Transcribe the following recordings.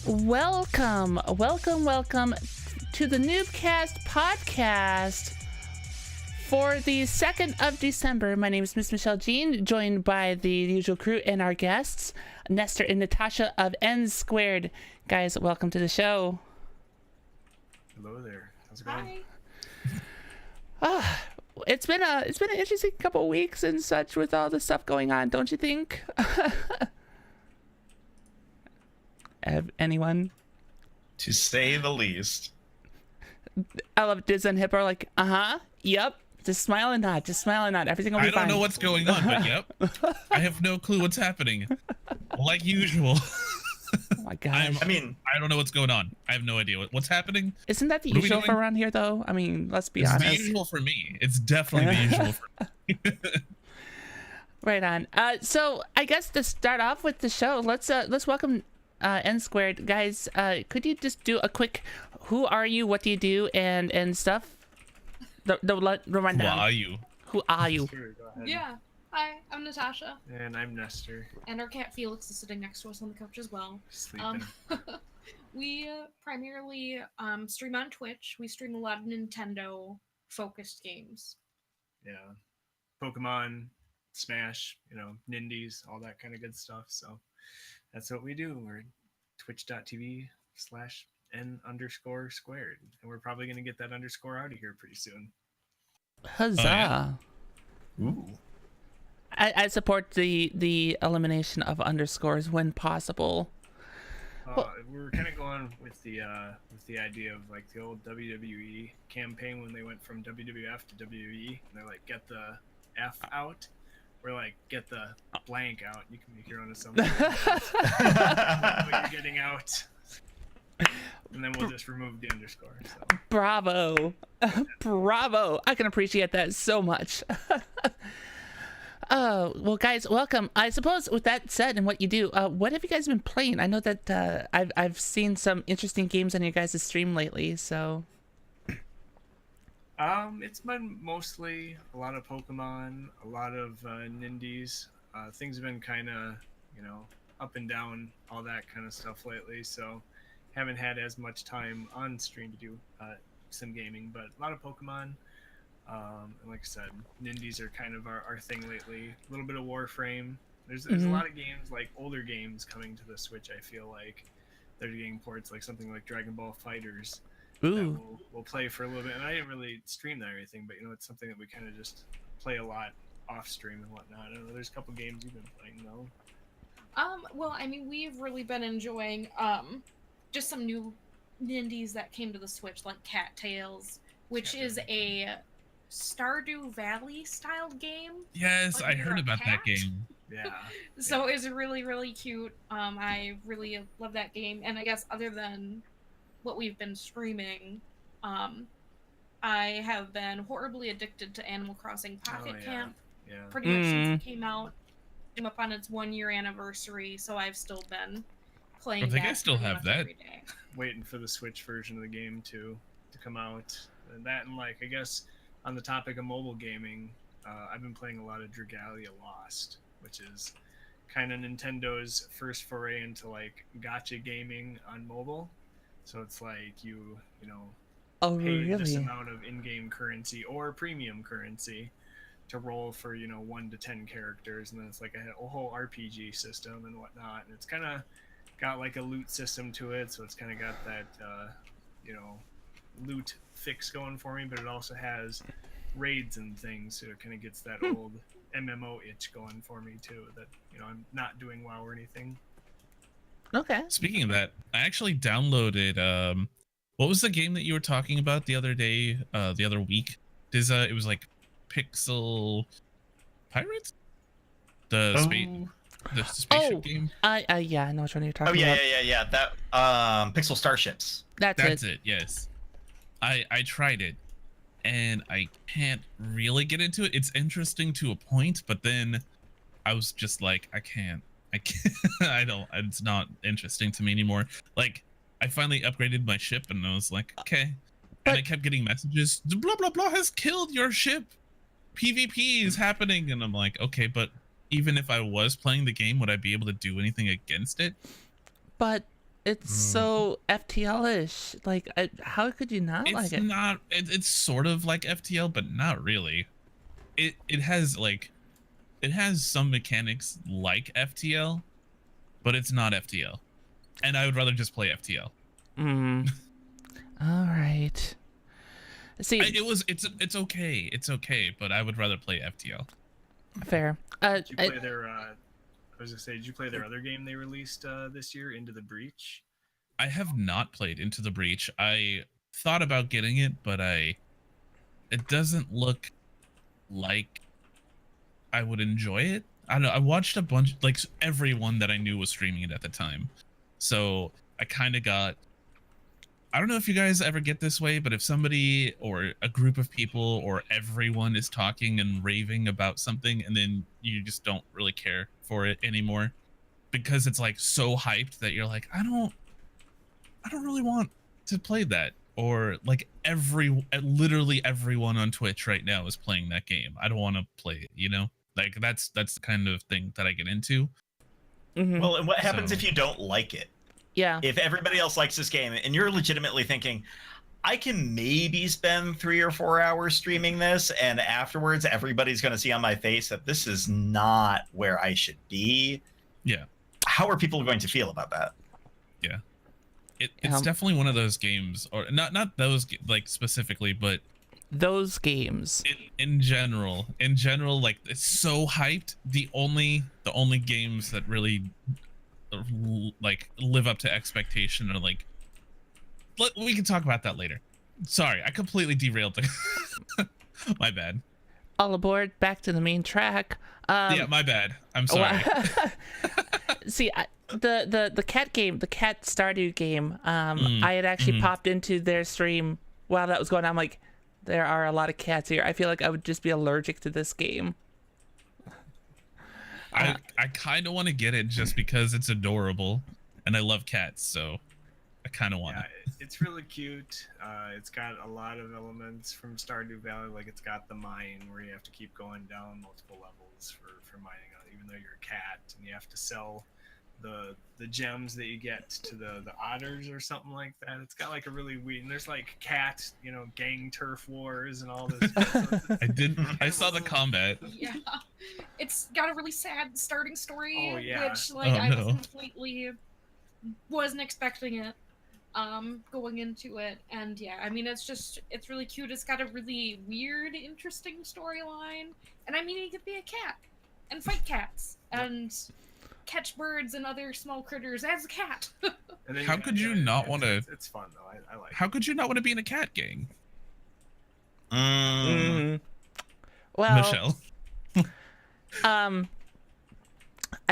Welcome to the Newbcast Podcast for the 2nd of December. My name is Miss Michelle Jean, joined by the usual crew and our guests, Nestor and Natasha of N Squared. Guys, welcome to the show. Hello there. How's it going? Hi. It's been an interesting couple of weeks and such with all the stuff going on, don't you think? Anyone? To say the least. I love Diz and Hip are like, yep. Just smile and nod. Everything will be fine. I don't know what's going on, but yep. I have no clue what's happening. Like usual. Oh my god. I don't know what's going on. I have no idea what's happening. Isn't that the usual for around here, though? I mean, let's be honest. It's the usual for me. It's definitely the usual for me. Right on. So I guess to start off with the show, let's welcome N Squared. Guys, could you just do a quick who are you, what do you do, and stuff? The rundown. Who are you? Who are you? Sure, go ahead. Yeah. Hi, I'm Natasha. And I'm Nestor. And our cat Felix is sitting next to us on the couch as well. Sleeping. We primarily stream on Twitch. We stream a lot of Nintendo-focused games. Yeah. Pokemon, Smash, Nindies, all that kind of good stuff. So that's what we do. We're twitch.tv/n_squared. And we're probably going to get that underscore out of here pretty soon. Huzzah. Oh, yeah. Ooh. I support the elimination of underscores when possible. We're kind of going with the idea of like the old WWE campaign when they went from WWF to WWE. And they're like, get the F out. We're like, get the blank out. You can make your own assumption. What you're getting out. And then we'll just remove the underscore. So. Bravo. Bravo. I can appreciate that so much. Oh, well, guys, welcome. I suppose with that said and what you do, what have you guys been playing? I know that I've seen some interesting games on your guys' stream lately, so... It's been mostly a lot of Pokemon, a lot of Nindies. Things have been kind of, up and down, all that kind of stuff lately, so haven't had as much time on stream to do some gaming, but a lot of Pokemon. And like I said, Nindies are kind of our thing lately. A little bit of Warframe. There's a lot of games, like older games coming to the Switch, I feel like. They're getting ports, like something like Dragon Ball Fighters. Ooh. We'll play for a little bit. And I didn't really stream that or anything, but it's something that we kind of just play a lot off stream and whatnot. I don't know, there's a couple games you've been playing, though. Well, I mean, we've really been enjoying just some new Nindies that came to the Switch, like Cattails, which is a Stardew Valley style game. Yes, I heard about that game. Yeah. So it's really, really cute. I really love that game. And I guess other than what we've been streaming, I have been horribly addicted to Animal Crossing Pocket Camp. Yeah. Pretty much since it came out. Came up on its 1-year anniversary, so I've still been playing. I think that I still pretty have much that. every day. Waiting for the Switch version of the game to come out. And that, and like, I guess on the topic of mobile gaming, I've been playing a lot of Dragalia Lost, which is kind of Nintendo's first foray into like gacha gaming on mobile. So it's like you pay this amount of in-game currency or premium currency to roll for 1 to 10 characters, and then it's like a whole RPG system and whatnot. And it's kind of got like a loot system to it, so it's kind of got that loot fix going for me, but it also has raids and things, so it kind of gets that old MMO itch going for me too, that I'm not doing WoW or anything. Okay. Speaking of that, I actually downloaded what was the game that you were talking about the other day, the other week? It was like Pixel Pirates? The spaceship game? Yeah, I know which one you're talking Oh about. yeah. That Pixel Starships. That's it, yes. I tried it and I can't really get into it. It's interesting to a point, but then I was just like, I can't. It's not interesting to me anymore. Like, I finally upgraded my ship and I was like, okay. And I kept getting messages, blah, blah, blah has killed your ship. PvP is happening. And I'm like, okay, but even if I was playing the game, would I be able to do anything against it? But It's so FTL-ish. Like, how could you not like it? It's sort of like FTL, but not really. It has some mechanics like FTL, but it's not FTL. And I would rather just play FTL. All right. See, it's okay. It's okay, but I would rather play FTL. Fair. Did you play their? I was gonna say, did you play their other game they released this year, Into the Breach? I have not played Into the Breach. I thought about getting it, but it doesn't look like I would enjoy it. I don't know. I watched a bunch, like everyone that I knew was streaming it at the time, so I kind of got. I don't know if you guys ever get this way, but if somebody or a group of people or everyone is talking and raving about something, and then you just don't really care for it anymore because it's like so hyped that you're like, I don't really want to play that. Or like literally everyone on Twitch right now is playing that game. I don't want to play it, you know? Like that's the kind of thing that I get into. Well, and what happens if you don't like it? Yeah. If everybody else likes this game and you're legitimately thinking, I can maybe spend 3 or 4 hours streaming this, and afterwards everybody's going to see on my face that this is not where I should be. Yeah. How are people going to feel about that? Yeah. It's definitely one of those games, or not those like specifically, but those games in general, like it's so hyped. The only games that really like live up to expectation are like, we can talk about that later. Sorry, I completely derailed my bad. All aboard, back to the main track. Yeah, my bad. I'm sorry. See, the cat game, the cat Stardew game, I had actually popped into their stream while that was going on. I'm like, there are a lot of cats here. I feel like I would just be allergic to this game. I kind of want to get it just because it's adorable, and I love cats, so I kind of want it. It's really cute. It's got a lot of elements from Stardew Valley. Like it's got the mine where you have to keep going down multiple levels for mining, even though you're a cat, and you have to sell the gems that you get to the otters or something like that. It's got like a really weird, and there's like cat, gang turf wars and all this. I saw the combat. Yeah, it's got a really sad starting story, which I completely wasn't expecting it going into it. And yeah, I mean, it's really cute. It's got a really weird, interesting storyline, and I mean, you could be a cat and fight cats and catch birds and other small critters as a cat. How could you not want to? It's fun though. I like. How could you not want to be in a cat gang? Well, Michelle. I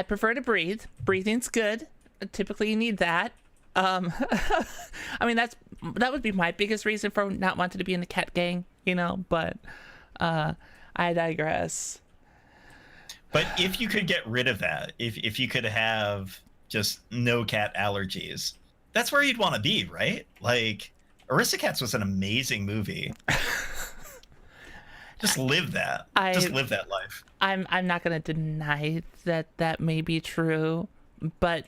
prefer to breathe. Breathing's good. Typically, you need that. I mean, that would be my biggest reason for not wanting to be in the cat gang, But I digress. But if you could get rid of that, if you could have just no cat allergies, that's where you'd want to be, right? Like, Aristocats was an amazing movie. Just live that. Just live that life. I'm not going to deny that may be true, but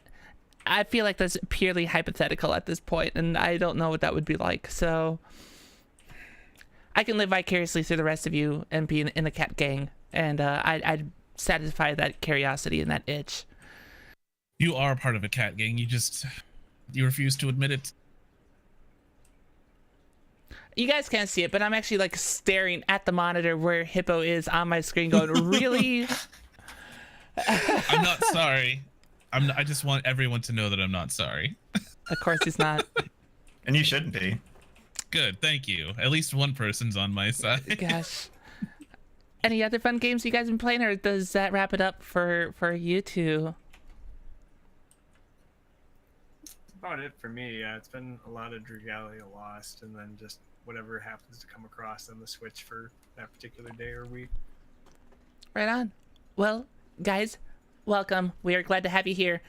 I feel like that's purely hypothetical at this point, and I don't know what that would be like. So I can live vicariously through the rest of you and be in the cat gang, and I'd satisfy that curiosity and that itch. You are part of a cat gang. You refuse to admit it. You guys can't see it, but I'm actually like staring at the monitor where Hippo is on my screen going, really? I'm not sorry. I just want everyone to know that I'm not sorry. Of course he's not. And you shouldn't be. Good, thank you. At least one person's on my side. Gosh. Any other fun games you guys been playing, or does that wrap it up for you two? That's about it for me. Yeah, it's been a lot of Dragalia Lost, and then just whatever happens to come across on the Switch for that particular day or week. Right on. Well, guys, welcome. We are glad to have you here.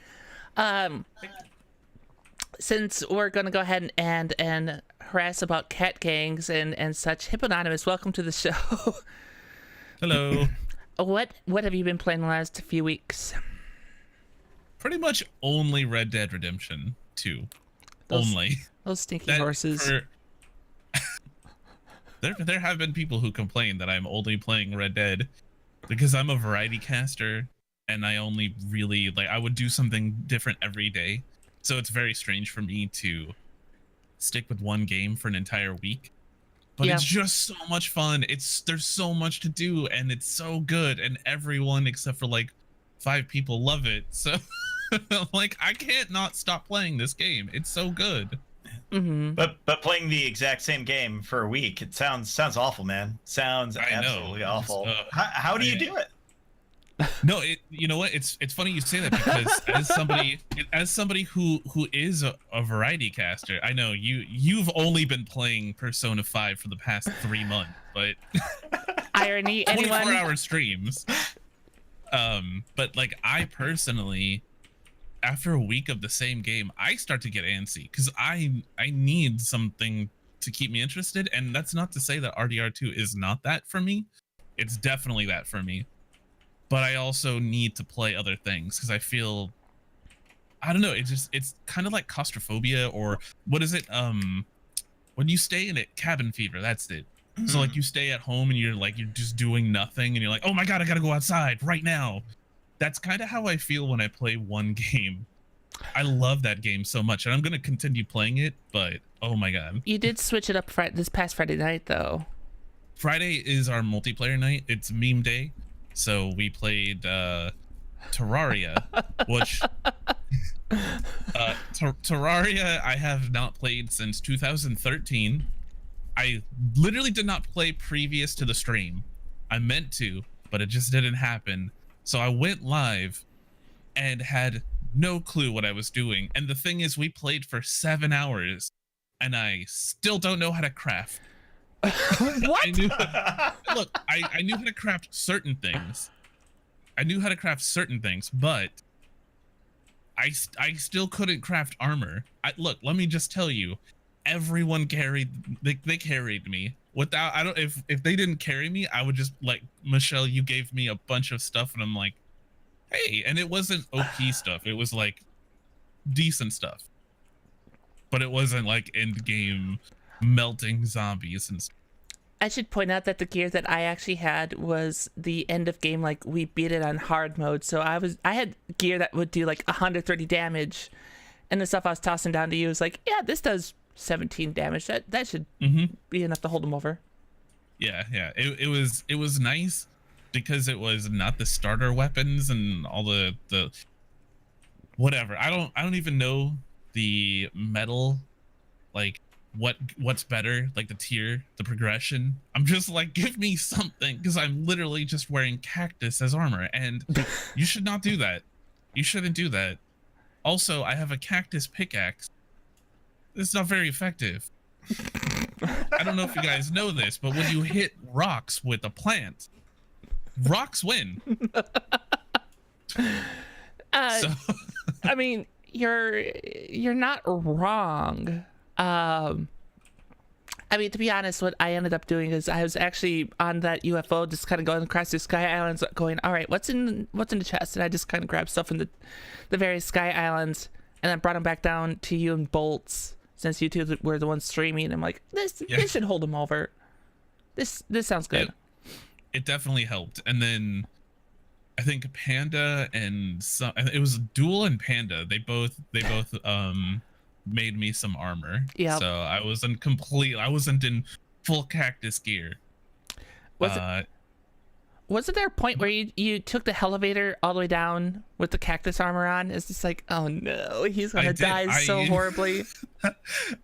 Since we're going to go ahead and harass about cat gangs and such, Hipponymous, welcome to the show. Hello. What have you been playing the last few weeks? Pretty much only Red Dead Redemption. 2 Those- only. Those stinky That horses. There have been people who complain that I'm only playing Red Dead because I'm a variety caster and I only really like I would do something different every day. So it's very strange for me to stick with one game for an entire week. But Yeah. it's just so much fun. There's so much to do and it's so good and everyone except for like 5 people love it. So like I can't not stop playing this game. It's so good. Mm-hmm. But playing the exact same game for a week, it sounds awful, man. Sounds I know. absolutely awful. Just, How do you do it? No, you know what? It's funny you say that because as somebody who is a variety caster, I know you've only been playing Persona 5 for the past 3 months, but Irony, anyone? 24-hour streams. But like I personally, after a week of the same game, I start to get antsy because I need something to keep me interested, and that's not to say that RDR2 is not that for me. It's definitely that for me. But I also need to play other things because I feel, I don't know, it's kind of like claustrophobia, or what is it? When you stay in it, cabin fever, that's it. So like you stay at home and you're just doing nothing and you're like, oh my God, I gotta go outside right now. That's kind of how I feel when I play one game. I love that game so much and I'm gonna continue playing it, but oh my God. You did switch it up this past Friday night, though. Friday is our multiplayer night. It's meme day. So we played Terraria, which Terraria I have not played since 2013. I literally did not play previous to the stream. I meant to, but it just didn't happen. So I went live and had no clue what I was doing. And the thing is, we played for 7 hours and I still don't know how to craft. What? I knew how to craft certain things. But I still couldn't craft armor. Look, let me just tell you, everyone carried. They carried me. Without, if they didn't carry me, I would just like, Michelle, you gave me a bunch of stuff, and I'm like, hey, and it wasn't OP stuff. It was like decent stuff, but it wasn't like end game melting zombies and stuff. I should point out that the gear that I actually had was the end of game, like we beat it on hard mode. So I had gear that would do like 130 damage, and the stuff I was tossing down to you was like, yeah, this does 17 damage. That should be enough to hold them over. Yeah. It was nice because it was not the starter weapons and all the whatever. I don't even know the metal, like what's better, like the tier, the progression. I'm just like, give me something, because I'm literally just wearing cactus as armor, and you should not do that. You shouldn't do that. Also, I have a cactus pickaxe. It's not very effective. I don't know if you guys know this, but when you hit rocks with a plant, rocks win. So I mean, you're not wrong. I mean, to be honest, what I ended up doing is I was actually on that UFO, just kind of going across the sky islands, going, all right, what's in the chest? And I just kind of grabbed stuff from the various sky islands, and then brought them back down to you and Bolts, since you two were the ones streaming. I'm like, this should hold them over. This sounds good. It definitely helped. And then I think Panda and it was Duel and Panda. They both made me some armor. Yeah. So I wasn't in full cactus gear. Wasn't there a point where you took the elevator all the way down with the cactus armor on? It's just like, oh no, he's gonna die so horribly.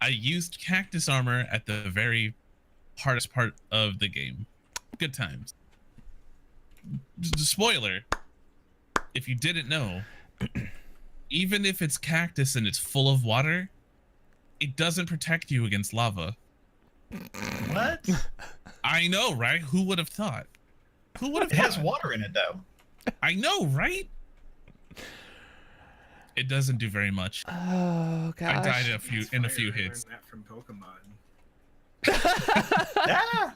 I used cactus armor at the very hardest part of the game. Good times. Spoiler, if you didn't know, even if it's cactus and it's full of water, it doesn't protect you against lava. What? I know, right? Who would have thought? Who would have It thought? has water in it, though. I know, right? It doesn't do very much. Oh gosh. I died in a few I learned hits. that from Pokemon. Yeah.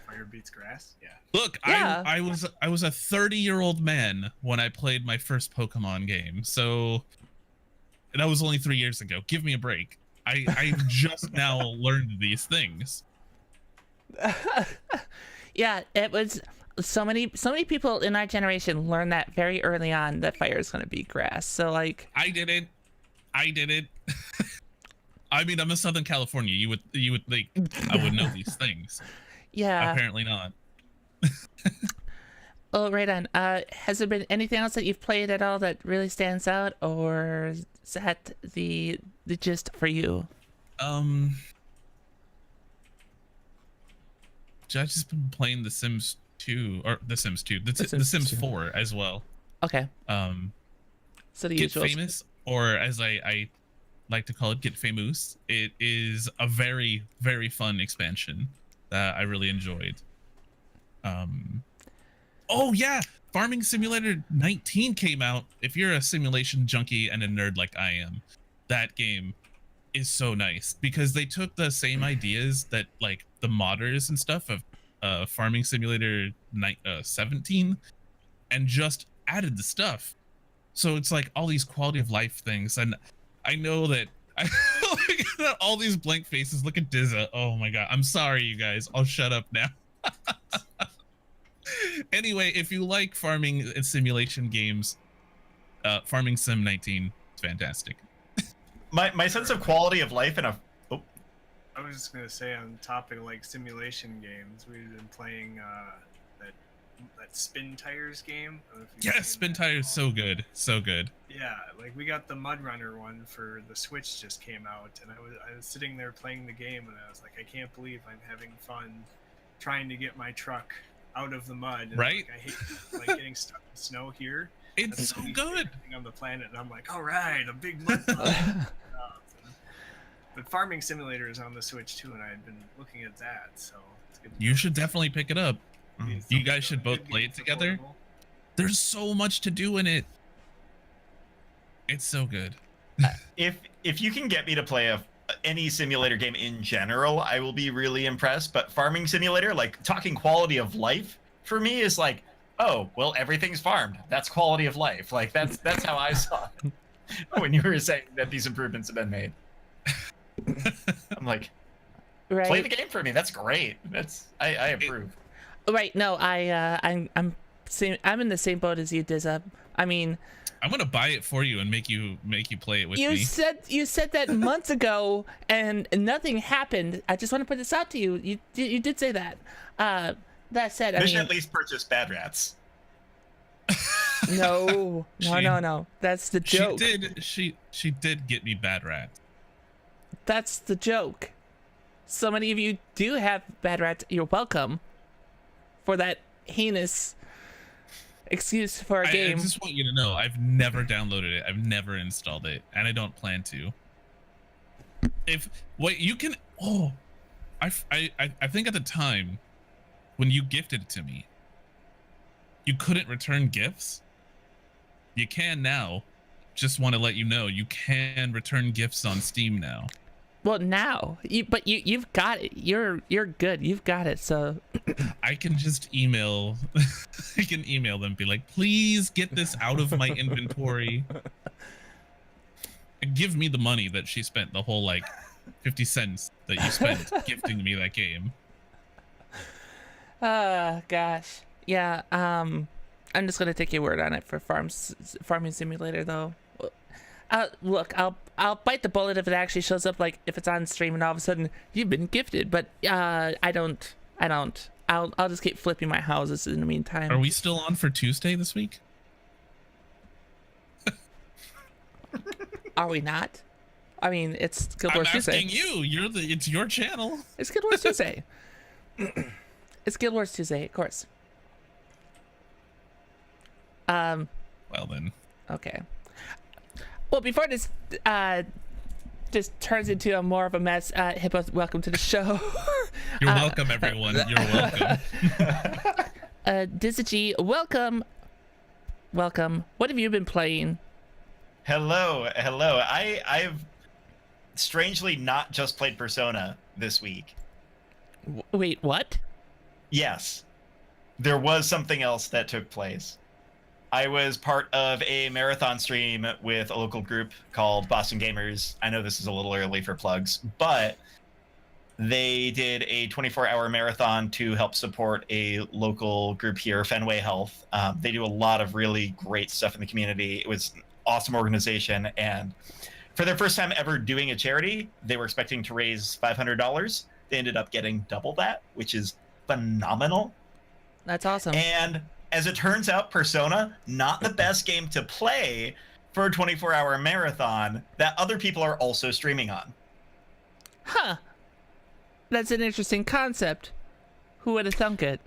Fire beats grass. Yeah. Look, Yeah. I was a 30-year-old man when I played my first Pokemon game, so that was only 3 years ago. Give me a break. I just now learned these things. Yeah, it was so many people in our generation learned that very early on that fire is going to be grass. So like I did it. I mean, I'm in Southern California. You would think I would know these things. Yeah. Apparently not. Oh, right on. Has there been anything else that you've played at all that really stands out, or is that the gist for you? I've just been playing The Sims 2 or The Sims 2, The Sims 2. 4 as well. Okay. So the Get usual. Famous, or as I like to call it, Get Famous. It is a very, very fun expansion that I really enjoyed. Oh yeah, Farming Simulator 19 came out. If you're a simulation junkie and a nerd like I am, that game is so nice because they took the same ideas that like the modders and stuff of Farming Simulator 17 and just added the stuff. So it's like all these quality of life things. And I know that all these blank faces. Look at Dizza. Oh my god. I'm sorry, you guys. I'll shut up now. Anyway, if you like farming and simulation games, Farming Sim 19 is fantastic. My sense of quality of life in a I was just gonna say on the topic of like simulation games, we've been playing that Spin Tires game. I don't know if you've Yes, seen Spin that. Tires, so good, so good. Yeah, like we got the Mud Runner one for the Switch just came out, and I was sitting there playing the game, and I was like, I can't believe I'm having fun trying to get my truck out of the mud. And, Right? Like, I hate like getting stuck in snow here. It's That's so the least good. favorite thing on the planet, and I'm like, all right, a big mud run. But Farming Simulator is on the Switch too, and I've been looking at that, so it's good. You should definitely pick it up. It's You something guys should that both could play be it together. affordable. There's so much to do in it. It's so good. if you can get me to play any simulator game in general, I will be really impressed. But Farming Simulator, like talking quality of life for me is like, oh, well, everything's farmed. That's quality of life. Like that's how I saw it when you were saying that these improvements have been made. I'm like, Right. play the game for me. That's great. I approve. Right. No, I'm in the same boat as you, Dizza. I mean, I'm gonna buy it for you and make you play it with you me. said that months ago, and nothing happened. I just want to put this out to you. You did say that. That said, I Mission mean, at least purchase Bad Rats. no. That's the joke. She did get me Bad Rat. That's the joke. So many of you do have Bad Rats. You're welcome for that heinous excuse for a I game. just want you to know I've never downloaded it. I've never installed it, and I don't plan to. I think at the time when you gifted it to me, you couldn't return gifts. You can now. Just want to let you know you can return gifts on Steam now. Well, now, you've got it. You're good. You've got it. So I can just email. I can email them, be like, please get this out of my inventory. And give me the money that she spent, the whole like 50 cents that you spent gifting me that game. gosh, yeah. I'm just gonna take your word on it for Farming Simulator, though. Look, I'll bite the bullet if it actually shows up, like if it's on stream and all of a sudden you've been gifted. But I don't. I'll just keep flipping my houses in the meantime. Are we still on for Tuesday this week? Are we not? I mean, it's Guild I'm Wars Tuesday. asking you. It's your channel. It's Guild Wars Tuesday. It's Guild Wars Tuesday, of course. Well then. Okay. Well, before this just turns into a more of a mess, Hippo, welcome to the show. You're welcome, everyone. You're welcome. Dizzy, welcome. What have you been playing? Hello. I've strangely not just played Persona this week. Wait, what? Yes. There was something else that took place. I was part of a marathon stream with a local group called Boston Gamers. I know this is a little early for plugs, but they did a 24-hour marathon to help support a local group here, Fenway Health. They do a lot of really great stuff in the community. It was an awesome organization, and for their first time ever doing a charity, they were expecting to raise $500. They ended up getting double that, which is phenomenal. That's awesome. And as it turns out, Persona, not the best game to play for a 24-hour marathon that other people are also streaming on. Huh. That's an interesting concept. Who would have thunk it?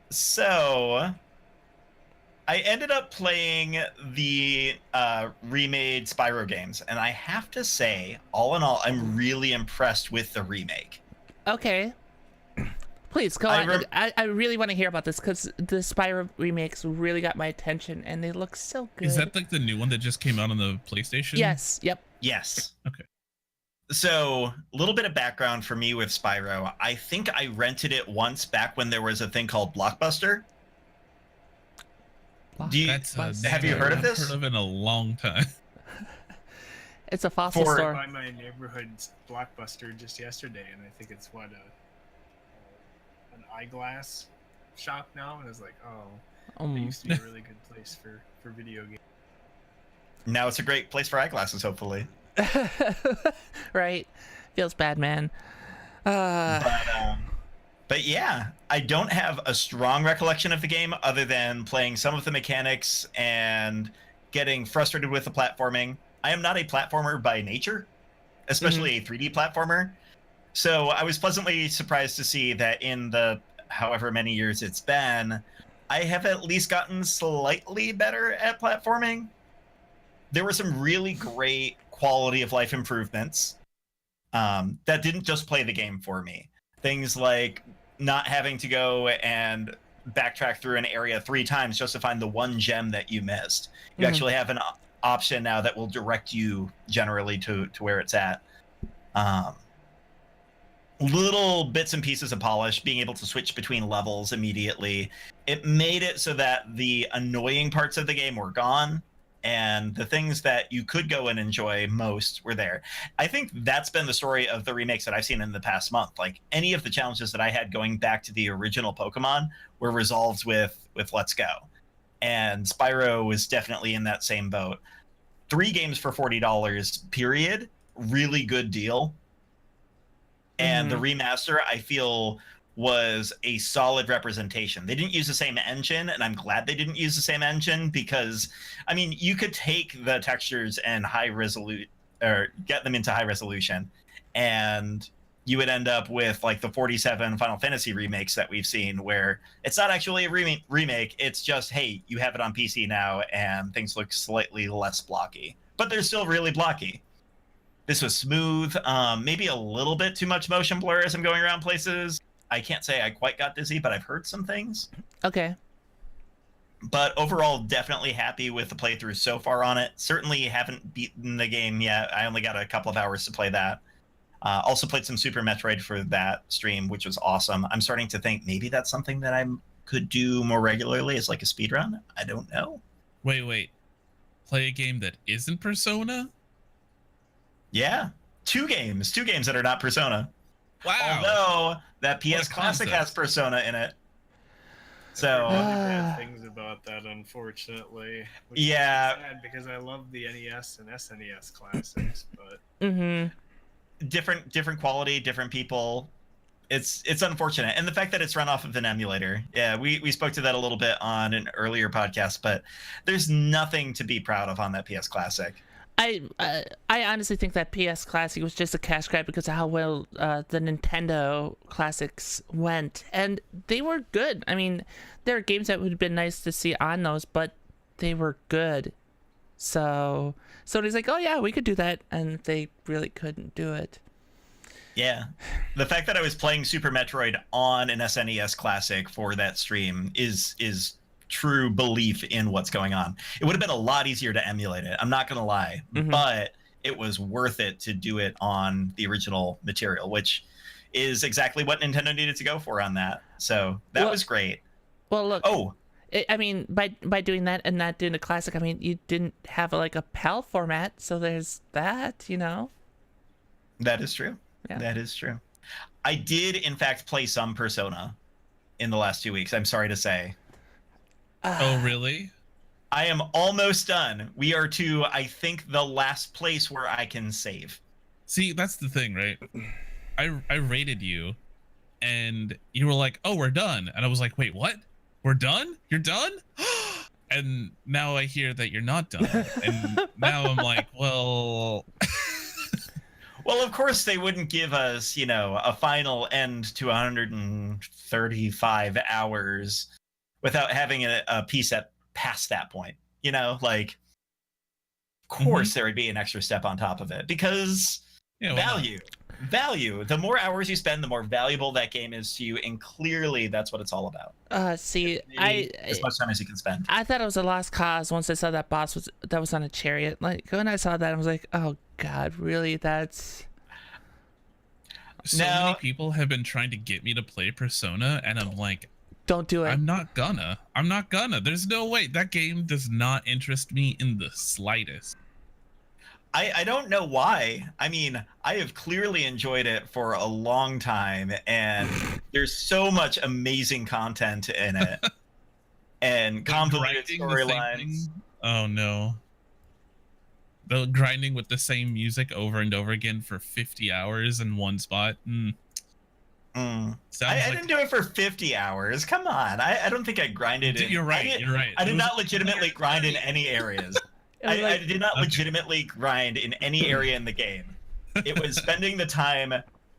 So, I ended up playing the remade Spyro games, and I have to say, all in all, I'm really impressed with the remake. Okay. Please, go on. I really want to hear about this, because the Spyro remakes really got my attention, and they look so good. Is that like the new one that just came out on the PlayStation? Yes. Yep. Yes. Okay. So, a little bit of background for me with Spyro. I think I rented it once back when there was a thing called Blockbuster. Have you heard of this? I've heard of it in a long time. It's a fossil store. By my neighborhood's Blockbuster just yesterday, and I think it's an eyeglass shop now, and it's like, it used to be a really good place for video games. Now it's a great place for eyeglasses, hopefully. Right. Feels bad, man. But yeah, I don't have a strong recollection of the game other than playing some of the mechanics and getting frustrated with the platforming. I am not a platformer by nature, especially a 3D platformer. So I was pleasantly surprised to see that in the however many years it's been, I have at least gotten slightly better at platforming. There were some really great quality of life improvements that didn't just play the game for me. Things like not having to go and backtrack through an area 3 times just to find the one gem that you missed. You actually have an option now that will direct you generally to where it's at. Little bits and pieces of polish, being able to switch between levels immediately. It made it so that the annoying parts of the game were gone, and the things that you could go and enjoy most were there. I think that's been the story of the remakes that I've seen in the past month. Like, any of the challenges that I had going back to the original Pokemon were resolved with Let's Go. And Spyro was definitely in that same boat. 3 games for $40, period. Really good deal. And the remaster, I feel, was a solid representation. They didn't use the same engine, and I'm glad they didn't use the same engine, because, I mean, you could take the textures and get them into high resolution, and you would end up with like the 47 Final Fantasy remakes that we've seen, where it's not actually a remake. It's just, hey, you have it on PC now, and things look slightly less blocky, but they're still really blocky. This was smooth, maybe a little bit too much motion blur as I'm going around places. I can't say I quite got dizzy, but I've heard some things. Okay. But overall, definitely happy with the playthrough so far on it. Certainly haven't beaten the game yet. I only got a couple of hours to play that. Also played some Super Metroid for that stream, which was awesome. I'm starting to think maybe that's something that I could do more regularly as like a speedrun. I don't know. Wait. Play a game that isn't Persona? Yeah. 2 games that are not Persona. Wow. Although that PS Classic has Persona in it. So bad things about that, unfortunately. Which is sad, because I love the NES and SNES classics, but different quality, different people. It's unfortunate, and the fact that it's run off of an emulator. Yeah, we spoke to that a little bit on an earlier podcast, but there's nothing to be proud of on that PS Classic. I honestly think that PS Classic was just a cash grab because of how well the Nintendo Classics went, and they were good. I mean, there are games that would have been nice to see on those, but they were good. So he's like, oh yeah, we could do that, and they really couldn't do it. Yeah, the fact that I was playing Super Metroid on an SNES Classic for that stream is true belief in what's going on. It would have been a lot easier to emulate it, I'm not gonna lie, but it was worth it to do it on the original material, which is exactly what Nintendo needed to go for on that. So that was great. Well, look, I mean, by doing that and not doing the classic, I mean, you didn't have like a PAL format, so there's that, you know. That is true. Yeah. That is true. I did, in fact, play some Persona in the last 2 weeks. I'm sorry to say. Oh, really? I am almost done. We are to, I think, the last place where I can save. See, that's the thing, right? I rated you, and you were like, "Oh, we're done," and I was like, "Wait, what? We're done? You're done?" And now I hear that you're not done, and now I'm like, well. Well, of course they wouldn't give us, you know, a final end to 135 hours without having a piece at past that point. You know, like, of course there would be an extra step on top of it because value. The more hours you spend, the more valuable that game is to you, and clearly that's what it's all about. See, as much time as you can spend. I thought it was a lost cause once I saw that boss that was on a chariot. Like when I saw that, I was like, oh God, really? That's so many people have been trying to get me to play Persona, and I'm like, don't do it. I'm not gonna. There's no way. That game does not interest me in the slightest. I don't know why. I mean, I have clearly enjoyed it for a long time, and there's so much amazing content in it, and convoluted storylines. Oh no. The grinding with the same music over and over again for 50 hours in one spot. I didn't do it for 50 hours. Come on. I don't think I grinded it. You're right. I did not legitimately grind in any areas. I did not legitimately grind in any area in the game. It was spending the time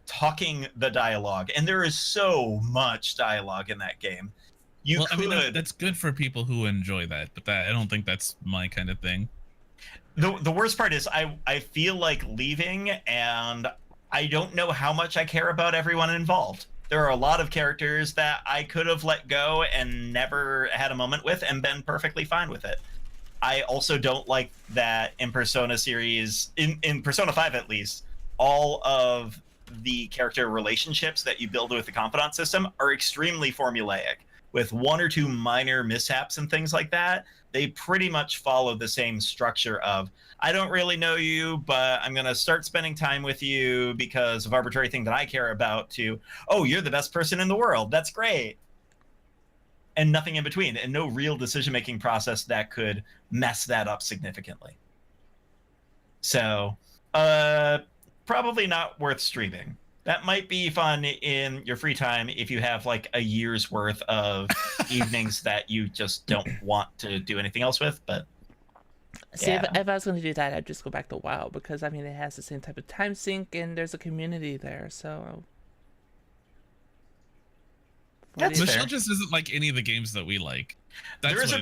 talking the dialogue, and there is so much dialogue in that game. I mean, that's good for people who enjoy that, but I don't think that's my kind of thing. The worst part is I feel like leaving, and I don't know how much I care about everyone involved. There are a lot of characters that I could have let go and never had a moment with and been perfectly fine with it. I also don't like that in Persona series, in Persona 5 at least, all of the character relationships that you build with the confidant system are extremely formulaic. With one or two minor mishaps and things like that, they pretty much follow the same structure of, I don't really know you, but I'm going to start spending time with you because of arbitrary thing that I care about, to, oh, you're the best person in the world. That's great. And nothing in between, and no real decision-making process that could mess that up significantly. So, probably not worth streaming. That might be fun in your free time if you have like a year's worth of evenings that you just don't want to do anything else with, but see, if I was going to do that, I'd just go back to WoW, because I mean it has the same type of time sink and there's a community there, so Michelle just isn't like any of the games that we like. There is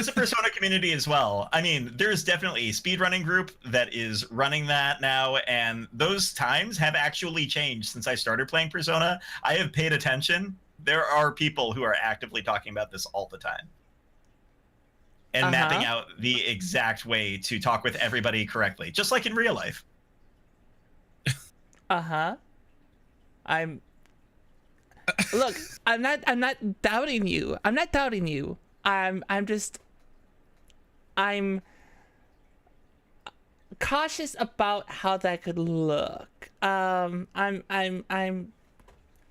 a Persona community as well. I mean, there's definitely a speedrunning group that is running that now, and those times have actually changed since I started playing Persona. I have paid attention. There are people who are actively talking about this all the time. And mapping out the exact way to talk with everybody correctly, just like in real life. Look, I'm not doubting you. I'm cautious about how that could look.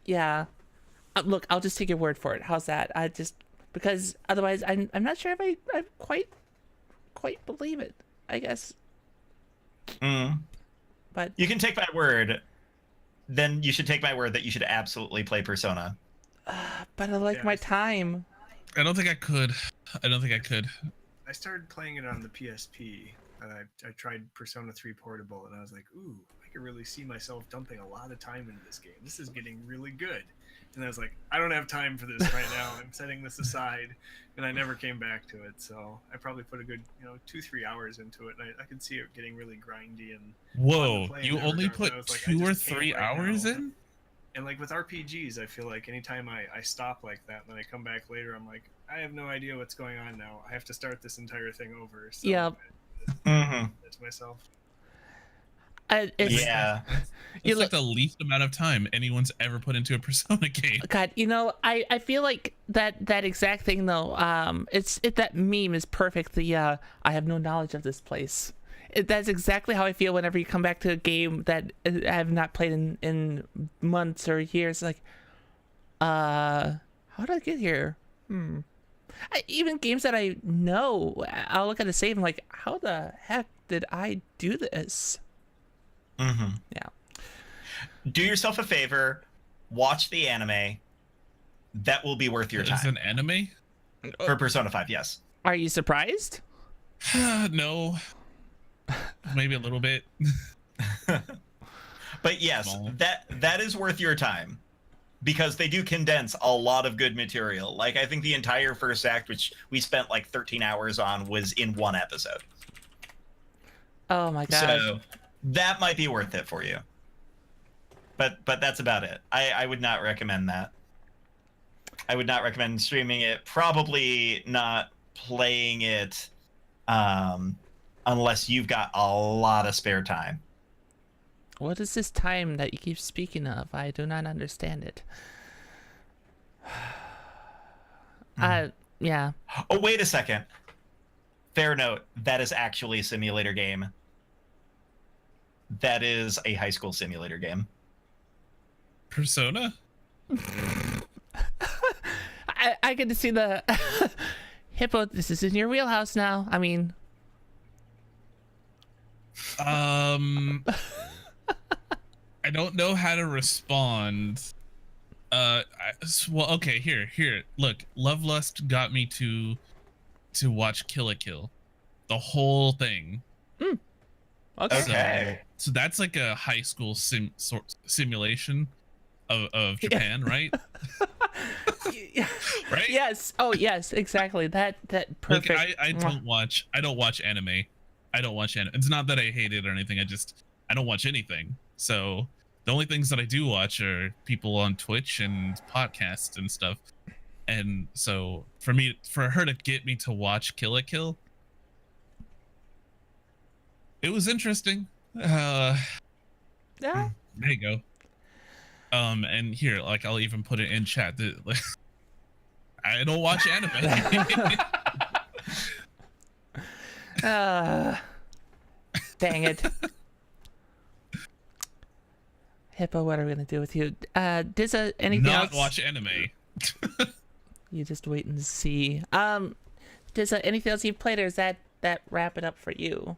Yeah. Look, I'll just take your word for it. How's that? Because otherwise I'm not sure if I quite believe it, I guess. But you can take my word. Then you should take my word that you should absolutely play Persona. But I like my time. I don't think I could. I started playing it on the PSP. I tried Persona 3 Portable, and I was like, ooh, I could really see myself dumping a lot of time into this game. This is getting really good. And I was like, I don't have time for this right now. I'm setting this aside. And I never came back to it. So I probably put a good, 2-3 hours into it. And I could see it getting really grindy and whoa, you only put 2 or 3 hours in? And like with RPGs, I feel like anytime I stop like that, and then I come back later, I'm like, I have no idea what's going on now. I have to start this entire thing over. So yeah. To myself. It's Yeah. You It's like the least amount of time anyone's ever put into a Persona game. God, I feel like that exact thing though. That meme is perfect. I have no knowledge of this place. That's exactly how I feel whenever you come back to a game that I have not played in months or years. Like, how did I get here? Even games that I know, I'll look at the save and like, how the heck did I do this? Mm-hmm. Yeah. Do yourself a favor, watch the anime. That will be worth your It's time. an anime? For Persona 5, yes. Are you surprised? No. Maybe a little bit. But yes, Small. that is worth your time. Because they do condense a lot of good material. Like, I think the entire first act, which we spent like 13 hours on, was in one episode. Oh my god. So that might be worth it for you. But that's about it. I would not recommend that. I would not recommend streaming it. Probably not playing it unless you've got a lot of spare time. What is this time that you keep speaking of? I do not understand it. Yeah. Oh, wait a second. Fair note. That is actually a simulator game. That is a high school simulator game. Persona? I get to see the Hippo. This is in your wheelhouse now. I mean, I don't know how to respond. Well, okay, here. Look, Love Lust got me to watch Kill a Kill, the whole thing. okay. Okay. So that's like a high school simulation of Japan, right? Right? Yes. Oh, yes. Exactly. That perfect. Look, I don't watch anime. I don't watch anime. It's not that I hate it or anything. I don't watch anything. So the only things that I do watch are people on Twitch and podcasts and stuff. And so for her to get me to watch Kill a Kill, it was interesting. Yeah. There you go. And here, like, I'll even put it in chat. I don't watch anime. Dang it. Hippo, what are we gonna do with you? Dizza, anything Not else? watch anime. You just wait and see. Dizza, anything else you've played, or is that wrap it up for you?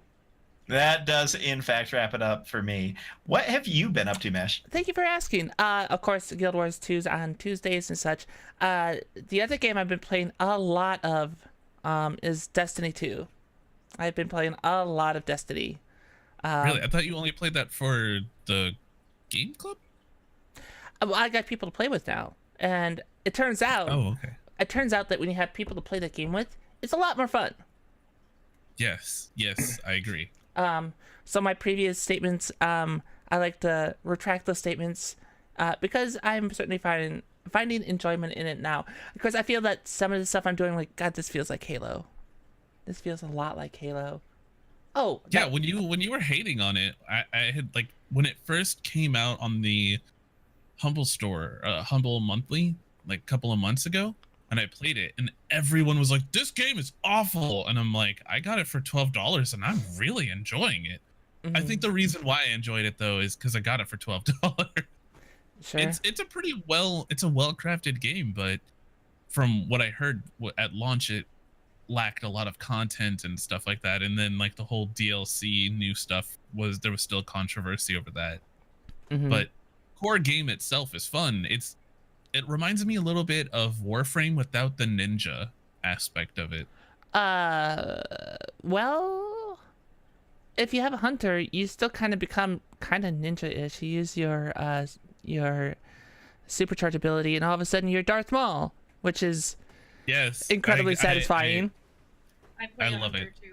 That does, in fact, wrap it up for me. What have you been up to, Mesh? Thank you for asking. Of course, Guild Wars 2's on Tuesdays and such. The other game I've been playing a lot of is Destiny 2. I've been playing a lot of Destiny. Really? I thought you only played that for the game club? Well, I got people to play with now, and it turns out. Oh, okay. It turns out that when you have people to play that game with, it's a lot more fun. Yes, I agree. So my previous statements, I like to retract those statements, because I'm certainly finding enjoyment in it now. Because I feel that some of the stuff I'm doing, like, God, this feels like Halo. This feels a lot like Halo. Oh, Yeah, when you were hating on it, I had, like, when it first came out on the Humble store, Humble Monthly, like a couple of months ago, and I played it, and everyone was like, "This game is awful," and I'm like, "I got it for $12, and I'm really enjoying it." mhm, I think the reason why I enjoyed it though is because I got it for $12. sure. It's a well-crafted game, but from what I heard at launch, it lacked a lot of content and stuff like that, and then like the whole DLC new stuff there was still controversy over that. Mhm. But core game itself is fun. It reminds me a little bit of Warframe without the ninja aspect of it. Well, if you have a hunter, you still kind of become kind of ninja-ish. You use your supercharge ability, and all of a sudden you're Darth Maul, which is Yes, incredibly satisfying. I play I a love Hunter it. too.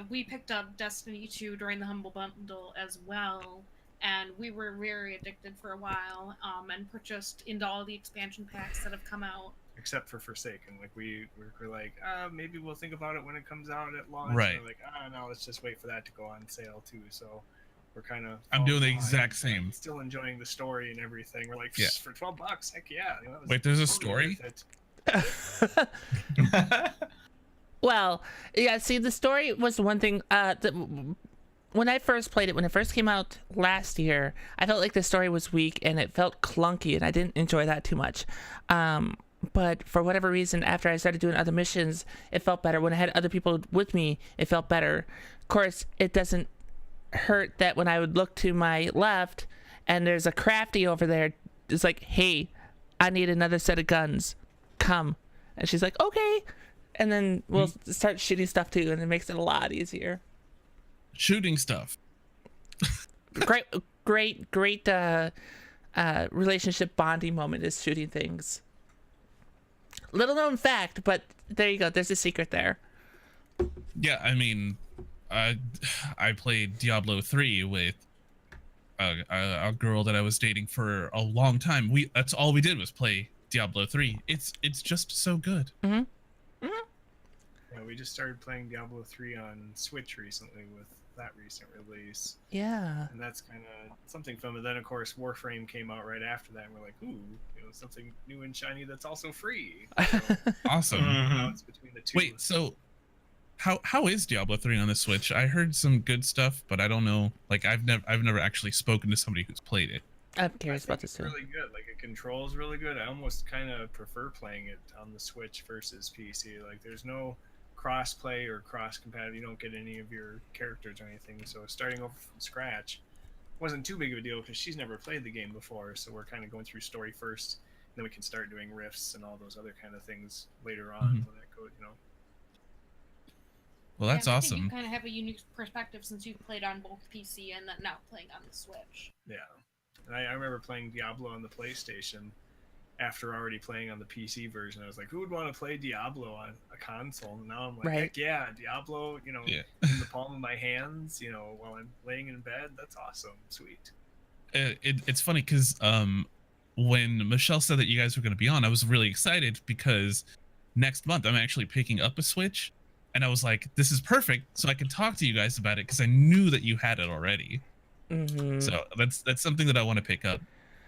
We picked up Destiny 2 during the Humble Bundle as well, and we were very addicted for a while, and purchased into all the expansion packs that have come out. Except for Forsaken, like we're like, maybe we'll think about it when it comes out at launch. Right. We're like, no, let's just wait for that to go on sale too. So we're kind of. I'm doing the exact same. Still enjoying the story and everything. We're like, Yeah. for $12, heck yeah. You know, Wait, there's a totally story? worth it. Well, yeah, see, the story was one thing. When I first played it, when it first came out last year, I felt like the story was weak and it felt clunky, and I didn't enjoy that too much. But for whatever reason, after I started doing other missions, it felt better. When I had other people with me, it felt better. Of course, it doesn't hurt that when I would look to my left and there's a crafty over there, it's like, hey, I need another set of guns. Come. And she's like, okay. And then we'll start shooting stuff too, and it makes it a lot easier. Shooting stuff. Great relationship bonding moment is shooting things. Little known fact, but there you go. There's a secret there. Yeah, I mean, I played Diablo 3 with a girl that I was dating for a long time. That's all we did was play Diablo 3. It's just so good. Mm-hmm. Yeah, we just started playing Diablo 3 on Switch recently with that recent release. Yeah. And that's kind of something fun. But then, of course, Warframe came out right after that, and we're like, ooh, something new and shiny that's also free. So, Awesome. now it's between the two. Wait, so how is Diablo 3 on the Switch? I heard some good stuff, but I don't know. Like, I've never actually spoken to somebody who's played it. I'm curious about this it's too. really good. Like, it controls really good. I almost kind of prefer playing it on the Switch versus PC. Like, there's no cross-play or cross-compatibility. You don't get any of your characters or anything. So starting over from scratch wasn't too big of a deal because she's never played the game before. So we're kind of going through story first, and then we can start doing rifts and all those other kind of things later on. When that goes, Well, that's I think awesome. you kind of have a unique perspective since you've played on both PC and then now playing on the Switch. Yeah. And I remember playing Diablo on the PlayStation after already playing on the PC version. I was like, who would want to play Diablo on a console? And now I'm like, heck yeah, Diablo, in the palm of my hands, while I'm laying in bed. That's awesome. Sweet. It's funny because when Michelle said that you guys were going to be on, I was really excited because next month I'm actually picking up a Switch. And I was like, this is perfect, so I can talk to you guys about it because I knew that you had it already. Mm-hmm. So that's something that I want to pick up,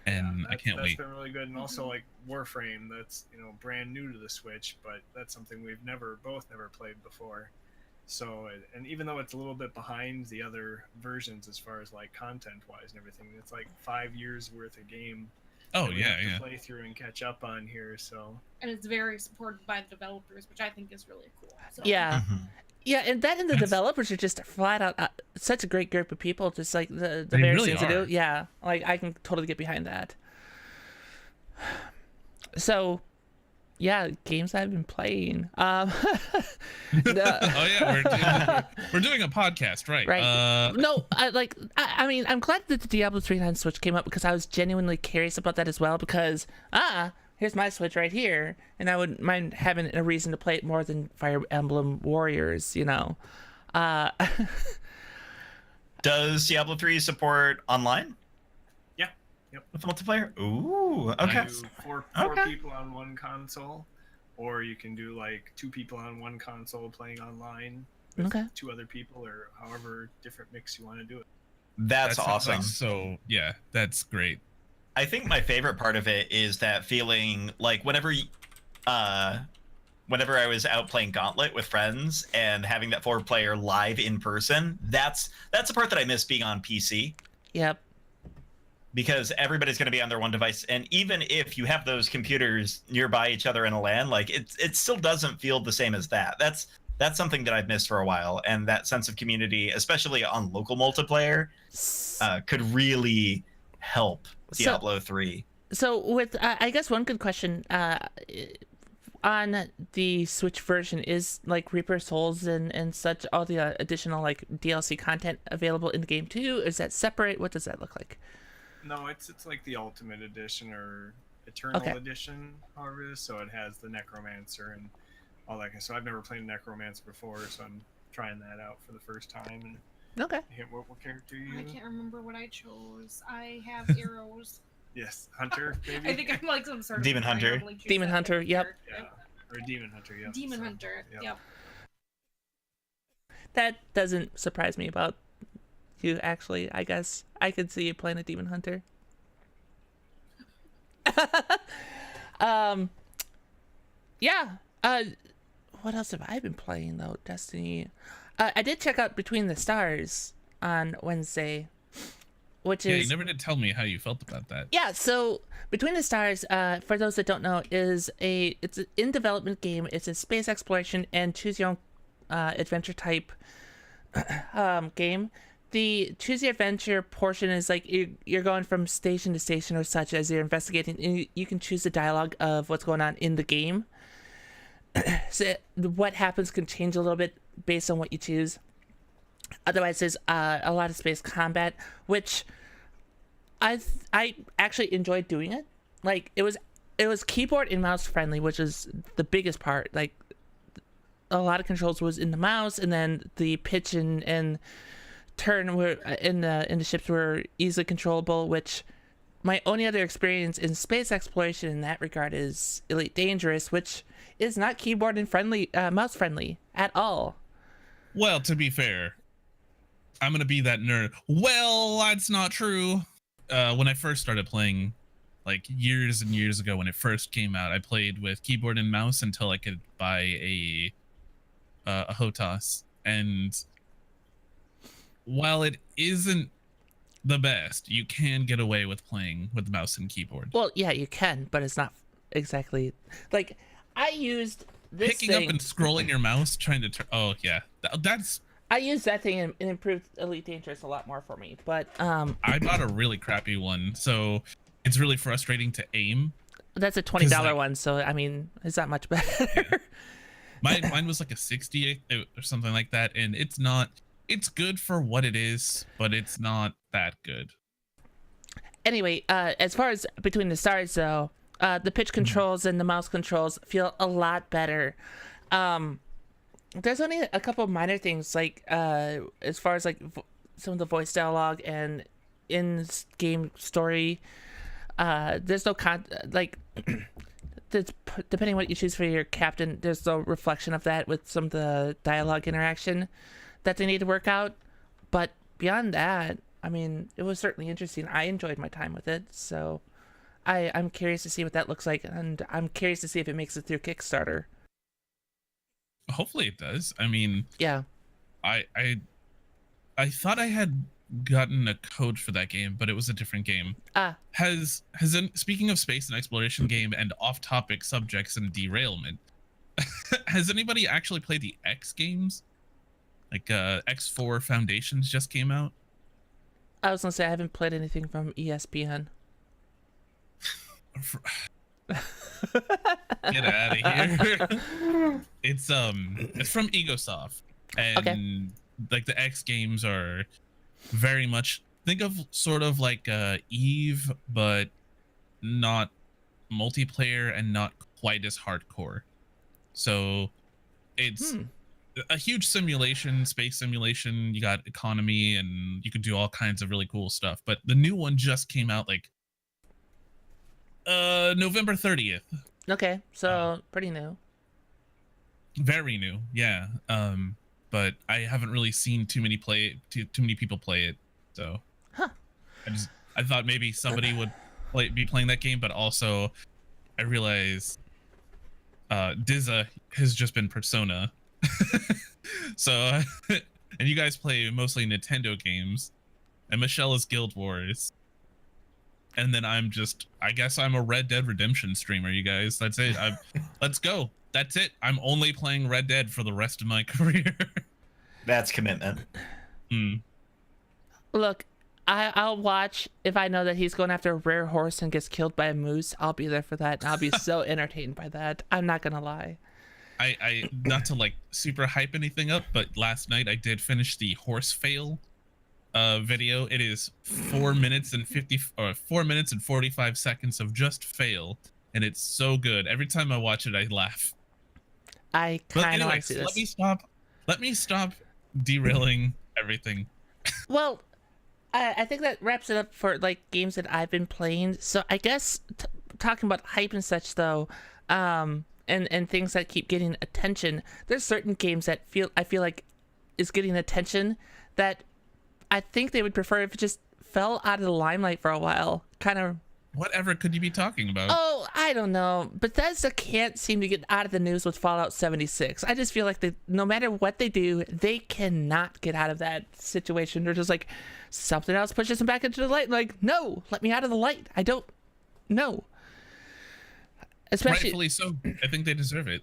and I can't wait. That's been really good, and also like Warframe, that's brand new to the Switch, but that's something we've both never played before. So, and even though it's a little bit behind the other versions as far as like content-wise and everything, it's like 5 years worth of game. Oh we yeah, have to yeah. play through and catch up on here, so. And it's very supported by the developers, which I think is really cool. So. Yeah. Mhm. Yeah, and the developers are just flat out such a great group of people. Just like the various really things they are. do. Yeah, like I can totally get behind that. So, yeah, games I've been playing. Oh yeah, we're doing a podcast, right? Right. No, I mean, I'm glad that the Diablo 3 on Switch came up because I was genuinely curious about that as well. Because here's my Switch right here, and I wouldn't mind having a reason to play it more than Fire Emblem Warriors, Does Diablo 3 support online? Yeah. Yep. With multiplayer? Ooh, okay. You do four people on one console, or you can do like 2 people on one console playing online with 2 other people, or however different mix you want to do it. That's That sounds awesome. like so yeah, that's great. I think my favorite part of it is that feeling like whenever I was out playing Gauntlet with friends and having that 4-player live in person, that's the part that I miss being on PC. Yep. Because everybody's going to be on their one device, and even if you have those computers nearby each other in a LAN, like it still doesn't feel the same as that. That's something that I've missed for a while, and that sense of community, especially on local multiplayer, could really help Diablo 3. So with I guess one good question on the Switch version is like Reaper Souls and such, all the additional like DLC content available in the game too. Is that separate? What does that look like? No, it's like the Ultimate Edition or Eternal Edition, however it is. So it has the Necromancer and all that. So I've never played Necromancer before, so I'm trying that out for the first time. And Okay. what character are you? I can't remember what I chose. I have arrows. Yes, Hunter, maybe? I think I'm like some sort of Demon Hunter. randomly choose Demon that Hunter, yep. character. Yeah, or Demon Hunter, yeah. Demon Hunter, yep. That doesn't surprise me about You actually, I guess I could see you playing a demon hunter. Yeah. What else have I been playing though? Destiny. I did check out Between the Stars on Wednesday, which is. You never did tell me how you felt about that. Yeah. So Between the Stars, for those that don't know, it's an in development game. It's a space exploration and choose your own adventure type game. The choose your adventure portion is like you're going from station to station or such as you're investigating, and you can choose the dialogue of what's going on in the game. So what happens can change a little bit based on what you choose. Otherwise, there's a lot of space combat, which I actually enjoyed doing it. Like it was keyboard and mouse friendly, which is the biggest part. Like a lot of controls was in the mouse, and then the pitch and turn were in the ships were easily controllable. Which my only other experience in space exploration in that regard is Elite Dangerous, which is not keyboard and friendly, mouse friendly at all. Well, to be fair, I'm gonna be that nerd. Well, that's not true. When I first started playing, like years and years ago when it first came out, I played with keyboard and mouse until I could buy a HOTAS. And while it isn't the best, you can get away with playing with mouse and keyboard. Well, yeah, you can, but it's not exactly like I used this picking thing. up and scrolling your mouse trying to turn. Oh yeah, that's. I used that thing and it improved Elite Dangerous a lot more for me. But I bought a really crappy one, so it's really frustrating to aim. That's a $20 one, so I mean, it's not much better. Mine was like a 60 or something like that, and it's not. It's good for what it is, but it's not that good. Anyway, as far as Between the Stars, though, the pitch controls and the mouse controls feel a lot better. There's only a couple of minor things, like as far as like some of the voice dialogue and in-game story. There's no depending on what you choose for your captain, there's no reflection of that with some of the dialogue interaction that they need to work out. But beyond that, I mean, it was certainly interesting. I enjoyed my time with it, so I'm curious to see what that looks like, and I'm curious to see if it makes it through Kickstarter. Hopefully it does. I mean, yeah. I thought I had gotten a code for that game, but it was a different game. Speaking of space and exploration game and off-topic subjects and derailment, has anybody actually played the X games? Like X4 Foundations just came out. I was gonna say I haven't played anything from ESPN. Get out of here. It's from Egosoft, and okay. Like the X games are very much, think of sort of like Eve, but not multiplayer and not quite as hardcore. So it's a huge simulation, space simulation. You got economy, and you can do all kinds of really cool stuff. But the new one just came out like November 30th. Okay, so pretty new. Very new, yeah. But I haven't really seen too many people play it. So I thought maybe somebody would be playing that game, but also I realized Dizza has just been Persona. So and you guys play mostly Nintendo games, and Michelle is Guild Wars, and then I guess I'm a Red Dead Redemption streamer, you guys. That's it. Let's go. That's it. I'm only playing Red Dead for the rest of my career. That's commitment. Look, I'll watch if I know that he's going after a rare horse and gets killed by a moose. I'll be there for that. I'll be so entertained by that. I'm not gonna lie. I not to like super hype anything up, but last night I did finish the horse fail video. It is 4 minutes and 45 seconds of just fail, and it's so good. Every time I watch it, I laugh. I kind of want to see this. Let me stop derailing everything. Well, I think that wraps it up for like games that I've been playing. So I guess talking about hype and such though, and things that keep getting attention. There's certain games that I feel like is getting attention that I think they would prefer if it just fell out of the limelight for a while. Kind of. Whatever could you be talking about? Oh, I don't know. Bethesda can't seem to get out of the news with Fallout 76. I just feel like no matter what they do, they cannot get out of that situation. They're just like, something else pushes them back into the light. Like, no, let me out of the light. I don't know. Especially, Rightfully so. I think they deserve it.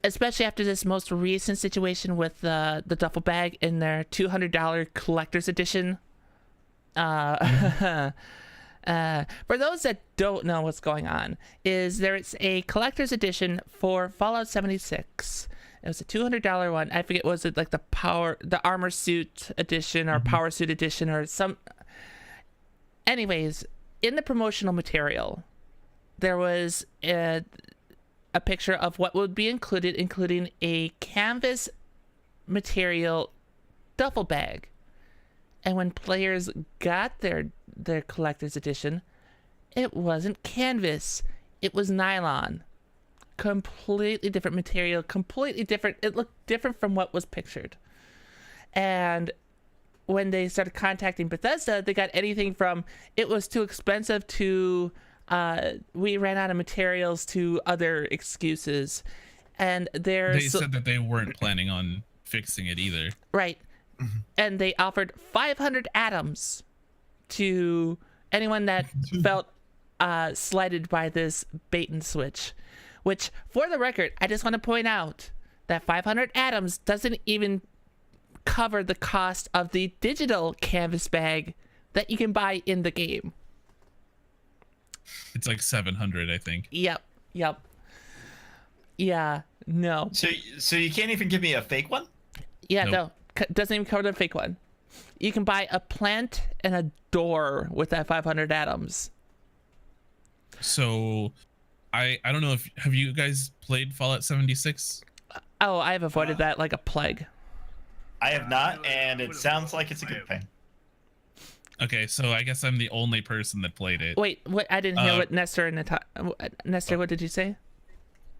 Especially after this most recent situation with the duffel bag in their $200 collector's edition. For those that don't know what's going on, there's a collector's edition for Fallout 76. It was a $200 one. I forget, was it like the armor suit edition or power suit edition or some. Anyways, in the promotional material, there was a picture of what would be included, including a canvas material duffel bag. And when players got their collector's edition, it wasn't canvas. It was nylon. Completely different material, completely different. It looked different from what was pictured. And when they started contacting Bethesda, they got anything from it was too expensive to we ran out of materials to other excuses. And they said that they weren't planning on fixing it either. Right. And they offered 500 atoms to anyone that felt slighted by this bait and switch. Which, for the record, I just want to point out that 500 atoms doesn't even cover the cost of the digital canvas bag that you can buy in the game. It's like 700, I think. Yep. Yeah, no. So you can't even give me a fake one? Yeah, Nope. no. Doesn't even cover the fake one. You can buy a plant and a door with that 500 atoms. So, I don't know if have you guys played Fallout 76? Oh, I have avoided that like a plague. I have not, and it sounds like it's a good thing. Okay, so I guess I'm the only person that played it. Wait, what? I didn't hear what Nestor and Nestor, what did you say?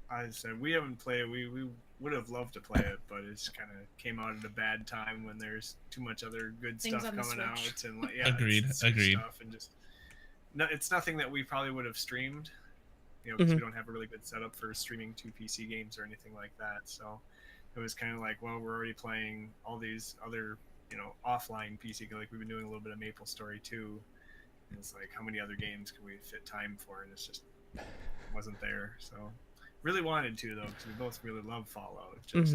I said we haven't played it. We would have loved to play it, but it's kind of came out at a bad time when there's too much other good Things stuff on the coming out, Switch. and like, yeah, Agreed, it's Switch agreed. Stuff and just no, it's nothing that we probably would have streamed, because we don't have a really good setup for streaming 2 PC games or anything like that. So it was kind of like, well, we're already playing all these other, offline PC, like we've been doing a little bit of Maple Story too. And it's like, how many other games can we fit time for? And it's just wasn't there. So really wanted to, though, because we both really love Fallout. Just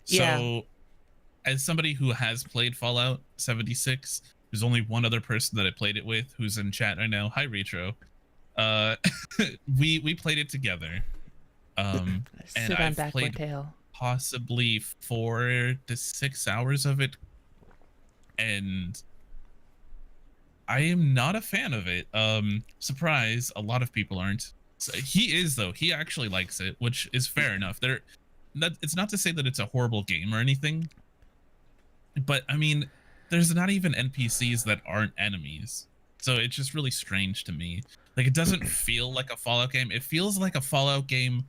Yeah. So, as somebody who has played Fallout 76, there's only one other person that I played it with who's in chat right now. Hi, Retro. We played it together. And Sit on I've backward played tail. possibly 4 to 6 hours of it, and I am not a fan of it. Surprise, a lot of people aren't. So he is, though. He actually likes it, which is fair enough. It's not to say that it's a horrible game or anything, but I mean, there's not even NPCs that aren't enemies. So it's just really strange to me. Like, it doesn't feel like a Fallout game. It feels like a Fallout game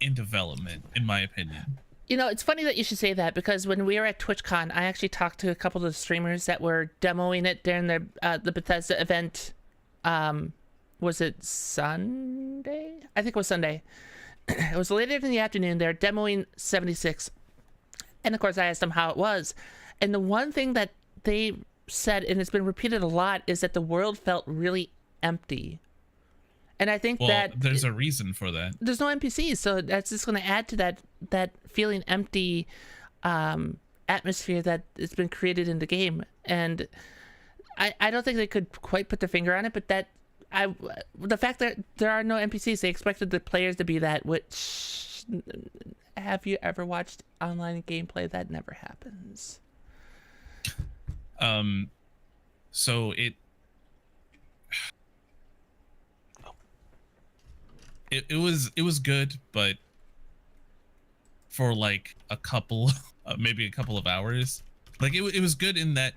in development, in my opinion. It's funny that you should say that, because when we were at TwitchCon, I actually talked to a couple of the streamers that were demoing it during the Bethesda event. Was it Sunday? I think it was Sunday. It was later in the afternoon. They're demoing 76. And of course, I asked them how it was. And the one thing that they said, and it's been repeated a lot, is that the world felt really empty. And I think that there's a reason for that. There's no NPCs, so that's just going to add to that feeling empty atmosphere that has been created in the game. And I don't think they could quite put their finger on it, but the fact that there are no NPCs, they expected the players to be that. Which, have you ever watched online gameplay? That never happens. So it was good, but for like a couple, maybe a couple of hours. Like it was good in that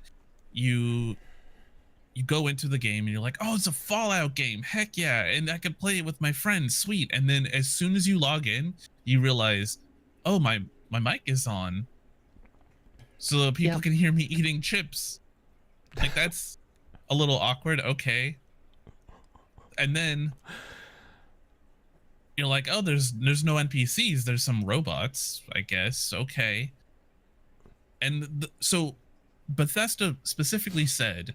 you go into the game and you're like, oh, it's a Fallout game, heck yeah, and I can play it with my friends, sweet. And then as soon as you log in, you realize, oh, my mic is on. so people Yeah. can hear me eating chips. Like, that's a little awkward. Okay. And then you're like, oh, there's no NPCs. There's some robots, I guess. Okay. And so Bethesda specifically said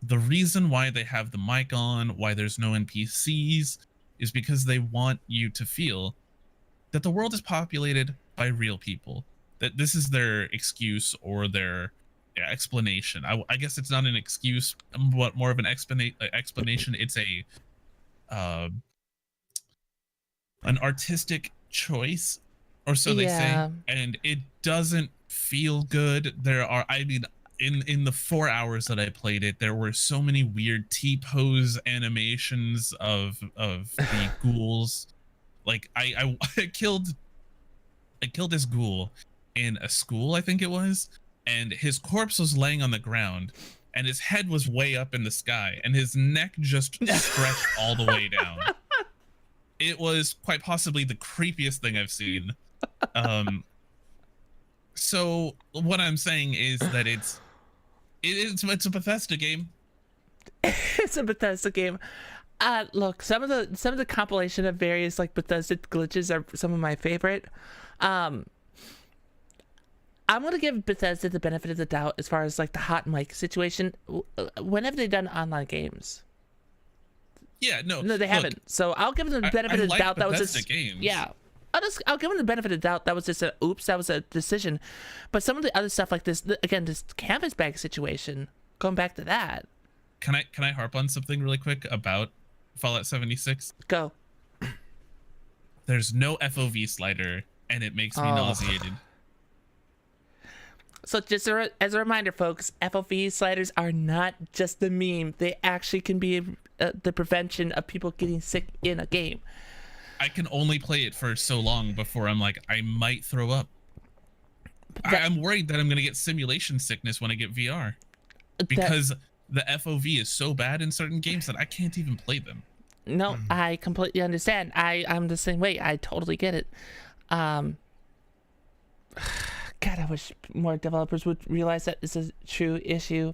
the reason why they have the mic on, why there's no NPCs, is because they want you to feel that the world is populated by real people. That this is their excuse or their explanation. I guess it's not an excuse, but more of an explanation. It's an artistic choice, or so they say, and it doesn't feel good. In the 4 hours that I played it, there were so many weird T-pose animations of the ghouls. Like I killed this ghoul in a school, I think it was, and his corpse was laying on the ground, and his head was way up in the sky, and his neck just stretched all the way down. It was quite possibly the creepiest thing I've seen. So what I'm saying is that it's a Bethesda game. It's a Bethesda game. Look, some of the compilation of various like Bethesda glitches are some of my favorite. I'm gonna give Bethesda the benefit of the doubt as far as like the hot mic situation. When have they done online games? Yeah, no, they haven't. So I'll give them the benefit of the doubt. That was just games. Yeah. I'll give them the benefit of the doubt. That was just that was a decision. But some of the other stuff like this, again, this canvas bag situation, going back to that. Can I harp on something really quick about Fallout 76? Go. There's no FOV slider, and it makes me nauseated. So just as a reminder, folks, FOV sliders are not just the meme. They actually can be the prevention of people getting sick in a game. I can only play it for so long before I'm like, I might throw up. I'm worried that I'm going to get simulation sickness when I get VR. Because the FOV is so bad in certain games that I can't even play them. No, I completely understand. I'm the same way. I totally get it. God, I wish more developers would realize that it's a true issue.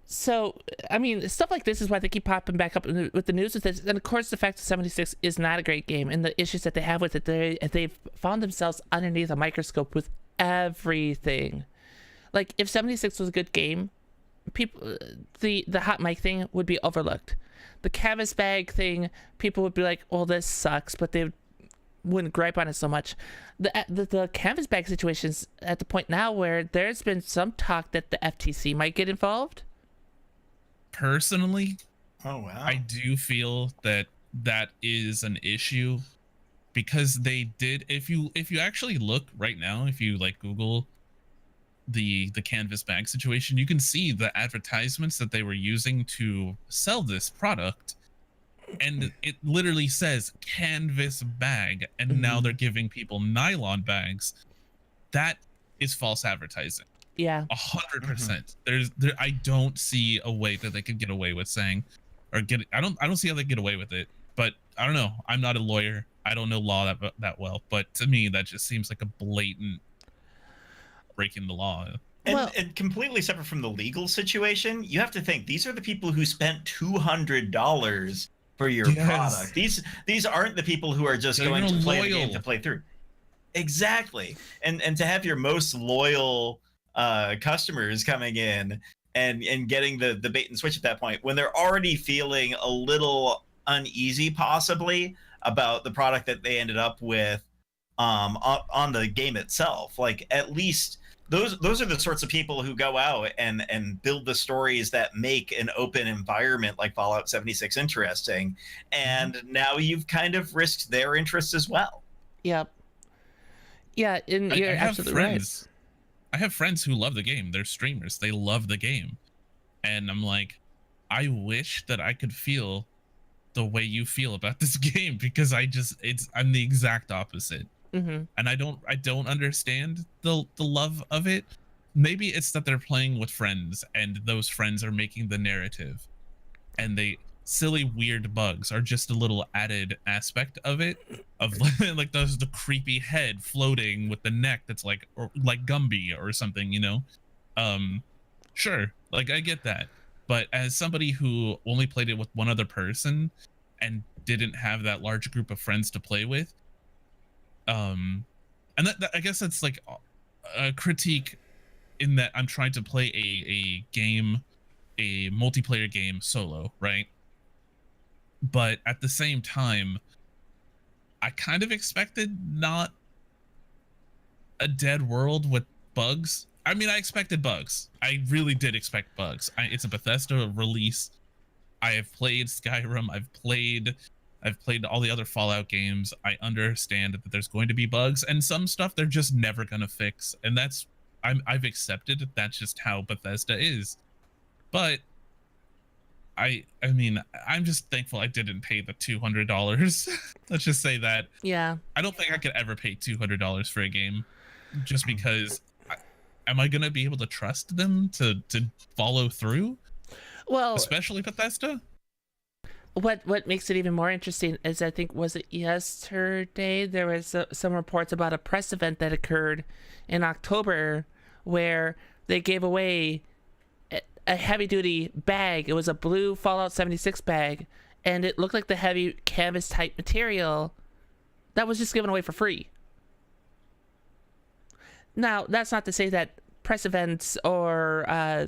So, I mean, stuff like this is why they keep popping back up with the news with this. And of course, the fact that 76 is not a great game and the issues that they have with it, they've found themselves underneath a microscope with everything. Like, if 76 was a good game, people, the hot mic thing would be overlooked. The canvas bag thing, people would be like, well, this sucks, but they wouldn't gripe on it so much. The canvas bag situation's at the point now where there's been some talk that the FTC might get involved. Personally, oh wow, I do feel that is an issue because they did. If you actually look right now, if you like Google the canvas bag situation, you can see the advertisements that they were using to sell this product, and it literally says canvas bag, and now they're giving people nylon bags. That is false advertising. Yeah, 100%. I don't see a way that they could get away with saying, or get. I don't see how they get away with it. But I don't know. I'm not a lawyer. I don't know law that well. But to me, that just seems like a blatant breaking the law. And completely separate from the legal situation, you have to think these are the people who spent $200 for your product. These aren't the people who are just going to play the game to play through. Exactly. And to have your most loyal customers coming in and getting the bait and switch at that point when they're already feeling a little uneasy possibly about the product that they ended up with on the game itself. Like, at least those are the sorts of people who go out and build the stories that make an open environment like Fallout 76 interesting, and now you've kind of risked their interests as well. Yep. Yeah, and you're absolutely right. I have friends who love the game. They're streamers. They love the game. And I'm like, I wish that I could feel the way you feel about this game, because I'm the exact opposite. And I don't understand the love of it. Maybe it's that they're playing with friends and those friends are making the narrative. And silly weird bugs are just a little added aspect of it, of like the creepy head floating with the neck that's like Gumby or something, you know. Sure, like I get that, but as somebody who only played it with one other person and didn't have that large group of friends to play with, and that I guess that's like a critique in that I'm trying to play a game, a multiplayer game solo, right? But at the same time, I kind of expected not a dead world with bugs. I mean, I expected bugs. I really did expect bugs. It's a Bethesda release. I have played Skyrim. I've played all the other Fallout games. I understand that there's going to be bugs, and some stuff they're just never gonna fix. And I've accepted that that's just how Bethesda is. But I mean, I'm just thankful I didn't pay the $200. Let's just say that. Yeah. I don't think I could ever pay $200 for a game, just because. Am I gonna be able to trust them to follow through? Well, especially Bethesda. What makes it even more interesting is, I think, was it yesterday, there was some reports about a press event that occurred in October where they gave away a heavy duty bag. It was a blue Fallout 76 bag, and it looked like the heavy canvas type material that was just given away for free. Now, that's not to say that press events or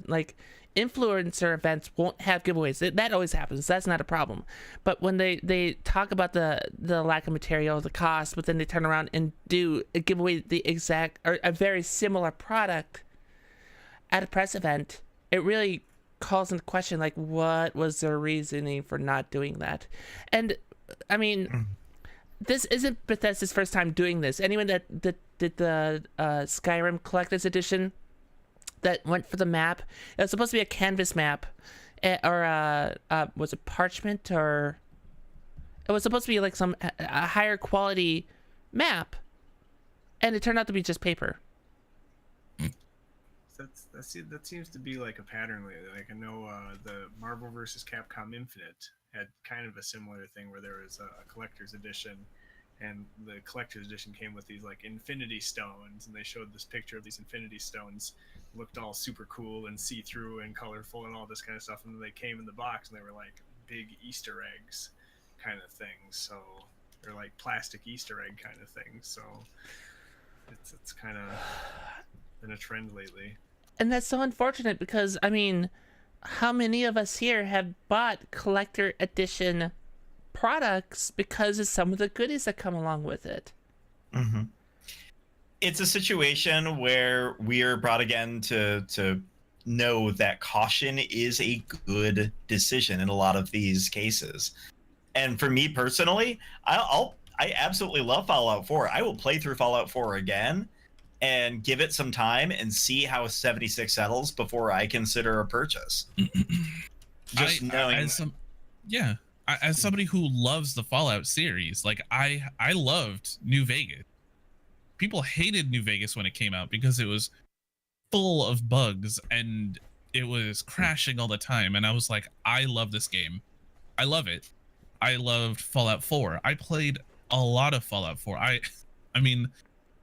like influencer events won't have giveaways. That always happens. That's not a problem. But when they talk about the lack of material, the cost, but then they turn around and give away the exact or a very similar product at a press event, it really calls into question, like, what was their reasoning for not doing that? And I mean, this isn't Bethesda's first time doing this. Anyone that did the Skyrim Collector's Edition that went for the map, it was supposed to be a canvas map, or was it parchment, or it was supposed to be like a higher quality map, and it turned out to be just paper. That seems to be like a pattern lately. Like, I know the Marvel vs. Capcom Infinite had kind of a similar thing where there was a collector's edition, and the collector's edition came with these like infinity stones, and they showed this picture of these infinity stones, looked all super cool and see-through and colorful and all this kind of stuff, and then they came in the box and they were like big Easter eggs kind of things. So they're like plastic Easter egg kind of things. So it's kind of been a trend lately. And that's so unfortunate, because I mean, how many of us here have bought collector edition products because of some of the goodies that come along with it? Mm-hmm. It's a situation where we are brought again to know that caution is a good decision in a lot of these cases. And for me personally, I absolutely love Fallout 4. I will play through Fallout 4 again and give it some time and see how 76 settles before I consider a purchase. Just knowing. As somebody who loves the Fallout series, like I loved New Vegas. People hated New Vegas when it came out because it was full of bugs and it was crashing all the time. And I was like, I love this game. I love it. I loved Fallout 4. I played a lot of Fallout 4. I mean,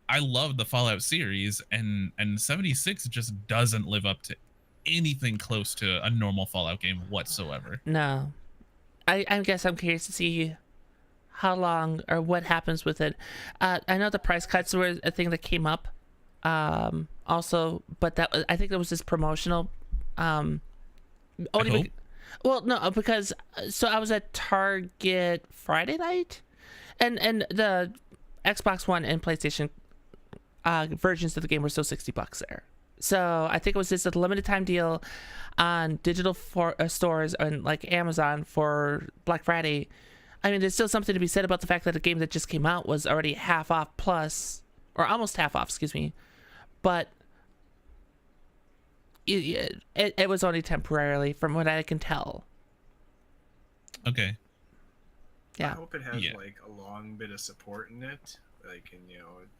I love the Fallout series, and 76 just doesn't live up to anything close to a normal Fallout game whatsoever. No. I guess I'm curious to see how long or what happens with it. I know the price cuts were a thing that came up also, but I think that was just promotional. Well, no, because so I was at Target Friday night, and the Xbox One and PlayStation versions of the game were still $60 there. So I think it was just a limited time deal on digital stores and like Amazon for Black Friday. I mean, there's still something to be said about the fact that a game that just came out was already half off plus, or almost half off, excuse me. But it was only temporarily, from what I can tell. Okay. Yeah. I hope it has like a long bit of support in it. Like, and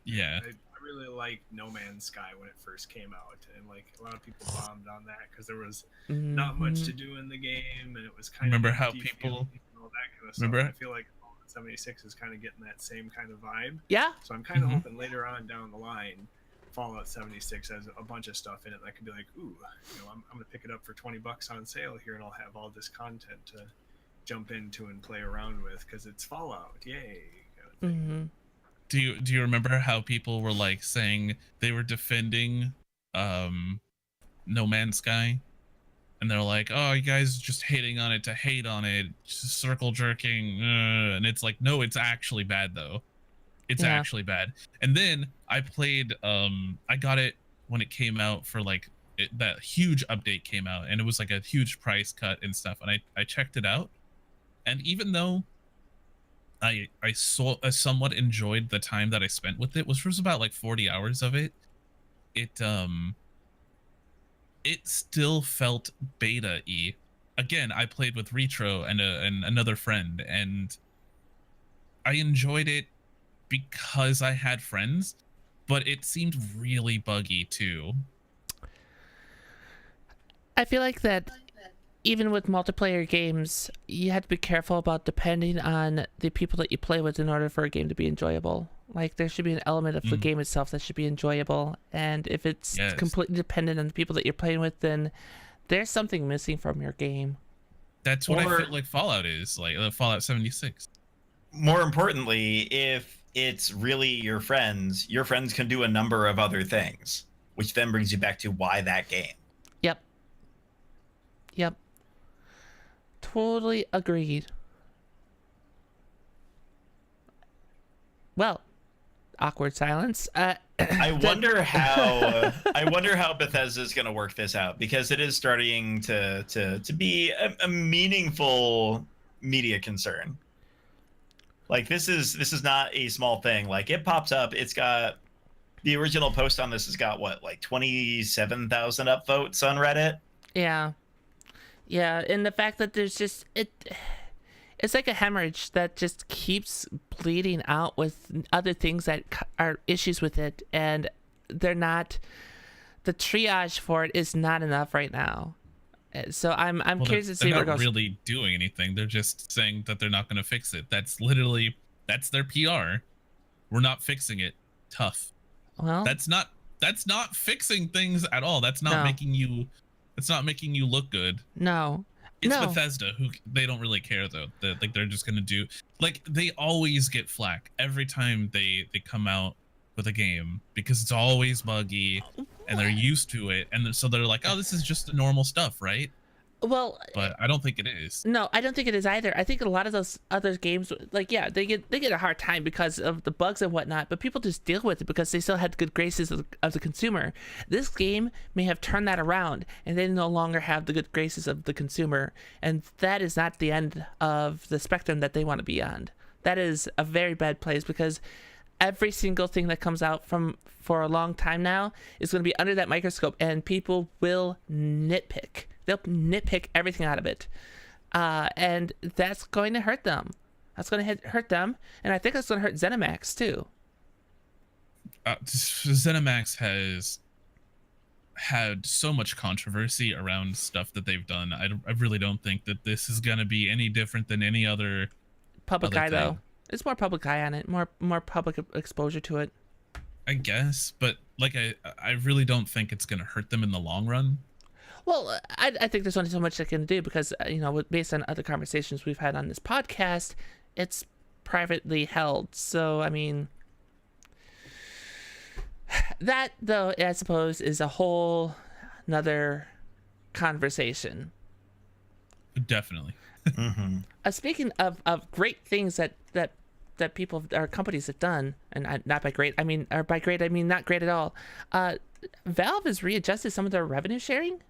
Yeah. I really liked No Man's Sky when it first came out, and like a lot of people bombed on that because there was not much to do in the game, and it was kind Remember of how empty people- feeling and all that kind of remember- stuff. I feel like Fallout 76 is kind of getting that same kind of vibe. Yeah. So I'm kind of Mhm. hoping later on down the line, Fallout 76 has a bunch of stuff in it that could be like, ooh, I'm gonna pick it up for $20 on sale here, and I'll have all this content to jump into and play around with because it's Fallout, yay! Kind of thing. Mm-hmm. Do you remember how people were like saying they were defending No Man's Sky? And they're like, oh, you guys just hating on it to hate on it, just circle jerking. And it's like, no, it's actually bad though. It's Yeah. actually bad. And then I played, I got it when it came out for like, that huge update came out and it was like a huge price cut and stuff. And I checked it out. And even though I somewhat enjoyed the time that I spent with it, which was about like 40 hours of it, it still felt beta-y. Again, I played with Retro and another friend, and I enjoyed it because I had friends, but it seemed really buggy too. I feel like that even with multiplayer games, you have to be careful about depending on the people that you play with in order for a game to be enjoyable. Like, there should be an element of the game itself that should be enjoyable, and if it's Yes. completely dependent on the people that you're playing with, then there's something missing from your game. That's what I Or- feel like Fallout is, like Fallout 76. More importantly, if it's really your friends can do a number of other things, which then brings you back to why that game. Yep. Totally agreed. Well, awkward silence. I wonder how Bethesda's going to work this out, because it is starting to be a meaningful media concern. Like, this is not a small thing. Like, it pops up. It's got the original post on this has got what, like 27,000 upvotes on Reddit. Yeah, and the fact that there's just it's like a hemorrhage that just keeps bleeding out with other things that are issues with it, and they're not, the triage for it is not enough right now. So I'm Well, curious to see they're where it not goes. really doing anything. They're just saying that they're not going to fix it. That's their PR. We're not fixing it. Tough. Well, That's not fixing things at all. That's not No. making you look good. no. It's No. Bethesda, who they don't really care though. They're just gonna do, like, they always get flack every time they come out with a game because it's always buggy and they're used to it, and so they're like, oh, this is just normal stuff, right? Well, But I don't think it is. no, I don't think it is either. I think a lot of those other games, like, yeah, they get a hard time because of the bugs and whatnot, but people just deal with it because they still had good graces of the consumer. This game may have turned that around, and they no longer have the good graces of the consumer, and that is not the end of the spectrum that they want to be on. That is a very bad place, because every single thing that comes out for a long time now is going to be under that microscope, and people will nitpick. They'll nitpick everything out of it, and that's going to hurt them. That's going to hurt them, and I think that's going to hurt ZeniMax too. ZeniMax has had so much controversy around stuff that they've done. I really don't think that this is going to be any different than any other Public other eye though. thing. It's more public eye on it, more public exposure to it. I guess, but like I really don't think it's going to hurt them in the long run. Well, I think there's only so much they can do because, based on other conversations we've had on this podcast, it's privately held. So, I mean, that, though, I suppose, is a whole another conversation. Definitely. Speaking of great things that people or companies have done, and not by great, I mean, or by great, I mean not great at all. Valve has readjusted some of their revenue sharing.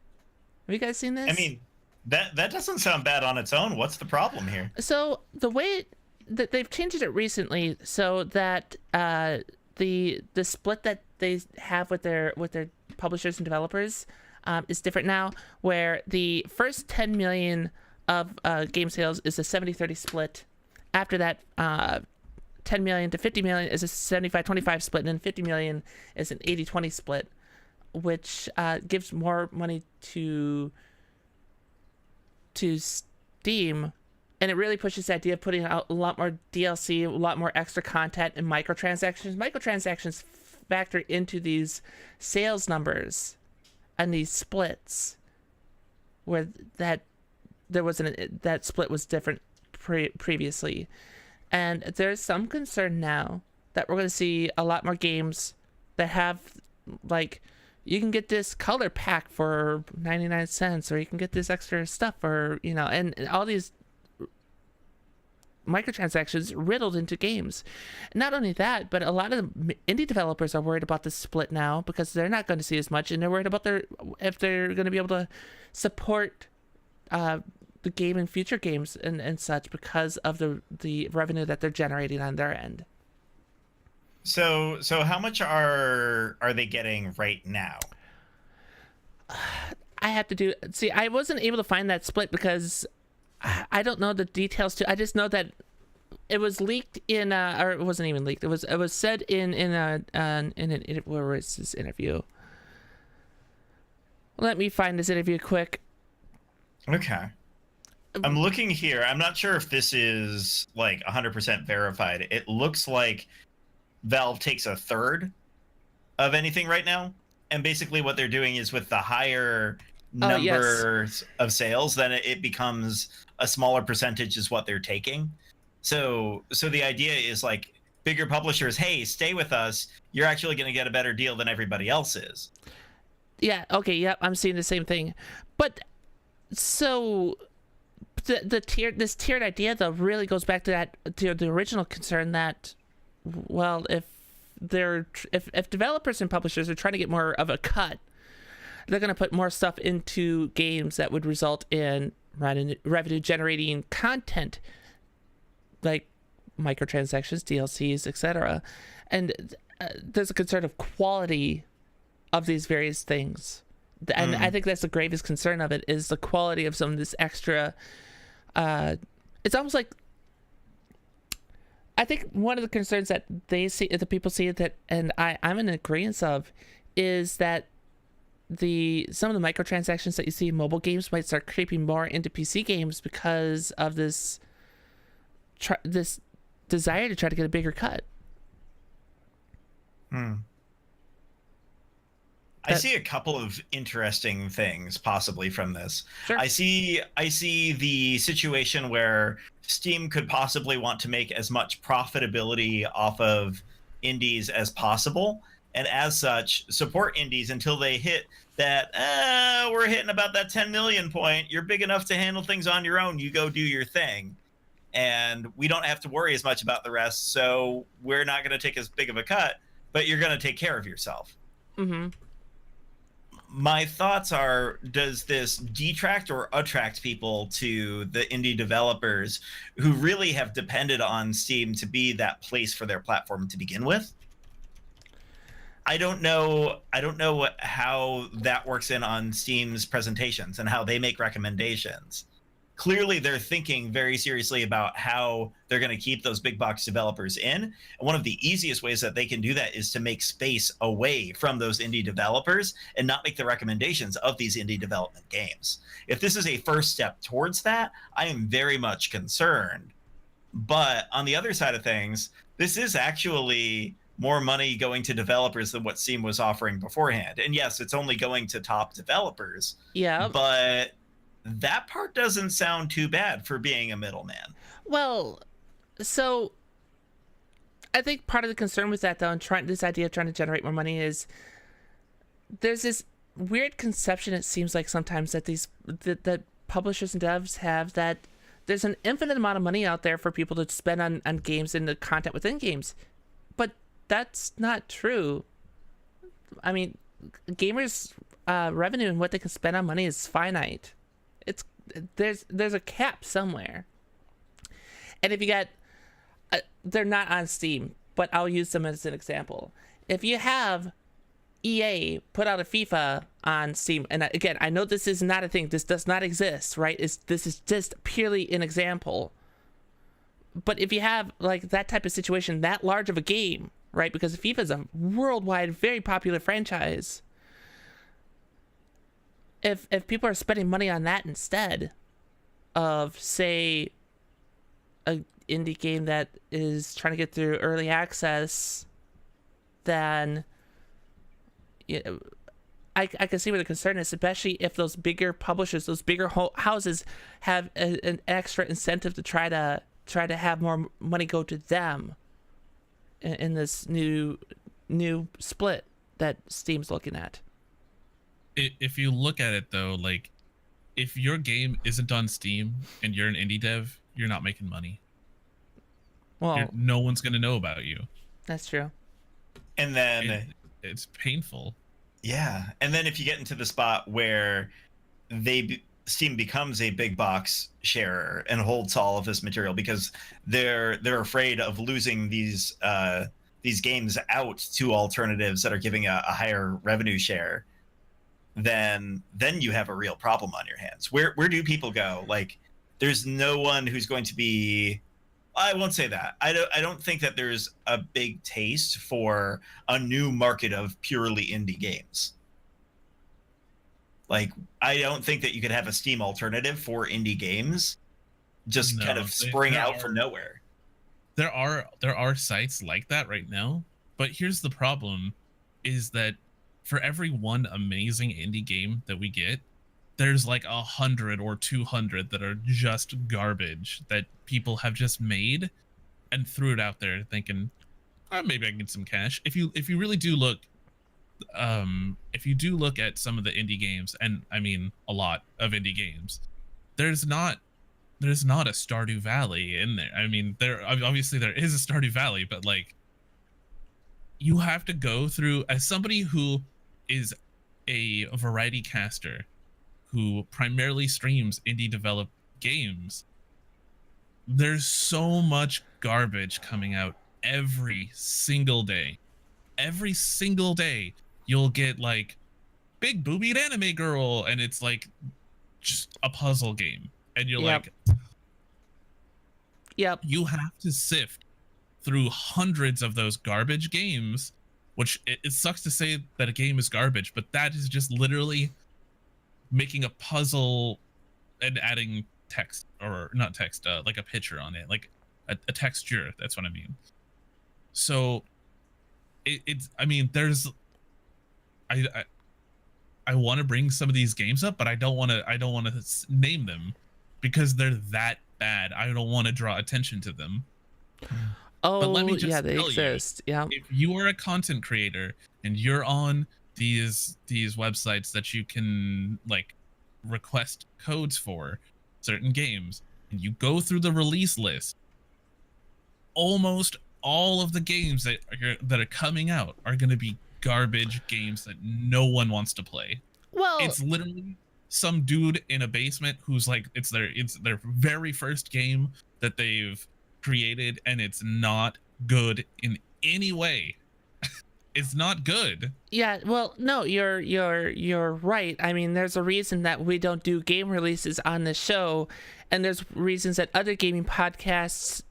Have you guys seen this? I mean, that doesn't sound bad on its own. What's the problem here? So the way that they've changed it recently, so that the split that they have with their publishers and developers is different now, where the first 10 million of game sales is a 70-30 split. After that, 10 million to 50 million is a 75-25 split, and then 50 million is an 80-20 split, which gives more money to Steam, and it really pushes the idea of putting out a lot more DLC, a lot more extra content, and microtransactions. Microtransactions factor into these sales numbers and these splits, where that split was different previously. And there's some concern now that we're going to see a lot more games that have, like, you can get this color pack for 99 cents, or you can get this extra stuff, or, you know, and all these microtransactions riddled into games. Not only that, but a lot of indie developers are worried about this split now, because they're not going to see as much, and they're worried about if they're going to be able to support the game in future games and such, because of the revenue that they're generating on their end. So how much are they getting right now? I have to I wasn't able to find that split because I don't know the details I just know that it was leaked in or it wasn't even leaked. It was said in where was this interview? Let me find this interview quick. Okay. I'm looking here. I'm not sure if this is like 100% verified. It looks like Valve takes a third of anything right now, and basically what they're doing is with the higher numbers of sales, then it becomes a smaller percentage is what they're taking. So the idea is, like, bigger publishers, hey, stay with us. You're actually going to get a better deal than everybody else is. Yeah. Okay. Yep. I'm seeing the same thing, but so this tiered idea though really goes back to the original concern that, well, if developers and publishers are trying to get more of a cut, they're going to put more stuff into games that would result in revenue generating content, like microtransactions, DLCs, etc. And there's a concern of quality of these various things, and I think that's the gravest concern of it, is the quality of some of this extra. It's almost like, I think one of the concerns that the people see that, and I'm in agreement of, is that some of the microtransactions that you see in mobile games might start creeping more into PC games because of this desire to try to get a bigger cut. I see a couple of interesting things possibly from this. Sure. I see the situation where Steam could possibly want to make as much profitability off of indies as possible, and as such support indies until they hit that we're hitting about that 10 million point. You're big enough to handle things on your own. You go do your thing, and we don't have to worry as much about the rest. So we're not going to take as big of a cut, but you're going to take care of yourself. Mm-hmm. My thoughts are, does this detract or attract people to the indie developers who really have depended on Steam to be that place for their platform to begin with? I don't know how that works in on Steam's presentations and how they make recommendations. Clearly, they're thinking very seriously about how they're going to keep those big box developers in. And one of the easiest ways that they can do that is to make space away from those indie developers and not make the recommendations of these indie development games. If this is a first step towards that, I am very much concerned. But on the other side of things, this is actually more money going to developers than what Steam was offering beforehand. And yes, it's only going to top developers. Yeah. But that part doesn't sound too bad for being a middleman. Well, so I think part of the concern with that, though, and this idea of trying to generate more money, is there's this weird conception, it seems like sometimes, that that publishers and devs have, that there's an infinite amount of money out there for people to spend on games and the content within games. But that's not true. I mean, gamers' revenue and what they can spend on money is finite. There's a cap somewhere, and if you got they're not on Steam, but I'll use them as an example. If you have EA put out a FIFA on Steam, and again, I know this is not a thing, this does not exist, right? This is just purely an example. but if you have like that type of situation, that large of a game, right? Because FIFA is a worldwide, very popular franchise. If people are spending money on that instead of, say, a indie game that is trying to get through early access, then I can see where the concern is, especially if those bigger publishers, those bigger houses have an extra incentive to try to have more money go to them in this new split that Steam's looking at. If you look at it though, like if your game isn't on Steam and you're an indie dev, you're not making money. Well, no one's gonna know about you. That's true. And then it's painful. Yeah, and then if you get into the spot where Steam becomes a big box sharer and holds all of this material because they're afraid of losing these games out to alternatives that are giving a higher revenue share, then you have a real problem on your hands. Where do people go? Like, there's no one who's going to be. I won't say that. I don't think that there's a big taste for a new market of purely indie games. Like, I don't think that you could have a Steam alternative for indie games just kind of spring out from nowhere. There are sites like that right now, but here's the problem is that for every one amazing indie game that we get, there's like 100 or 200 that are just garbage that people have just made and threw it out there thinking, oh, maybe I can get some cash. If you really do look, if you do look at some of the indie games, and I mean a lot of indie games, there's not a Stardew Valley in there. I mean, obviously there is a Stardew Valley, but like you have to go through, as somebody who is a variety caster who primarily streams indie developed games, there's so much garbage coming out every single day. Every single day you'll get like big boobied anime girl and it's like just a puzzle game and you're like, you have to sift through hundreds of those garbage games, which it sucks to say that a game is garbage, but that is just literally making a puzzle and adding text, or not text, like a picture on it, like a texture. That's what I mean. So it's I mean, there's I want to bring some of these games up, but I don't want to name them because they're that bad. I don't want to draw attention to them. Oh, but let me just yeah, they tell exist. You, yeah. If you are a content creator and you're on these websites that you can like request codes for certain games, and you go through the release list, almost all of the games that are coming out are going to be garbage games that no one wants to play. Well, it's literally some dude in a basement who's like, it's their very first game that they've created, and it's not good in any way. It's not good. Yeah, well, no, you're right. I mean, there's a reason that we don't do game releases on the show, and there's reasons that other gaming podcasts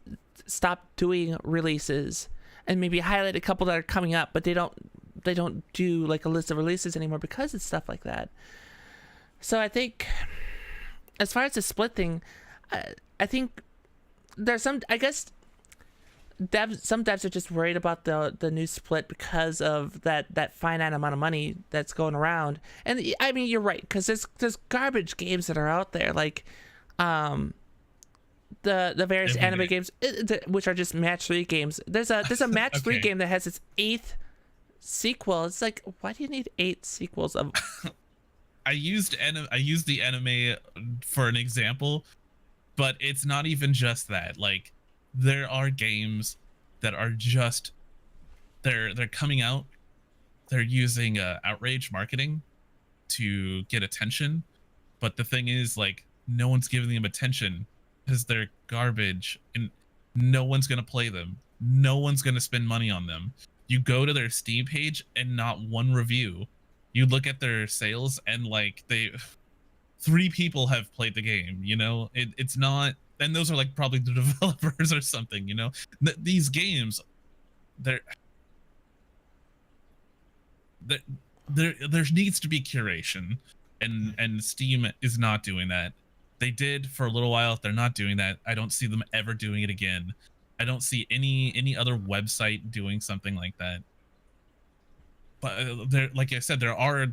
stop doing releases and maybe highlight a couple that are coming up, but they don't do like a list of releases anymore because it's stuff like that. So I think as far as the split thing, I think there's some, I guess some devs are just worried about the new split because of that finite amount of money that's going around. And I mean, you're right, because there's garbage games that are out there, like the various anime games, which are just match 3 games. There's a match 3 game that has its 8th sequel. It's like, why do you need 8 sequels of? I used the anime for an example, but it's not even just that. Like, there are games that are just they're coming out, they're using outrage marketing to get attention, but the thing is, like, no one's giving them attention because they're garbage and no one's gonna play them, no one's gonna spend money on them. You go to their Steam page and not one review. You look at their sales and like 3 people have played the game, you know? It's not and those are like probably the developers or something, you know. These games, there needs to be curation, and Steam is not doing that. They did for a little while. They're not doing that. I don't see them ever doing it again. I don't see any other website doing something like that. But there, like I said, there are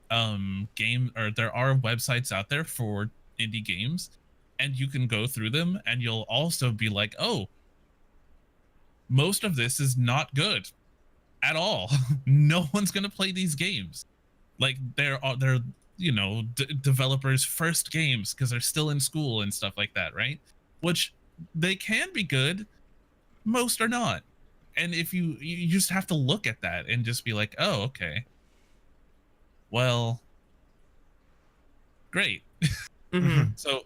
websites out there for indie games, and you can go through them, and you'll also be like, oh, most of this is not good at all. No one's gonna play these games. Like they're you know, developers' first games because they're still in school and stuff like that, right? Which they can be good, most are not. And if you just have to look at that and just be like, oh, okay, well, great. Mm-hmm. So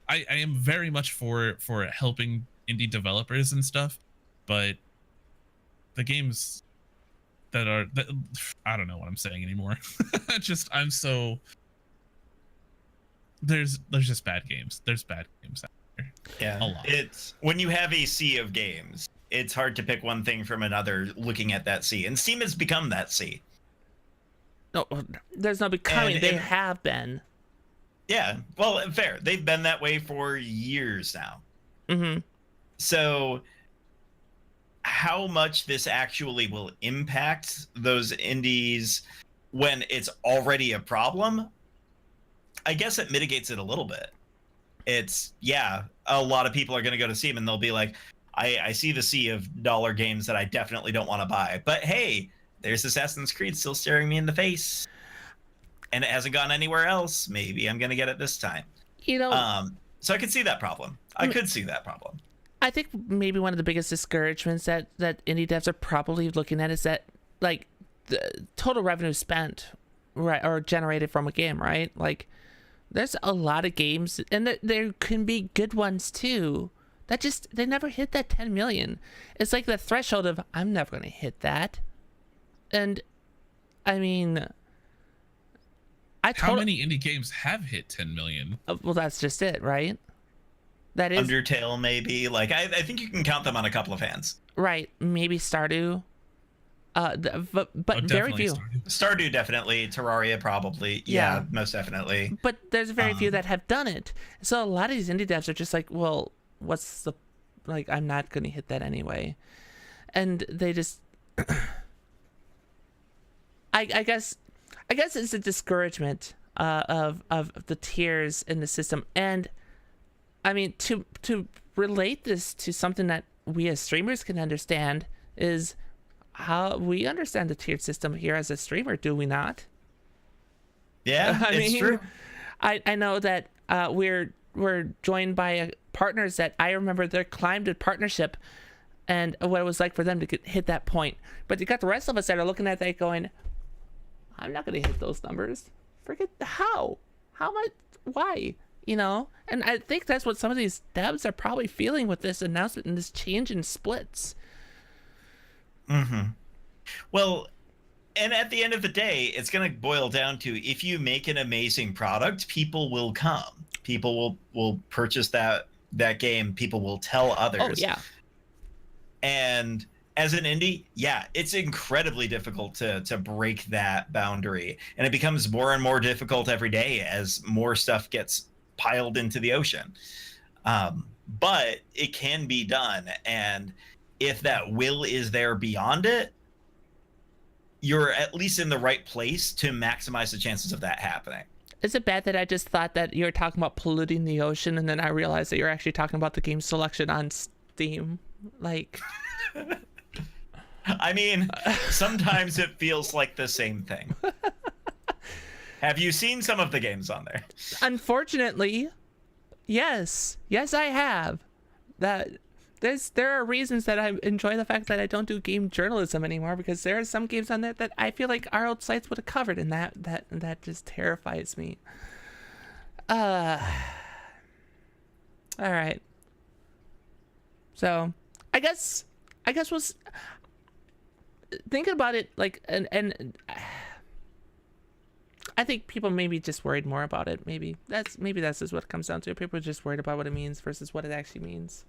I am very much for helping indie developers and stuff, but the games that I don't know what I'm saying anymore. There's just bad games. There's bad games out there. Yeah, a lot. It's when you have a sea of games, it's hard to pick one thing from another looking at that sea, and Steam has become that sea. No, there's no becoming. They have been. Yeah, well, fair. They've been that way for years now. Mm-hmm. So how much this actually will impact those indies when it's already a problem, I guess it mitigates it a little bit. It's, yeah, a lot of people are going to go to Steam and they'll be like, I see the sea of dollar games that I definitely don't want to buy. But hey, there's Assassin's Creed still staring me in the face. And it hasn't gone anywhere else. Maybe I'm going to get it this time. You know, so I could see that problem. I could see that problem. I think maybe one of the biggest discouragements that indie devs are probably looking at is that, like, the total revenue spent, right, or generated from a game, right? Like, there's a lot of games, and there can be good ones too, that just, they never hit that 10 million. It's like the threshold of, I'm never going to hit that. And, I mean, how many indie games have hit 10 million? Well, that's just it, right? That is Undertale, maybe. Like, I think you can count them on a couple of hands. Right. Maybe Stardew. But very few. Stardew definitely. Terraria probably. Yeah, most definitely. But there's very few that have done it. So a lot of these indie devs are just like, well, what's the, like, I'm not going to hit that anyway. And they just, I guess it's a discouragement of the tiers in the system. And I mean, to relate this to something that we as streamers can understand is how we understand the tiered system here as a streamer, do we not? Yeah, it's true. I know that we're joined by partners that I remember their climbed a partnership and what it was like for them to hit that point. But you got the rest of us that are looking at that going, I'm not going to hit those numbers. Forget how much, why? You know, and I think that's what some of these devs are probably feeling with this announcement and this change in splits. Mm-hmm. Well, and at the end of the day, it's going to boil down to, if you make an amazing product, people will come. People will purchase that game. People will tell others. Oh, yeah. And as an indie, yeah, it's incredibly difficult to break that boundary. And it becomes more and more difficult every day as more stuff gets piled into the ocean. But it can be done. And if that will is there beyond it, you're at least in the right place to maximize the chances of that happening. Is it bad that I just thought that you were talking about polluting the ocean, and then I realized that you're actually talking about the game selection on Steam? Like, I mean, sometimes it feels like the same thing. Have you seen some of the games on there? Unfortunately, yes, I have. There are reasons that I enjoy the fact that I don't do game journalism anymore, because there are some games on there that I feel like our old sites would have covered, and that just terrifies me. All right. So, I guess was thinking about it, like, and I think people maybe just worried more about it. Maybe that's just what it comes down to. People are just worried about what it means versus what it actually means.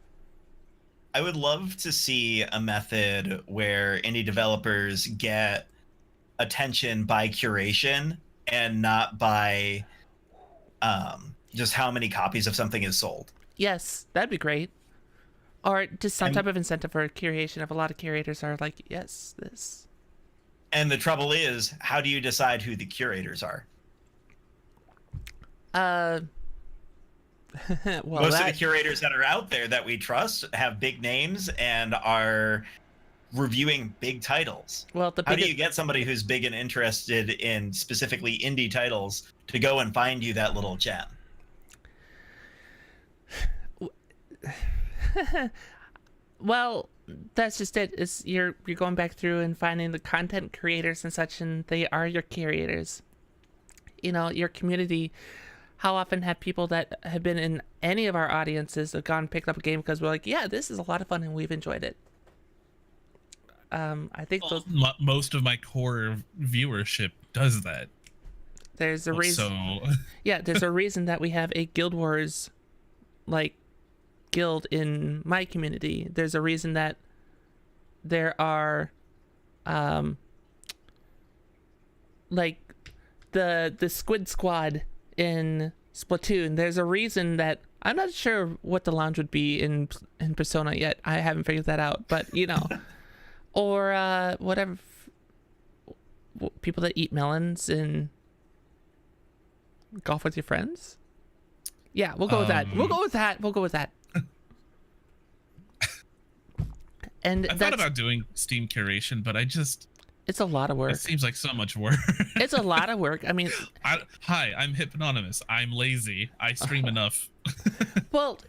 I would love to see a method where indie developers get attention by curation and not by just how many copies of something is sold. Yes, that'd be great. Or just some type of incentive for curation. If a lot of curators are like, yes, this. And the trouble is, how do you decide who the curators are? Well, Most of the curators that are out there that we trust have big names and are reviewing big titles. Well, how do you get somebody who's big and interested in specifically indie titles to go and find you that little gem? Well, that's just it. Is you're going back through and finding the content creators and such, and they are your curators. You know, your community. How often have people that have been in any of our audiences have gone and picked up a game because we're like, yeah, this is a lot of fun and we've enjoyed it. I think most of my core viewership does that. There's a reason. So yeah, there's a reason that we have a Guild Wars guild in my community. There's a reason that there are the Squid Squad in Splatoon. There's a reason that I'm not sure what the lounge would be in Persona yet. I haven't figured that out, but you know. Or whatever, people that eat melons and golf with your friends. Yeah, we'll go with that. We'll go with that. And I thought about doing Steam curation, but it's a lot of work. It seems like so much work. It's a lot of work. I mean, hi, I'm Hypnonymous. I'm lazy. I stream enough. Well,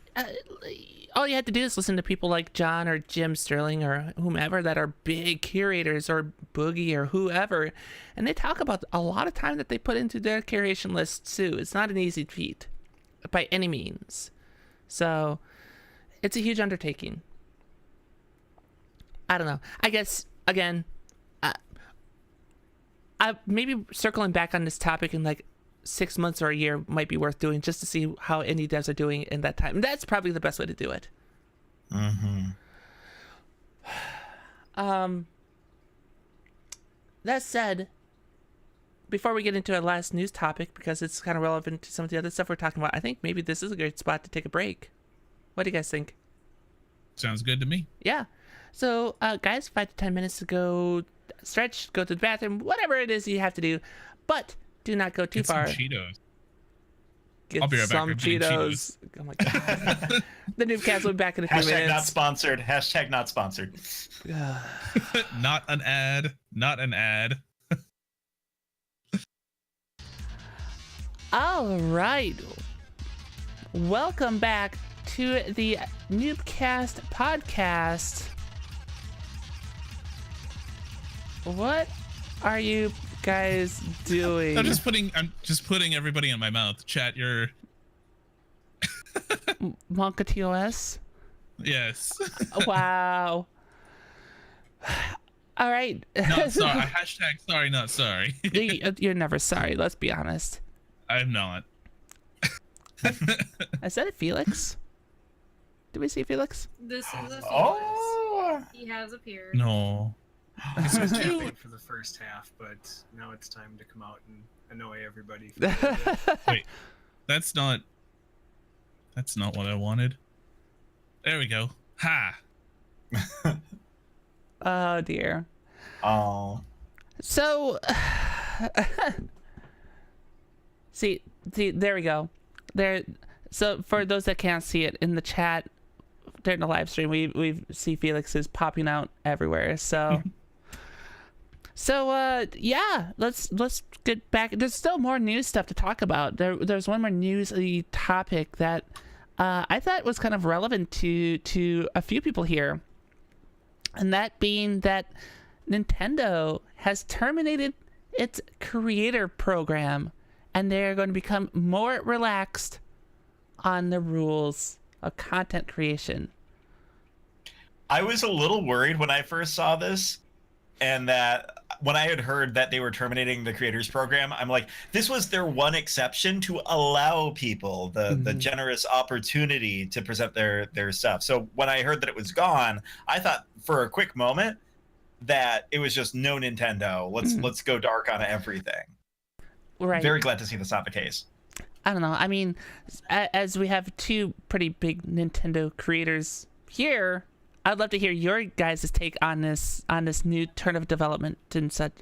all you have to do is listen to people like John or Jim Sterling or whomever that are big curators, or Boogie or whoever, and they talk about a lot of time that they put into their curation lists too. It's not an easy feat by any means. So it's a huge undertaking. I don't know. I guess, again, I maybe circling back on this topic in like 6 months or a year might be worth doing, just to see how indie devs are doing in that time. And that's probably the best way to do it. Mm-hmm. That said, before we get into our last news topic, because it's kind of relevant to some of the other stuff we're talking about, I think maybe this is a great spot to take a break. What do you guys think? Sounds good to me. Yeah. So, guys, 5 to 10 minutes to go stretch, go to the bathroom, whatever it is you have to do, but do not go too far. Some Cheetos. Get I'll be right back. some Cheetos. Oh my god. The Newbcast will be back in a few Hashtag minutes. not sponsored. Hashtag not sponsored. Not an ad. Not an ad. All right. Welcome back to the Newbcast Podcast. What are you guys doing? I'm just putting everybody in my mouth. Chat your Monka TOS? Yes. Wow. All right. Not sorry. Hashtag sorry, not sorry. You're never sorry, let's be honest. I'm not. I said it, Felix. Did we see Felix? This is a Felix. Oh. He has appeared. No. I was happy for the first half, but now it's time to come out and annoy everybody. Wait, that's not what I wanted. There we go. Ha. Oh dear. Oh. So, see, there we go. There. So for those that can't see it in the chat during the live stream, we see Felix is popping out everywhere. So. So yeah, let's get back. There's still more news stuff to talk about. There's one more newsy topic that I thought was kind of relevant to a few people here, and that being that Nintendo has terminated its creator program, and they're going to become more relaxed on the rules of content creation. I was a little worried when I first saw this, and that when I had heard that they were terminating the creators program, I'm like, this was their one exception to allow people the generous opportunity to present their stuff. So when I heard that it was gone, I thought for a quick moment that it was just no Nintendo. Let's go dark on everything. Right. Very glad to see that's not the case. I don't know. I mean, as we have two pretty big Nintendo creators here, I'd love to hear your guys' take on this new turn of development and such.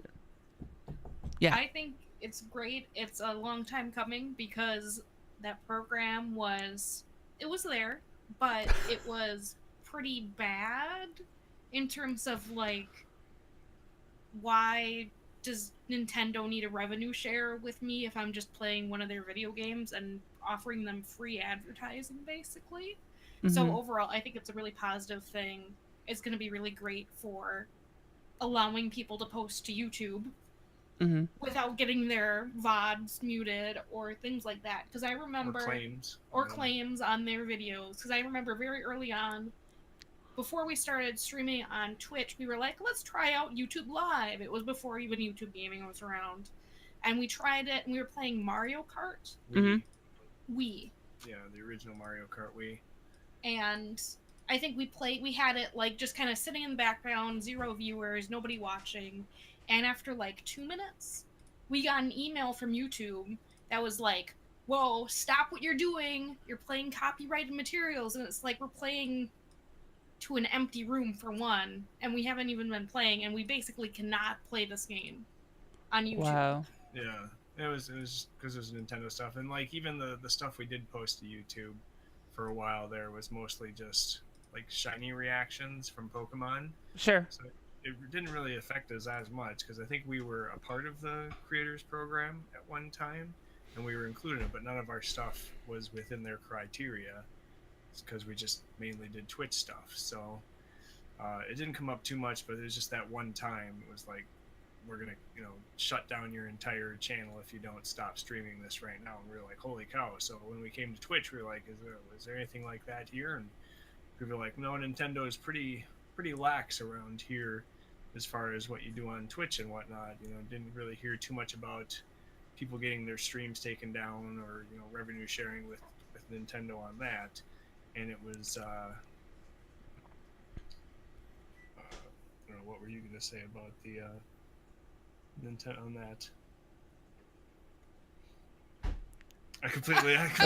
Yeah. I think it's great. It's a long time coming because that program was there, but it was pretty bad in terms of like, why does Nintendo need a revenue share with me if I'm just playing one of their video games and offering them free advertising, basically? So overall, I think it's a really positive thing. It's going to be really great for allowing people to post to YouTube without getting their VODs muted or things like that. Because I remember... Or claims on their videos. Because I remember very early on, before we started streaming on Twitch, we were like, let's try out YouTube Live. It was before even YouTube Gaming was around. And we tried it, and we were playing Mario Kart. Wii. Yeah, the original Mario Kart Wii. And I think we had it like just kind of sitting in the background, 0 viewers, nobody watching. And after like 2 minutes, we got an email from YouTube that was like, whoa, stop what you're doing. You're playing copyrighted materials. And it's like we're playing to an empty room for one, and we haven't even been playing, and we basically cannot play this game on YouTube. Wow. Yeah, it was because it was Nintendo stuff, and like even the stuff we did post to YouTube for a while there was mostly just like shiny reactions from Pokemon. Sure. So it didn't really affect us as much because I think we were a part of the creators program at one time, and we were included in it, but none of our stuff was within their criteria because we just mainly did Twitch stuff. So it didn't come up too much, but it was just that one time. It was like, we're gonna shut down your entire channel if you don't stop streaming this right now. And we were like, holy cow. So when we came to Twitch, we were like, is there anything like that here? And people were like, no, Nintendo is pretty lax around here as far as what you do on Twitch and whatnot. Didn't really hear too much about people getting their streams taken down or revenue sharing with Nintendo on that. And it was I don't know, what were you gonna say about the Nintendo on that? I completely lost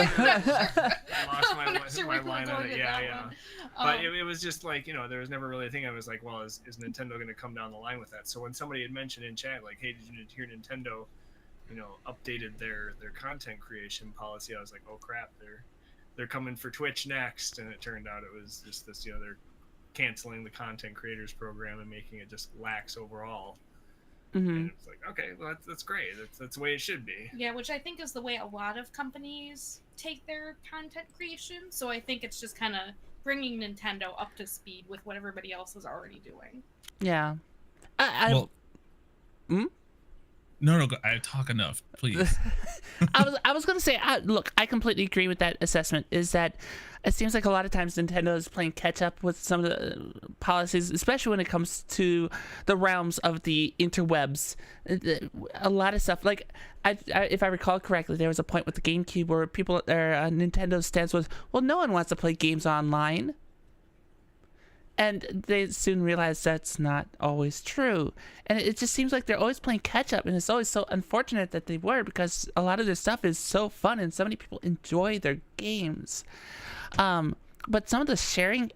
my line on it. Yeah. But it was just like, there was never really a thing. I was like, well, is Nintendo going to come down the line with that? So when somebody had mentioned in chat, like, hey, did you hear Nintendo, updated their content creation policy? I was like, oh crap, they're coming for Twitch next. And it turned out it was just this, they're canceling the content creators program and making it just lax overall. And it's like, okay, well, that's great. That's the way it should be. Yeah, which I think is the way a lot of companies take their content creation. So I think it's just kind of bringing Nintendo up to speed with what everybody else is already doing. Yeah. No, I talk enough, please. I was gonna say, look, I completely agree with that assessment. Is that it seems like a lot of times Nintendo is playing catch up with some of the policies, especially when it comes to the realms of the interwebs. A lot of stuff, like if I recall correctly, there was a point with the GameCube where Nintendo's stance was, well, no one wants to play games online. And they soon realized that's not always true. And it just seems like they're always playing catch up. And it's always so unfortunate that they were, because a lot of their stuff is so fun and so many people enjoy their games. But some of the sharing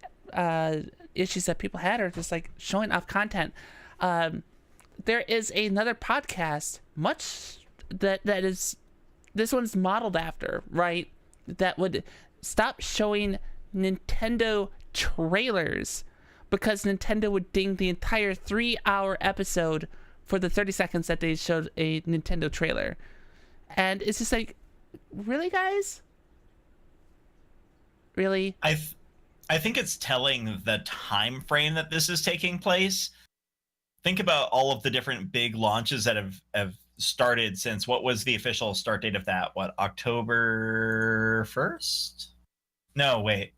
issues that people had are just like showing off content. There is another podcast, that is, this one's modeled after, right? That would stop showing Nintendo trailers because Nintendo would ding the entire 3-hour episode for the 30 seconds that they showed a Nintendo trailer. And it's just like, really, guys? Really? I think it's telling the time frame that this is taking place. Think about all of the different big launches that have started since, what was the official start date of that? What, October 1st? No, wait.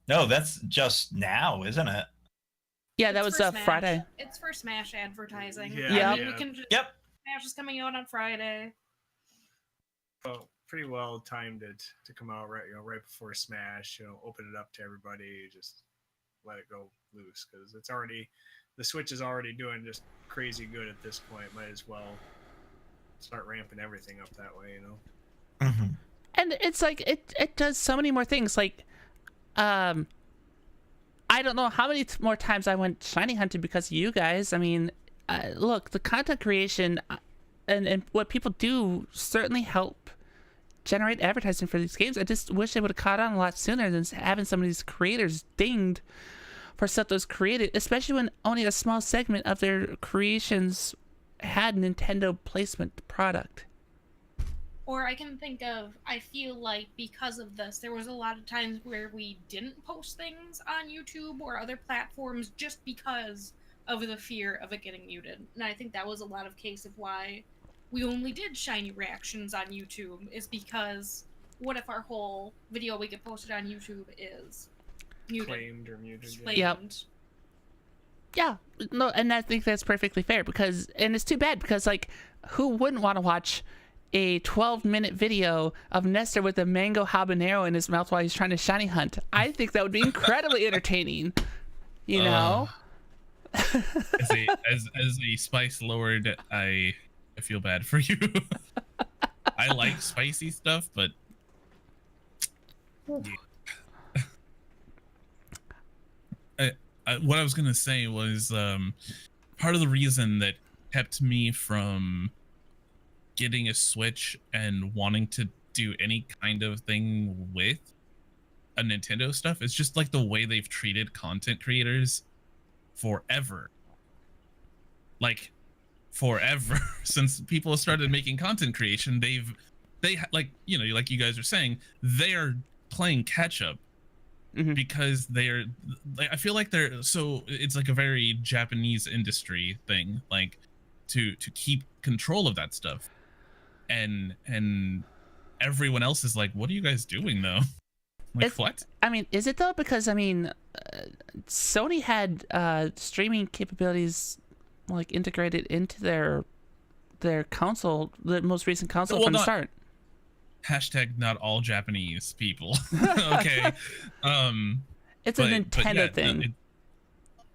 No, that's just now, isn't it? Yeah, that It's was for Smash. Friday. It's for Smash advertising. Yeah, I mean, yeah. we can just, Yep. Smash is coming out on Friday. Well, pretty well timed it to come out right before Smash. Open it up to everybody, just let it go loose because the Switch is already doing just crazy good at this point. Might as well start ramping everything up that way, Mm-hmm. And it's like it does so many more things. Like, I don't know how many more times I went shiny hunting because of you guys. I mean, look, the content creation and what people do certainly help generate advertising for these games. I just wish they would have caught on a lot sooner than having some of these creators dinged for stuff that was created, especially when only a small segment of their creations had Nintendo placement product. Or I can think of, I feel like because of this, there was a lot of times where we didn't post things on YouTube or other platforms just because of the fear of it getting muted. And I think that was a lot of case of why we only did shiny reactions on YouTube, is because what if our whole video we get posted on YouTube is muted? claimed or muted. Claimed. Yep. Yeah, no, and I think that's perfectly fair and it's too bad because, like, who wouldn't want to watch a 12-minute video of Nestor with a mango habanero in his mouth while he's trying to shiny hunt? I think that would be incredibly entertaining. You know? As a spice lord, I feel bad for you. I like spicy stuff, but what I was gonna say was part of the reason that kept me from getting a Switch and wanting to do any kind of thing with a Nintendo stuff is just like the way they've treated content creators forever. Like forever since people started making content creation, they like, you know, like you guys are saying, they are playing catch up. Mhm. Because they're like, I feel like they're, so it's like a very Japanese industry thing, like to keep control of that stuff, and everyone else is like, what are you guys doing though? Like, what? I mean, is it though? Because I mean, Sony had streaming capabilities like integrated into their console, the most recent console from the start. Hashtag not all Japanese people. Okay. It's a Nintendo thing.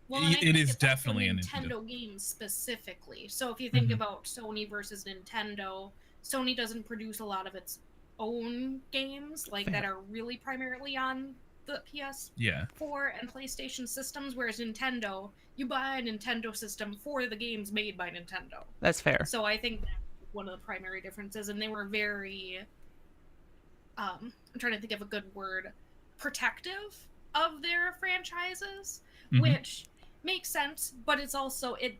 Well, and I It think is it's also definitely a Nintendo game specifically. So if you think about Sony versus Nintendo, Sony doesn't produce a lot of its own games like that are really primarily on the PS4 and PlayStation systems, whereas Nintendo, you buy a Nintendo system for the games made by Nintendo. That's fair. So I think that's one of the primary differences, and they were very I'm trying to think of a good word, protective of their franchises, which makes sense, but it's also it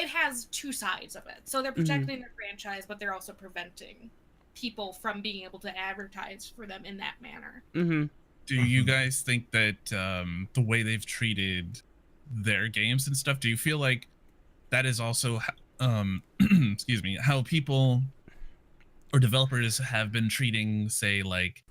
has two sides of it. So they're protecting their franchise, but they're also preventing people from being able to advertise for them in that manner. Do you guys think that the way they've treated their games and stuff, do you feel like that is also excuse me, how people or developers have been treating, say, like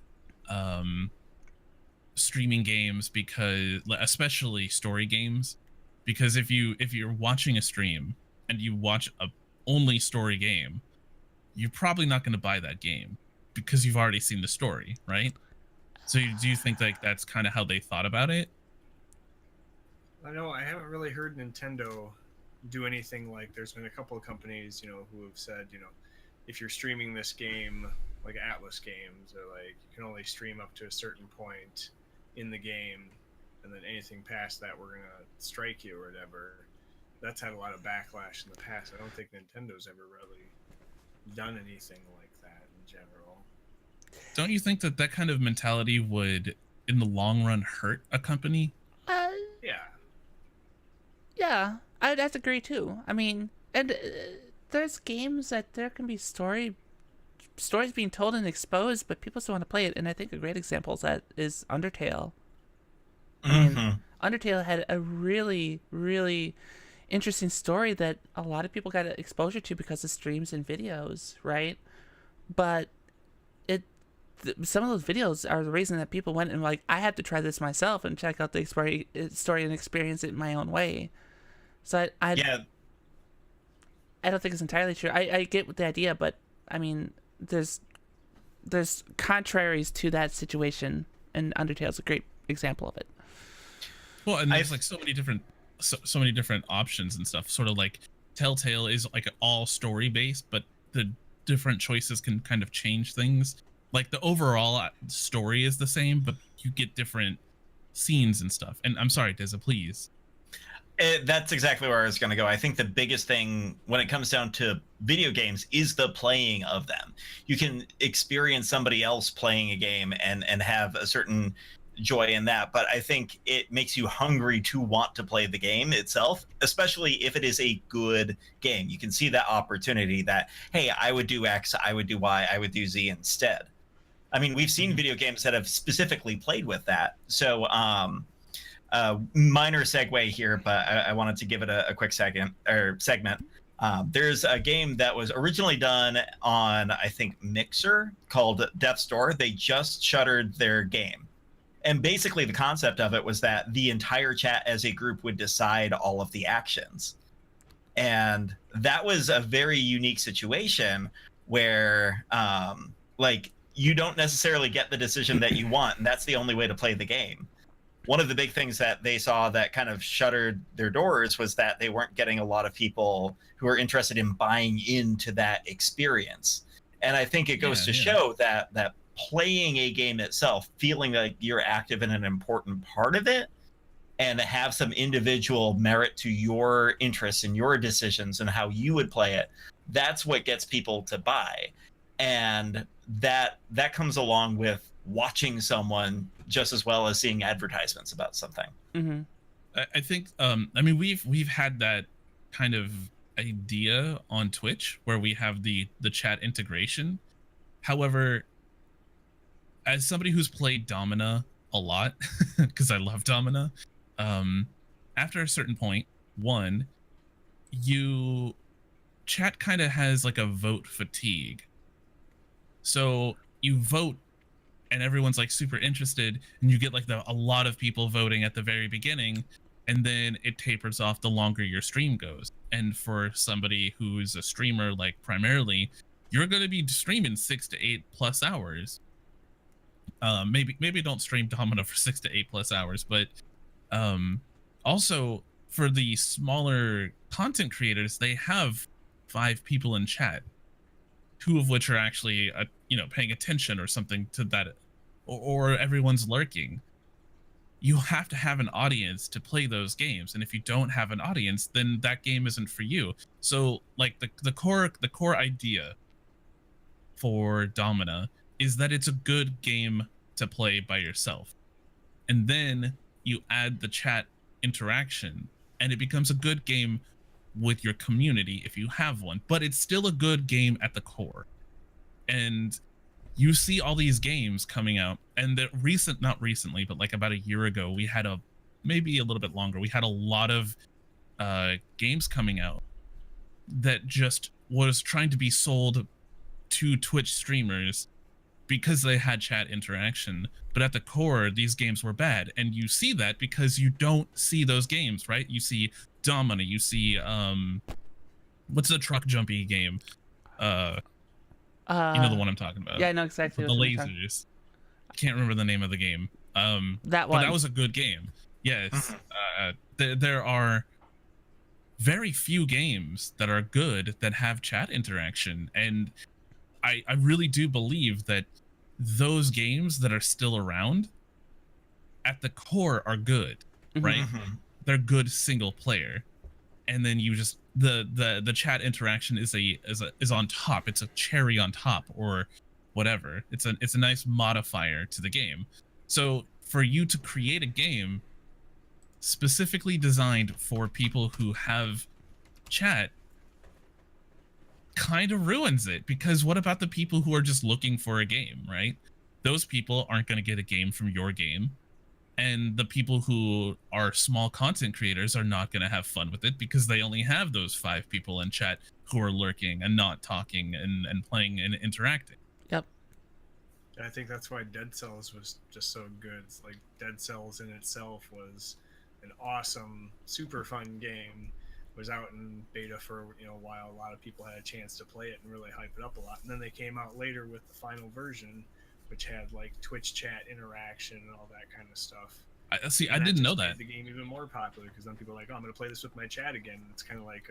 streaming games, because especially story games, because if you're watching a stream and you watch a only story game, you're probably not going to buy that game because you've already seen the story, right? So do you think like that's kind of how they thought about it? I know I haven't really heard Nintendo do anything like. There's been a couple of companies, who have said, if you're streaming this game, like Atlas games, or like you can only stream up to a certain point in the game, and then anything past that we're gonna strike you or whatever. That's had a lot of backlash in the past. I don't think Nintendo's ever really done anything like that in general. Don't you think that kind of mentality would, in the long run, hurt a company? Yeah, I'd have to agree too. I mean, and there's games that there can be stories being told and exposed, but people still want to play it. And I think a great example of that is Undertale. I mean, Undertale had a really, really interesting story that a lot of people got exposure to because of streams and videos, right? But some of those videos are the reason that people went and like, I have to try this myself and check out the story and experience it in my own way. So I don't think it's entirely true. I get the idea, but I mean, there's contraries to that situation, and Undertale's a great example of it. Well, and there's like so many different options and stuff. Sort of like Telltale is like all story based, but the different choices can kind of change things. Like the overall story is the same, but you get different scenes and stuff. And I'm sorry, Deza, please. That's exactly where I was going to go. I think the biggest thing when it comes down to video games is the playing of them. You can experience somebody else playing a game and have a certain joy in that, but I think it makes you hungry to want to play the game itself, especially if it is a good game. You can see that opportunity that, hey, I would do X, I would do Y, I would do Z instead. I mean, we've seen video games that have specifically played with that. So minor segue here, but I wanted to give it a quick segment. There's a game that was originally done on, I think, Mixer called Death's Door. They just shuttered their game. And basically the concept of it was that the entire chat as a group would decide all of the actions. And that was a very unique situation where like you don't necessarily get the decision that you want, and that's the only way to play the game. One of the big things that they saw that kind of shuttered their doors was that they weren't getting a lot of people who are interested in buying into that experience. And I think it goes to show that playing a game itself, feeling like you're active in an important part of it, and have some individual merit to your interests and your decisions and how you would play it, that's what gets people to buy. And that comes along with watching someone just as well as seeing advertisements about something. Mm-hmm. I think I mean we've had that kind of idea on Twitch where we have the chat integration. However, as somebody who's played Domina a lot, because I love Domina, after a certain point, chat kind of has like a vote fatigue. So you vote and everyone's like super interested, and you get like a lot of people voting at the very beginning, and then it tapers off the longer your stream goes. And for somebody who's a streamer, like primarily, you're going to be streaming 6 to 8 plus hours. Maybe don't stream Domino for 6 to 8 plus hours, but also for the smaller content creators, they have 5 people in chat, 2 of which are actually paying attention or something to that, or everyone's lurking. You have to have an audience to play those games, and if you don't have an audience, then that game isn't for you. So like the core idea for Domina is that it's a good game to play by yourself, and then you add the chat interaction and it becomes a good game with your community if you have one, but it's still a good game at the core. And you see all these games coming out, and not recently, but like about a year ago, we had maybe a little bit longer, we had a lot of games coming out that just was trying to be sold to Twitch streamers because they had chat interaction, but at the core these games were bad. And you see that because you don't see those games, right? You see Domina, you see what's the truck jumpy game, you know the one I'm talking about. Yeah, I know exactly the lasers. I can't remember the name of the game. That one. But that was a good game. Yes. There are very few games that are good that have chat interaction, and I really do believe that those games that are still around at the core are good, right? Mm-hmm. They're good single player, and then you just the chat interaction is on top. It's a cherry on top, or whatever. It's a nice modifier to the game. So for you to create a game specifically designed for people who have chat kind of ruins it, because what about the people who are just looking for a game, right? Those people aren't going to get a game from your game, and the people who are small content creators are not going to have fun with it because they only have those 5 people in chat who are lurking and not talking and playing and interacting. Yep. And I think that's why Dead Cells was just so good. It's like Dead Cells in itself was an awesome, super fun game. Was out in beta for a while. A lot of people had a chance to play it and really hype it up a lot. And then they came out later with the final version, which had like Twitch chat interaction and all that kind of stuff. I didn't know that. Made the game even more popular because then people are like, oh, I'm going to play this with my chat again. And it's kind of like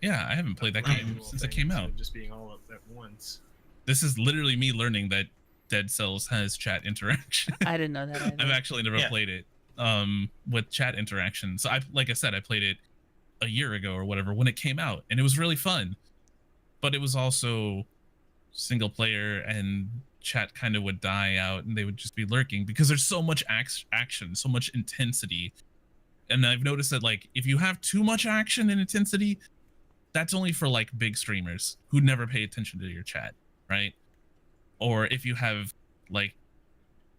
yeah, I haven't played that game since it came out. Just being all up at once. This is literally me learning that Dead Cells has chat interaction. I didn't know that either. I've actually never played it with chat interaction. So like I said, I played it a year ago or whatever when it came out, and it was really fun. But it was also single player, and chat kind of would die out, and they would just be lurking because there's so much action, so much intensity. And I've noticed that like if you have too much action and intensity, that's only for like big streamers who never pay attention to your chat, right? Or if you have like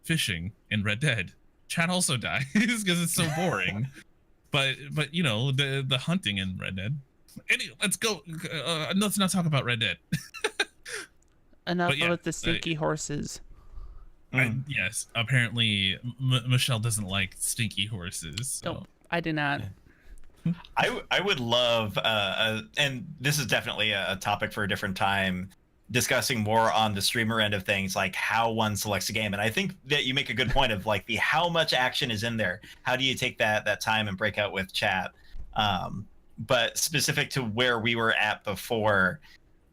fishing in Red Dead, chat also dies because it's so boring. but the hunting in Red Dead. Anyway, let's go. Let's not talk about Red Dead. Enough with the stinky horses. Yes, apparently Michelle doesn't like stinky horses. So. Nope, I do not. I would love, and this is definitely a topic for a different time, discussing more on the streamer end of things, like how one selects a game. And I think that you make a good point of like how much action is in there. How do you take that time and break out with chat? But specific to where we were at before,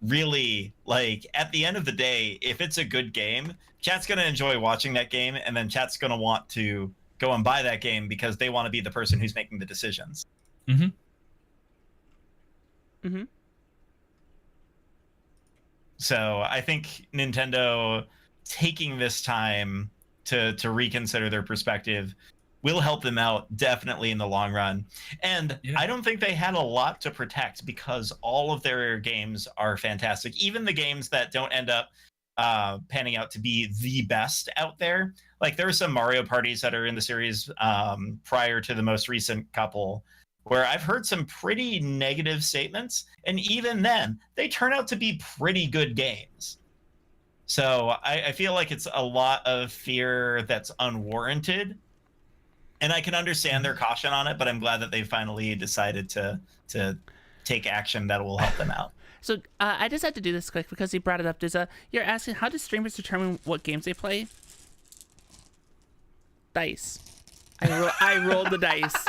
really, like at the end of the day, if it's a good game, chat's going to enjoy watching that game, and then chat's going to want to go and buy that game because they want to be the person who's making the decisions. So I think Nintendo taking this time to reconsider their perspective will help them out definitely in the long run. And I don't think they had a lot to protect because all of their games are fantastic. Even the games that don't end up panning out to be the best out there. Like there are some Mario parties that are in the series prior to the most recent couple where I've heard some pretty negative statements. And even then, they turn out to be pretty good games. So I feel like it's a lot of fear that's unwarranted. And I can understand their caution on it, but I'm glad that they finally decided to take action that will help them out. So I just had to do this quick because you brought it up. You're asking, how do streamers determine what games they play? Dice. I rolled the dice.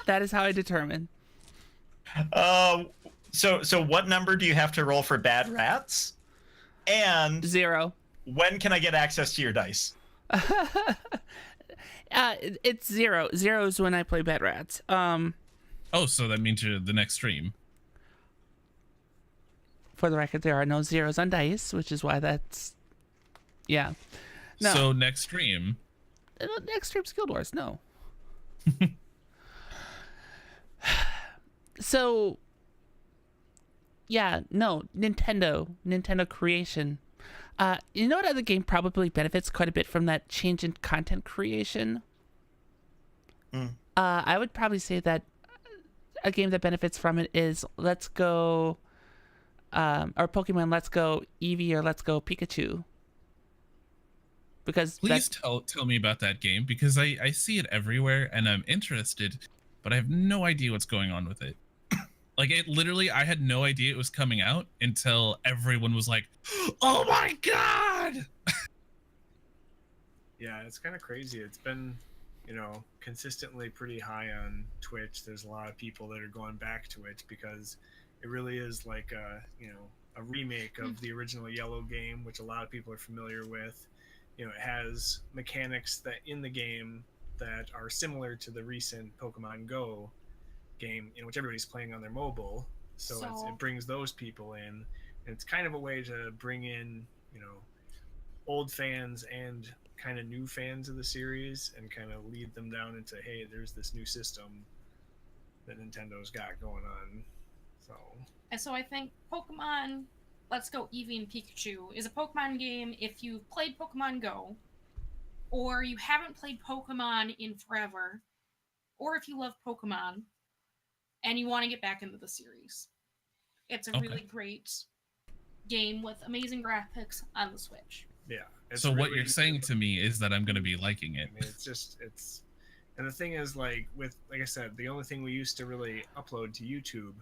That is how I determine. So what number do you have to roll for bad rats? And 0. When can I get access to your dice? It's 0. 0 is when I play bad rats. Oh, so that means you're the next stream. For the record, there are no zeros on dice, which is why that's... Yeah. No. So next stream... Next stream's Guild Wars, no. So... Yeah, no. Nintendo creation. You know what other game probably benefits quite a bit from that change in content creation? I would probably say that a game that benefits from it is Let's Go... or Pokemon Let's Go Eevee or Let's Go Pikachu. Because please tell me about that game, because I see it everywhere and I'm interested, but I have no idea what's going on with it. Like it literally, I had no idea it was coming out until everyone was like, "Oh my god!" Yeah, it's kind of crazy. It's been, consistently pretty high on Twitch. There's a lot of people that are going back to it because it really is like a remake of the original Yellow game, which a lot of people are familiar with. It has mechanics that in the game that are similar to the recent Pokemon Go game, which everybody's playing on their mobile. So it brings those people in, and it's kind of a way to bring in, old fans and kind of new fans of the series and kind of lead them down into, hey, there's this new system that Nintendo's got going on. And so I think Pokemon Let's Go Eevee and Pikachu is a Pokemon game if you've played Pokemon Go, or you haven't played Pokemon in forever, or if you love Pokemon and you want to get back into the series. It's a really great game with amazing graphics on the Switch. Yeah. So what you're saying to me is that I'm going to be liking it. I mean, and the thing is, like I said, the only thing we used to really upload to YouTube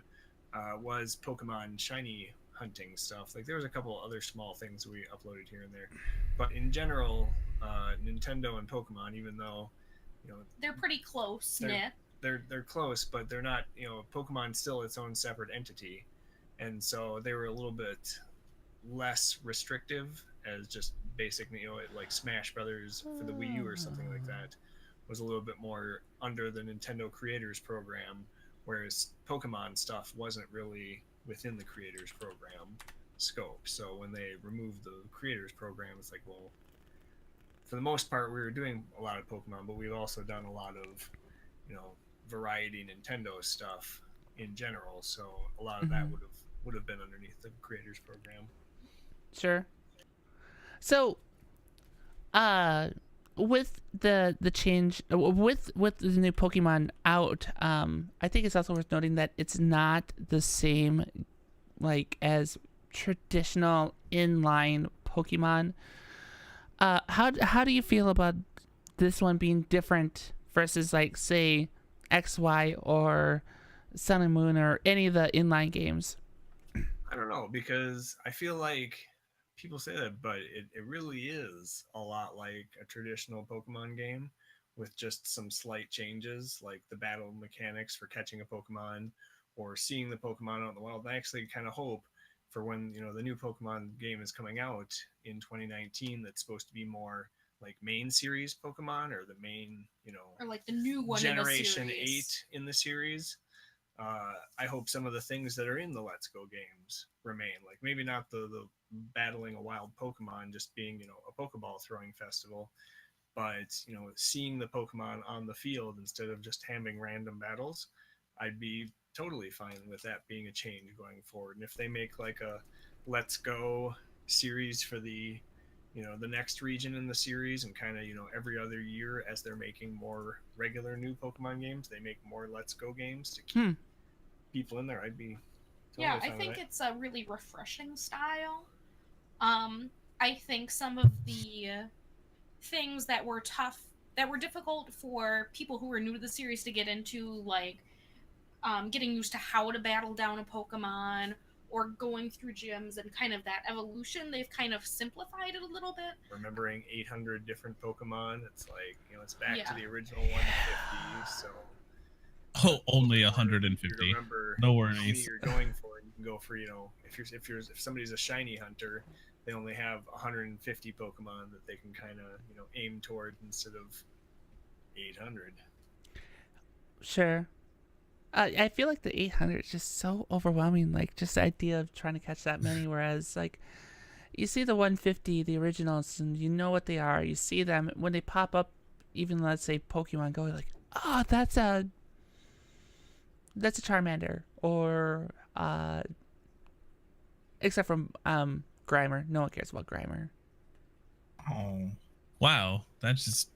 was Pokemon shiny hunting stuff. Like there was a couple other small things we uploaded here and there, but in general, Nintendo and Pokemon, even though they're pretty close knit. They're close, but they're not. Pokemon's still its own separate entity, and so they were a little bit less restrictive as just basic, like Smash Brothers for the Wii U or something like that was a little bit more under the Nintendo Creators Program, whereas Pokemon stuff wasn't really within the Creators Program scope. So when they removed the Creators Program, it's like, well, for the most part, we were doing a lot of Pokemon, but we've also done a lot of, variety Nintendo stuff in general. So a lot of that would have been underneath the Creators Program. Sure. So, with the change, with the new Pokemon out, I think it's also worth noting that it's not the same, like, as traditional inline Pokemon. How do you feel about this one being different versus, like, say, XY or Sun and Moon or any of the inline games? I don't know, because I feel like people say that, but it really is a lot like a traditional Pokemon game with just some slight changes, like the battle mechanics for catching a Pokemon or seeing the Pokemon out in the wild. I actually kind of hope for when, the new Pokemon game is coming out in 2019, that's supposed to be more like main series Pokemon or the main, or like the new one Generation in the 8 in the series. I hope some of the things that are in the Let's Go games remain. Like maybe not the battling a wild Pokemon just being, a Pokeball throwing festival, but, seeing the Pokemon on the field instead of just having random battles, I'd be totally fine with that being a change going forward. And if they make like a Let's Go series for the, the next region in the series and kind of, every other year as they're making more regular new Pokemon games, they make more Let's Go games to keep people in there, I'd be totally fine I think with that. it's a really refreshing style. I think some of the things that were difficult for people who were new to the series to get into, like getting used to how to battle down a Pokemon or going through gyms and kind of that evolution, they've kind of simplified it a little bit. Remembering 800 different Pokemon, it's like, it's back to the original 150, so Oh, only 150. Remember No how many worries. you're going for. You can go for, if somebody's a shiny hunter, they only have 150 Pokemon that they can kind of, aim toward instead of 800. Sure. I feel like the 800 is just so overwhelming. Like, just the idea of trying to catch that many. Whereas, like, you see the 150, the originals, and you know what they are. You see them when they pop up. Even let's say Pokemon Go, you're like, oh, that's a Charmander, or except from Grimer. No one cares about Grimer. Oh, Wow, that was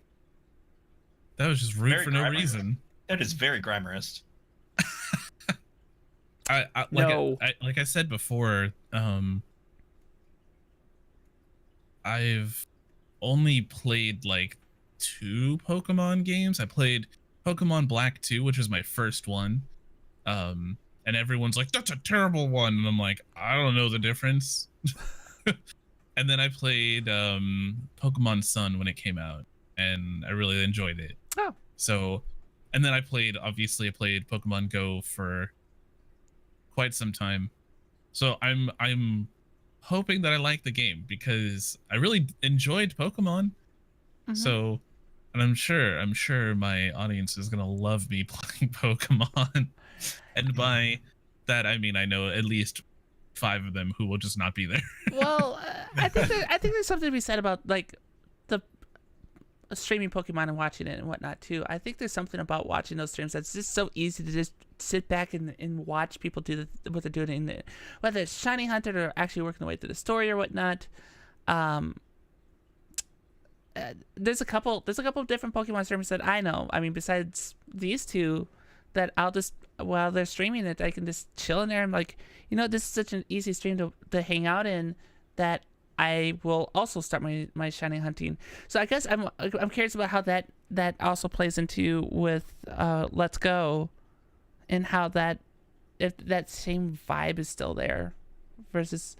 just rude Very for no Grimer. reason. that is very Grimerist. Like I said before, I've only played like 2 Pokemon games. I played Pokemon Black 2, which was my first one. And everyone's like, that's a terrible one. And I'm like, I don't know the difference. And then I played Pokemon Sun when it came out, and I really enjoyed it. Oh. So, and then I played Pokemon Go for quite some time. So I'm hoping that I like the game because I really enjoyed Pokemon. Mhm. So, and I'm sure my audience is gonna love me playing Pokemon. And by that I mean I know at least 5 of them who will just not be there. Well, I think there's something to be said about like the streaming Pokemon and watching it and whatnot too. I think there's something about watching those streams that's just so easy to just sit back and watch people do what they're doing in it, whether it's shiny hunted or actually working their way through the story or whatnot. There's a couple of different Pokemon streamers that I know. I mean, besides these 2, that I'll just, while they're streaming it, I can just chill in there. I'm like, this is such an easy stream to hang out in that I will also start my shiny hunting. So I guess I'm curious about how that also plays into with Let's Go, and how that, if that same vibe is still there, versus.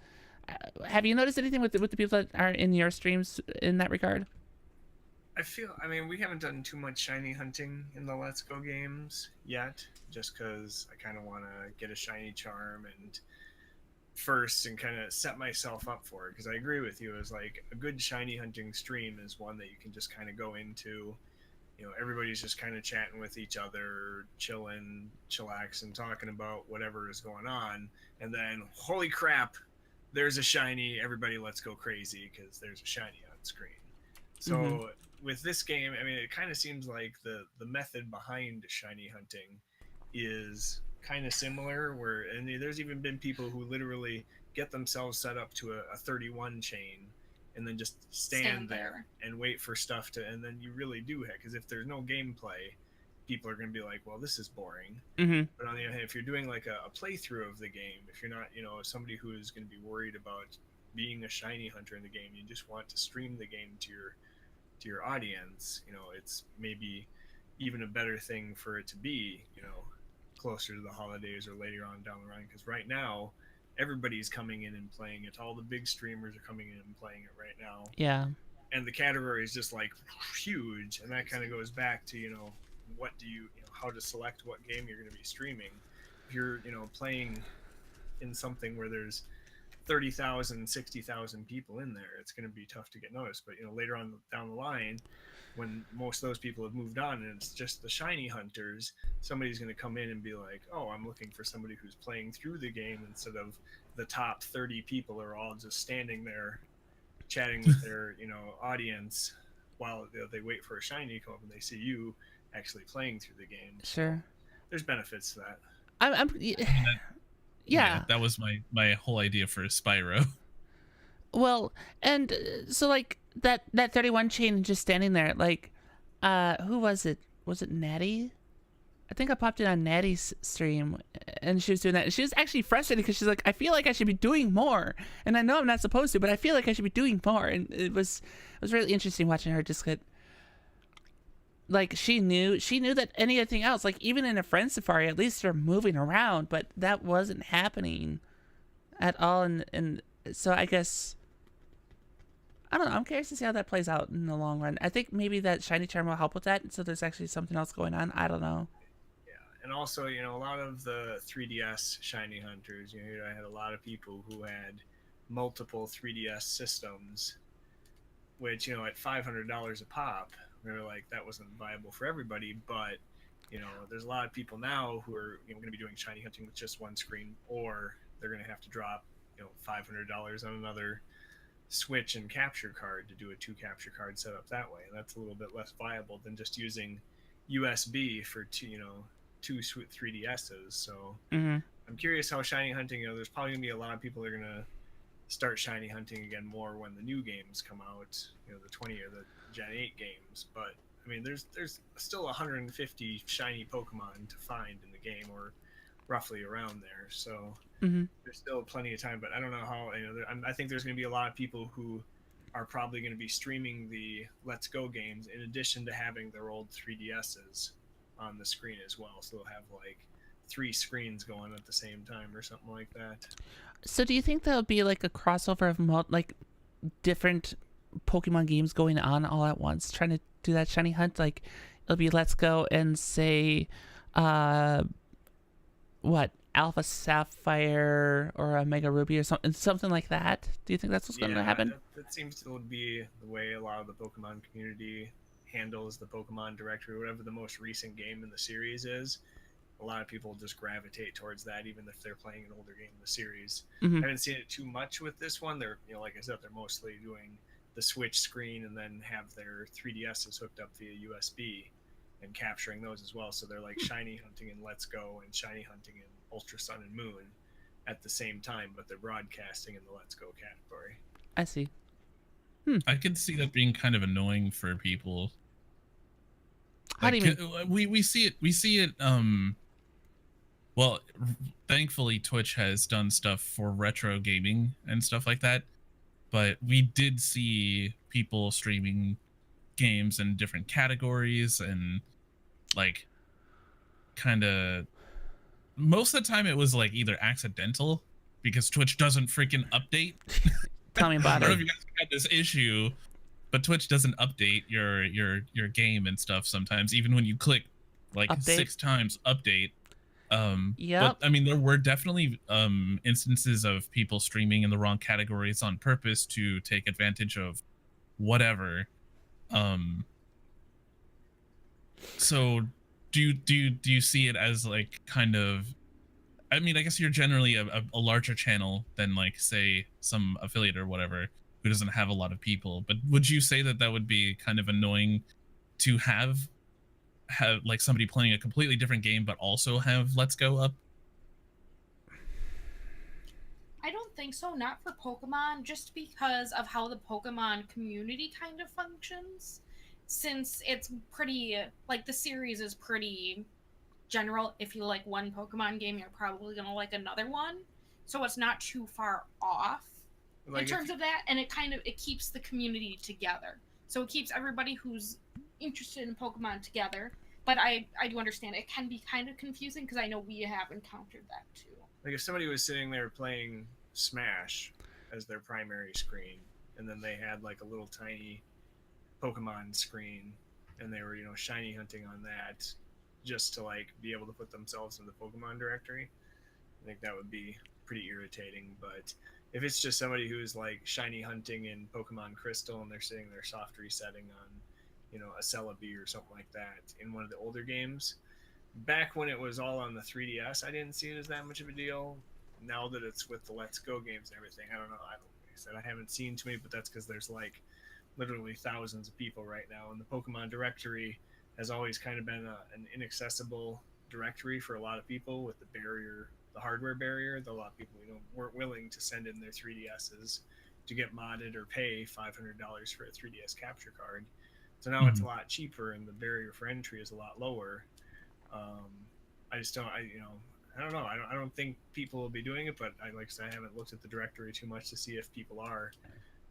Have you noticed anything with the people that are in your streams in that regard? I mean, we haven't done too much shiny hunting in the Let's Go games yet, just because I kind of want to get a shiny charm and first and kind of set myself up for it, because I agree with you, is like a good shiny hunting stream is one that you can just kind of go into, everybody's just kind of chatting with each other, chilling, chillaxing, talking about whatever is going on, and then holy crap, there's a shiny, everybody let's go crazy because there's a shiny on screen. So with this game, I mean, it kind of seems like the method behind shiny hunting is kind of similar, and there's even been people who literally get themselves set up to a 31 chain and then just stand there and wait for stuff to, and then you really do it, because if there's no gameplay, people are going to be like, well, this is boring. But on the other hand, if you're doing like a playthrough of the game, if you're not, somebody who is going to be worried about being a shiny hunter in the game, you just want to stream the game to your audience, it's maybe even a better thing for it to be, closer to the holidays or later on down the line, because right now everybody's coming in and playing it. All the big streamers are coming in and playing it right now. Yeah. And the category is just like huge, and that kind of goes back to, what do you, how to select what game you're going to be streaming. If you're, playing in something where there's 30,000, 60,000 people in there, it's going to be tough to get noticed. But, later on down the line, when most of those people have moved on and it's just the shiny hunters, somebody's going to come in and be like, oh, I'm looking for somebody who's playing through the game, instead of the top 30 people are all just standing there chatting with their, audience while they wait for a shiny to come up and they see you actually playing through the game. Sure. So there's benefits to that. Yeah. That was my whole idea for Spyro. Well, and so like that 31 chain just standing there, like, who was it? Was it Natty? I think I popped in on Natty's stream, and she was doing that. And she was actually frustrated because she's like, I feel like I should be doing more, and I know I'm not supposed to, but I feel like I should be doing more. And it was really interesting watching her just get, like, she knew that anything else, like even in a friend safari, at least they're moving around, but that wasn't happening at all. And so I guess, I don't know, I'm curious to see how that plays out in the long run. I think maybe that shiny charm will help with that, so there's actually something else going on. I don't know. And also, a lot of the 3DS shiny hunters, I had a lot of people who had multiple 3DS systems, which, at $500 a pop, they were like, that wasn't viable for everybody. But, there's a lot of people now who are going to be doing shiny hunting with just one screen, or they're going to have to drop, $500 on another Switch and capture card to do a 2 capture card setup that way. And that's a little bit less viable than just using USB for two 3DSs. So I'm curious how shiny hunting, there's probably gonna be a lot of people that are gonna start shiny hunting again more when the new games come out, the 20 or the Gen 8 games. But I mean, there's still 150 shiny Pokemon to find in the game, or roughly around there. So there's still plenty of time. But I don't know how, I think there's going to be a lot of people who are probably going to be streaming the Let's Go games in addition to having their old 3DSs on the screen as well. So they'll have like 3 screens going at the same time or something like that. So do you think there'll be like a crossover of like different Pokemon games going on all at once, trying to do that shiny hunt? Like it'll be Let's Go and say Alpha Sapphire or a Mega Ruby or something like that. Do you think that's what's going to happen? That seems to be the way a lot of the Pokemon community handles the Pokemon directory. Whatever the most recent game in the series is, a lot of people just gravitate towards that, even if they're playing an older game in the series. I haven't seen it too much with this one. They're, like I said, they're mostly doing the Switch screen and then have their 3DSs hooked up via USB and capturing those as well. So they're like shiny hunting in Let's Go and shiny hunting in Ultra Sun and Moon at the same time, but they're broadcasting in the Let's Go category. I see. I can see that being kind of annoying for people. How do you mean? We see it. Well, thankfully Twitch has done stuff for retro gaming and stuff like that. but we did see people streaming games in different categories, and like kind of most of the time it was like either accidental because Twitch doesn't freaking update. Tell me I about don't know it. if you guys had this issue, but Twitch doesn't update your game and stuff sometimes, even when you click like Update. 6 times update. Yep. But I mean, there were definitely instances of people streaming in the wrong categories on purpose to take advantage of whatever. So do you see it as like kind of, I mean, I guess you're generally a larger channel than like say some affiliate or whatever who doesn't have a lot of people, but would you say that that would be kind of annoying to have like somebody playing a completely different game but also have Let's Go up? I don't think so, not for Pokemon, just because of how the Pokemon community kind of functions. Since it's pretty, like, the series is pretty general. If you like one Pokemon game, you're probably going to like another one. So it's not too far off Like in terms of that, and it keeps the community together. So it keeps everybody who's interested in Pokemon together. But I do understand it can be kind of confusing because I know we have encountered that too. Like if somebody was sitting there playing Smash as their primary screen, and then they had like a little tiny Pokemon screen, and they were, shiny hunting on that just to like be able to put themselves in the Pokemon directory, I think that would be pretty irritating. But if it's just somebody who's like shiny hunting in Pokemon Crystal and they're sitting there soft resetting on, a Celebi or something like that in one of the older games, back when it was all on the 3DS, I didn't see it as that much of a deal. Now that it's with the Let's Go games and everything, I don't know. Like I said, I haven't seen too many, but that's because there's like literally thousands of people right now, and the Pokemon directory has always kind of been an inaccessible directory for a lot of people with the hardware barrier. That a lot of people, weren't willing to send in their 3DSs to get modded or pay $500 for a 3DS capture card. So now it's a lot cheaper, and the barrier for entry is a lot lower. I just don't, I don't know. I don't think people will be doing it, but like I said, I haven't looked at the directory too much to see if people are.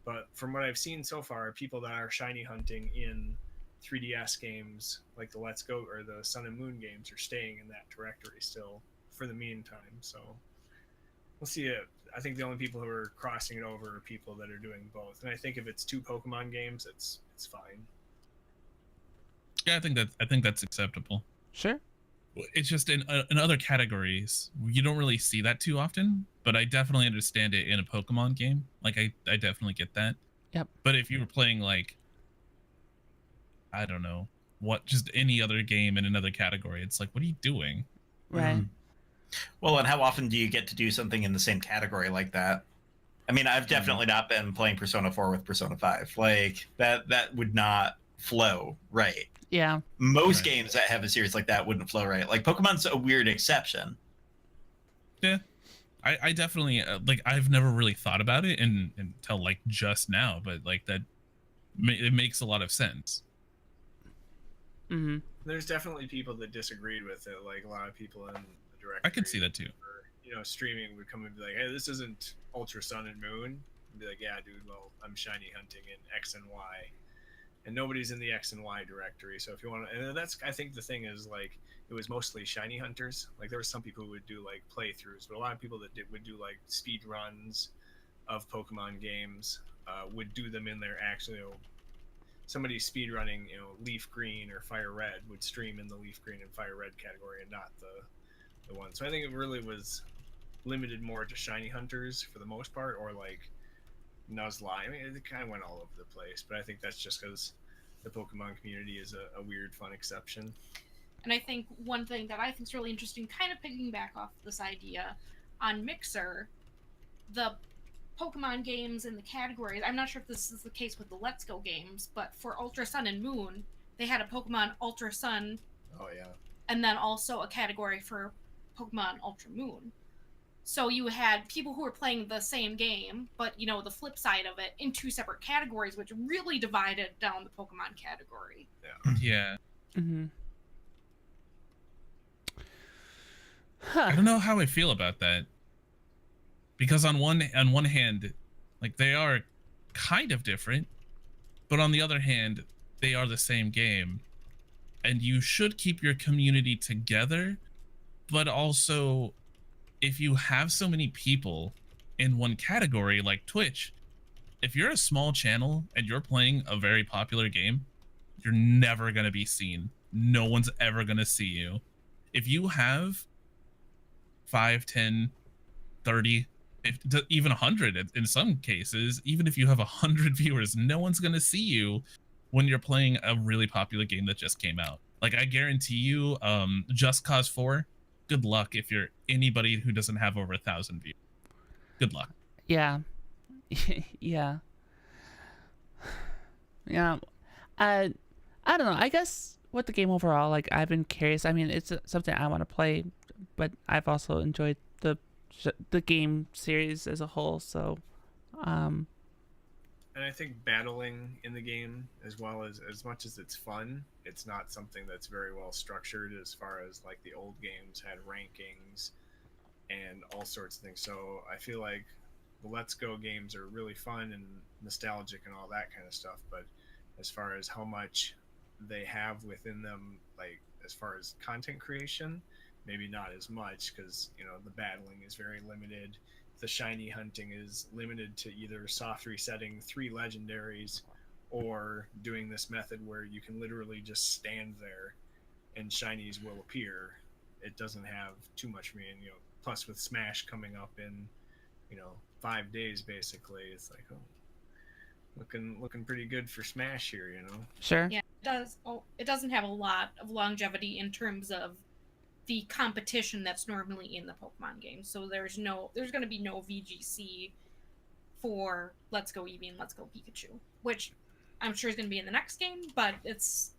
But from what I've seen so far, people that are shiny hunting in 3DS games like the Let's Go or the Sun and Moon games are staying in that directory still for the meantime. So we'll see it. I think the only people who are crossing it over are people that are doing both. And I think if it's 2 Pokemon games, it's fine. Yeah, I think that's acceptable. Sure. It's just in other categories you don't really see that too often, but I definitely understand it in a Pokemon game. Like I definitely get that. Yep. But if you were playing like, I don't know, just any other game in another category, it's like, what are you doing? Right. Well, and how often do you get to do something in the same category like that? I mean, I've definitely not been playing Persona 4 with Persona 5. Like that would not flow right. Yeah. Most games that have a series like that wouldn't flow right. Like Pokemon's a weird exception. Yeah. I definitely like, I've never really thought about it until like just now, but like that it makes a lot of sense. Mm-hmm. There's definitely people that disagreed with it. Like a lot of people in the directory. I can see that too. Streaming would come and be like, "Hey, this isn't Ultra Sun and Moon." And be like, "Yeah, dude. Well, I'm shiny hunting in X and Y." And nobody's in the X and Y directory. So if you want to, and that's, I think the thing is like, it was mostly shiny hunters. Like there were some people who would do like playthroughs, but a lot of people that would do like speed runs of Pokemon games would do them in their actual, somebody speed running, Leaf Green or Fire Red would stream in the Leaf Green and Fire Red category and not the one. So I think it really was limited more to shiny hunters for the most part, or like Nuzlocke. I mean, it kind of went all over the place, but I think that's just because the Pokemon community is a weird, fun exception. And I think one thing that I think is really interesting, kind of piggyback off this idea, on Mixer, the Pokemon games in the categories, I'm not sure if this is the case with the Let's Go games, but for Ultra Sun and Moon, they had a Pokemon Ultra Sun. Oh, yeah. And then also a category for Pokemon Ultra Moon. So you had people who were playing the same game, but, the flip side of it, in 2 separate categories, which really divided down the Pokemon category. Yeah. Mm-hmm. Huh. I don't know how I feel about that. Because on one hand, like they are kind of different, but on the other hand, they are the same game. And you should keep your community together, but also if you have so many people in one category like Twitch, if you're a small channel and you're playing a very popular game, you're never going to be seen. No one's ever going to see you. If you have 5, 10, 30, even 100 in some cases, even if you have 100 viewers, no one's going to see you when you're playing a really popular game that just came out. Like, I guarantee you, Just Cause 4, good luck if you're anybody who doesn't have over 1,000 views. Good luck. Yeah. Yeah. Yeah. I don't know. I guess with the game overall, like, I've been curious. I mean, it's something I want to play, but I've also enjoyed the game series as a whole. So, and I think battling in the game, as well as much as it's fun, it's not something that's very well structured as far as like the old games had rankings and all sorts of things. So I feel like the Let's Go games are really fun and nostalgic and all that kind of stuff. But as far as how much they have within them, like as far as content creation, maybe not as much, because the battling is very limited. The shiny hunting is limited to either soft resetting 3 legendaries or doing this method where you can literally just stand there and shinies will appear. It doesn't have too much plus with Smash coming up in 5 days basically, it's like, looking pretty good for Smash here. Sure. Yeah, it does. Oh, it doesn't have a lot of longevity in terms of the competition that's normally in the Pokemon game. So there's going to be no VGC for Let's Go Eevee and Let's Go Pikachu, which I'm sure is going to be in the next game, but it's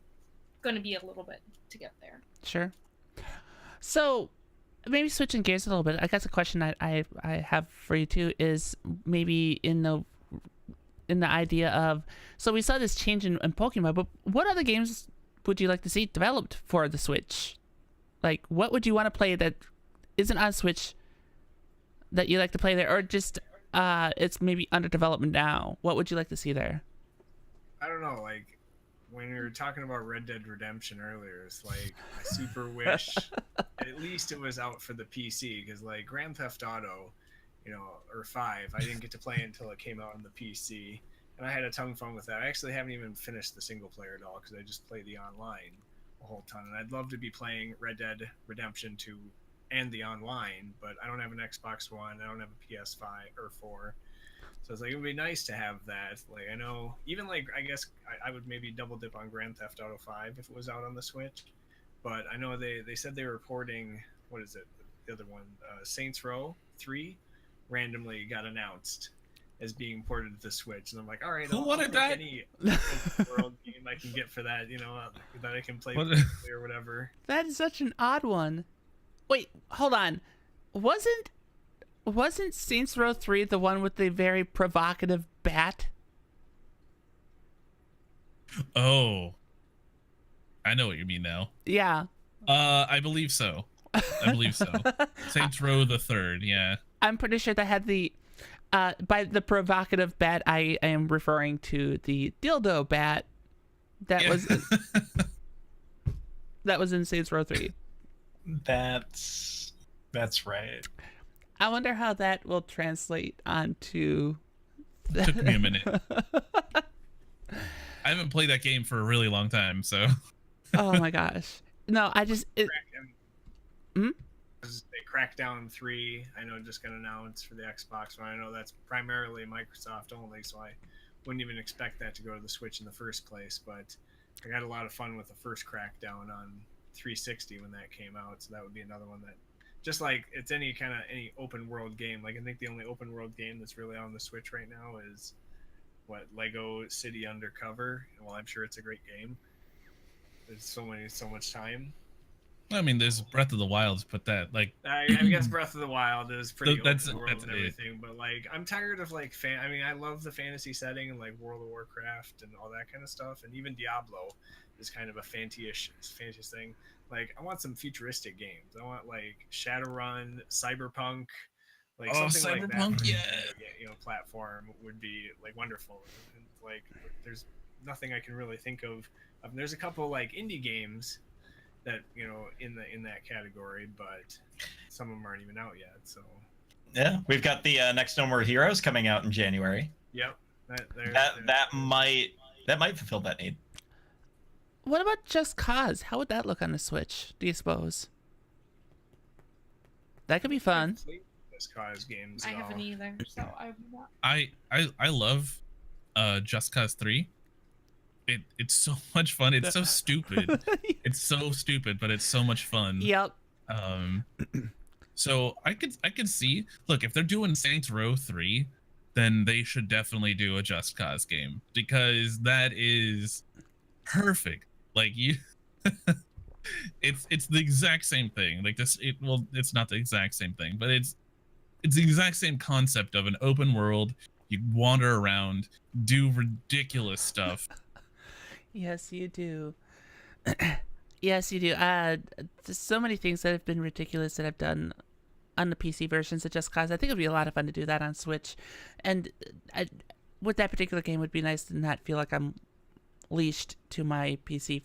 going to be a little bit to get there. Sure. So maybe switching gears a little bit, I guess a question I have for you too is maybe in the idea of, so we saw this change in Pokemon, but what other games would you like to see developed for the Switch? Like, what would you want to play that isn't on Switch that you like to play there, or just it's maybe under development now? What would you like to see there? I don't know, like when we were talking about Red Dead Redemption earlier, it's like I super wish at least it was out for the PC, because like Grand Theft Auto, or 5, I didn't get to play until it came out on the PC, and I had a ton of fun with that. I actually haven't even finished the single player at all, because I just play the online a whole ton, and I'd love to be playing Red Dead Redemption 2 and the online, but I don't have an Xbox One, I don't have a PS5 or 4, so it's like it would be nice to have that. Like, I know, even like, I guess I would maybe double dip on Grand Theft Auto 5 if it was out on the Switch, but I know they said they were porting, what is it, the other one, Saints Row 3 randomly got announced as being ported to the Switch, and I'm like, all right, who wanted that? Any world game I can get for that, that I can play quickly or whatever. That is such an odd one. Wait, hold on. Wasn't Saints Row 3 the one with the very provocative bat? Oh, I know what you mean now. Yeah. I believe so. Saints Row the Third, yeah. I'm pretty sure that had the by the provocative bat, I am referring to the dildo bat that was in Saints Row 3. That's right. I wonder how that will translate onto. Took me a minute. I haven't played that game for a really long time, so. Oh my gosh! No, I just. They Crackdown 3, I know, just got announced for the Xbox One. I know that's primarily Microsoft only, so I wouldn't even expect that to go to the Switch in the first place. But I had a lot of fun with the first Crackdown on 360 when that came out, so that would be another one that, just like it's any open world game. Like, I think the only open world game that's really on the Switch right now is Lego City Undercover. Well, I'm sure it's a great game. There's so much time. I mean, there's Breath of the Wild, but that, like, I guess Breath of the Wild is pretty that's open world and it. everything, but like I'm tired of like I love the fantasy setting and like World of Warcraft and all that kind of stuff, and even Diablo is kind of a fantasy thing. Like, I want some futuristic games. I want like Shadowrun, Cyberpunk, Like Oh, something like that Cyberpunk, for, yeah. platform would be like wonderful. And, like there's nothing I can really think of. There's a couple like indie games that in that category, but some of them aren't even out yet. So Yeah, we've got the next No More Heroes coming out in January. yep, That might fulfill that need. What about Just Cause? How would that look on the Switch, do you suppose? That could be fun. This Cause games. I haven't either, so I'm not. I love Just Cause 3. It's so much fun. It's so stupid. It's so stupid, but it's so much fun. Yep. So I could see, look, if they're doing Saints Row 3, then they should definitely do a Just Cause game, because that is perfect. Like you it's the exact same thing. Like this it's not the exact same thing, but it's the exact same concept of an open world. You wander around, do ridiculous stuff. Yes, you do. Yes, you do. There's so many things that have been ridiculous that I've done on the PC versions of Just Cause. I think it'd be a lot of fun to do that on Switch. And with that particular game, it would be nice to not feel like I'm leashed to my PC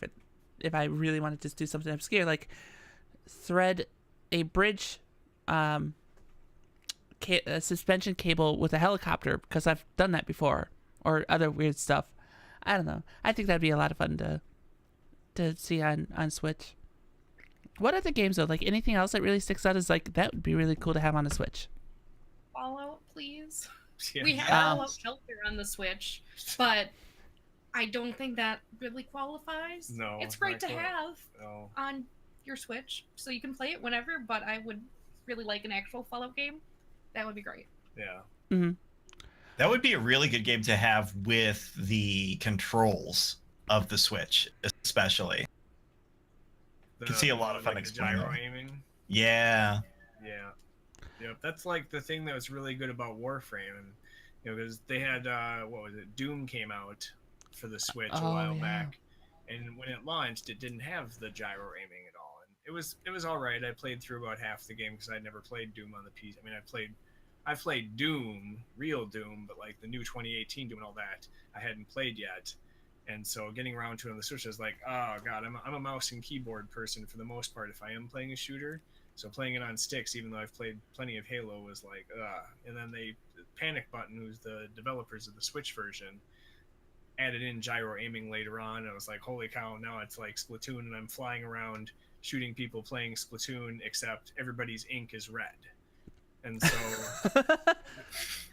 if I really wanted to do something obscure, like thread a bridge a suspension cable with a helicopter, because I've done that before, or other weird stuff. I don't know. I think that'd be a lot of fun to see on Switch. What other games though? Like anything else that really sticks out is like that would be really cool to have on a Switch. Fallout, please. Yeah. We have Fallout Shelter on the Switch, but I don't think that really qualifies. No, it's great to not quite. have No. on your Switch, so you can play it whenever. But I would really like an actual Fallout game. That would be great. Yeah. Mm-hmm. That would be a really good game to have with the controls of the Switch, especially. You can see a lot of fun like the gyro exploring. aiming. Yeah. Yeah. Yep. That's like the thing that was really good about Warframe, and because they had what was it? Doom came out for the Switch a while back, and when it launched, it didn't have the gyro aiming at all, and it was all right. I played through about half the game because I'd never played Doom on the PC. I mean, I played Doom, real Doom, but like the new 2018 Doom and all that, I hadn't played yet. And so getting around to it on the Switch, I was like, oh god, I'm a mouse and keyboard person for the most part if I am playing a shooter. So playing it on sticks, even though I've played plenty of Halo, was like, ugh. And then Panic Button, who's the developers of the Switch version, added in gyro aiming later on. And I was like, holy cow, now it's like Splatoon, and I'm flying around shooting people playing Splatoon, except everybody's ink is red. And so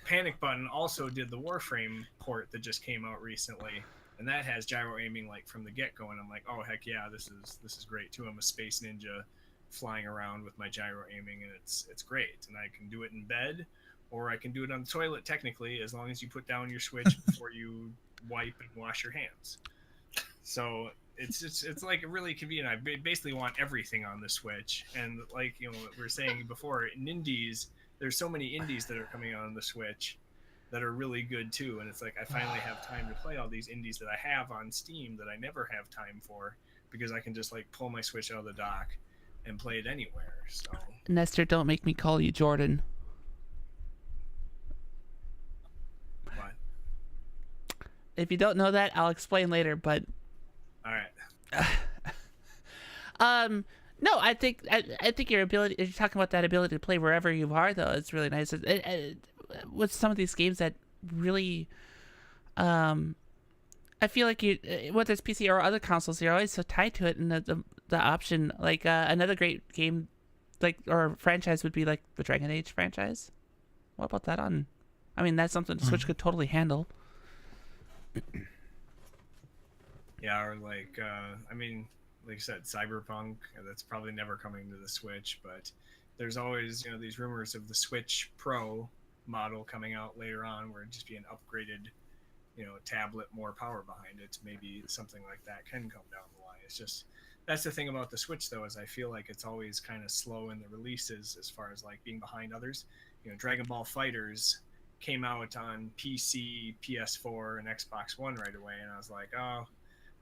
Panic Button also did the Warframe port that just came out recently, and that has gyro aiming like from the get-go, and I'm like, oh heck yeah, this is great too. I'm a space ninja flying around with my gyro aiming, and it's great. And I can do it in bed, or I can do it on the toilet technically, as long as you put down your Switch before you wipe and wash your hands. So it's like really convenient. I basically want everything on the Switch, and like we were saying before, in indies, there's so many indies that are coming out on the Switch that are really good too, and it's like I finally have time to play all these indies that I have on Steam that I never have time for, because I can just like pull my Switch out of the dock and play it anywhere. So Nestor, don't make me call you Jordan. what? If you don't know that, I'll explain later, but All right. no, I think your ability, you're talking about that ability to play wherever you are, though, it's really nice. With some of these games that really, I feel like whether it's PC or other consoles, you're always so tied to it, and the option, like another great game, like, or franchise would be like the Dragon Age franchise. What about that on? I mean, that's something the Switch could totally handle. Yeah, or like I mean, like you said, Cyberpunk, that's probably never coming to the Switch, but there's always these rumors of the Switch Pro model coming out later on, where it'd just be an upgraded tablet, more power behind it. Maybe something like that can come down the line. It's just, that's the thing about the Switch though, is I feel like it's always kind of slow in the releases as far as like being behind others. Dragon Ball Fighters came out on PC, PS4, and Xbox One right away, and I was like, oh,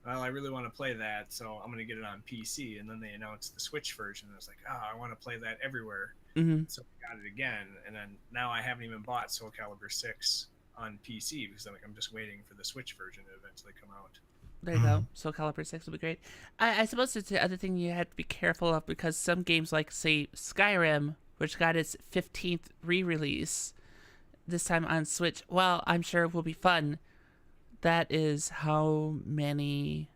well, I really want to play that, so I'm going to get it on PC. And then they announced the Switch version. I was like, oh, I want to play that everywhere. Mm-hmm. So I got it again. And then now I haven't even bought Soul Calibur 6 on PC because I'm just waiting for the Switch version to eventually come out. There you go. Soul Calibur 6 would be great. I suppose it's the other thing you have to be careful of, because some games like, say, Skyrim, which got its 15th re-release this time on Switch, well, I'm sure it will be fun. That is how many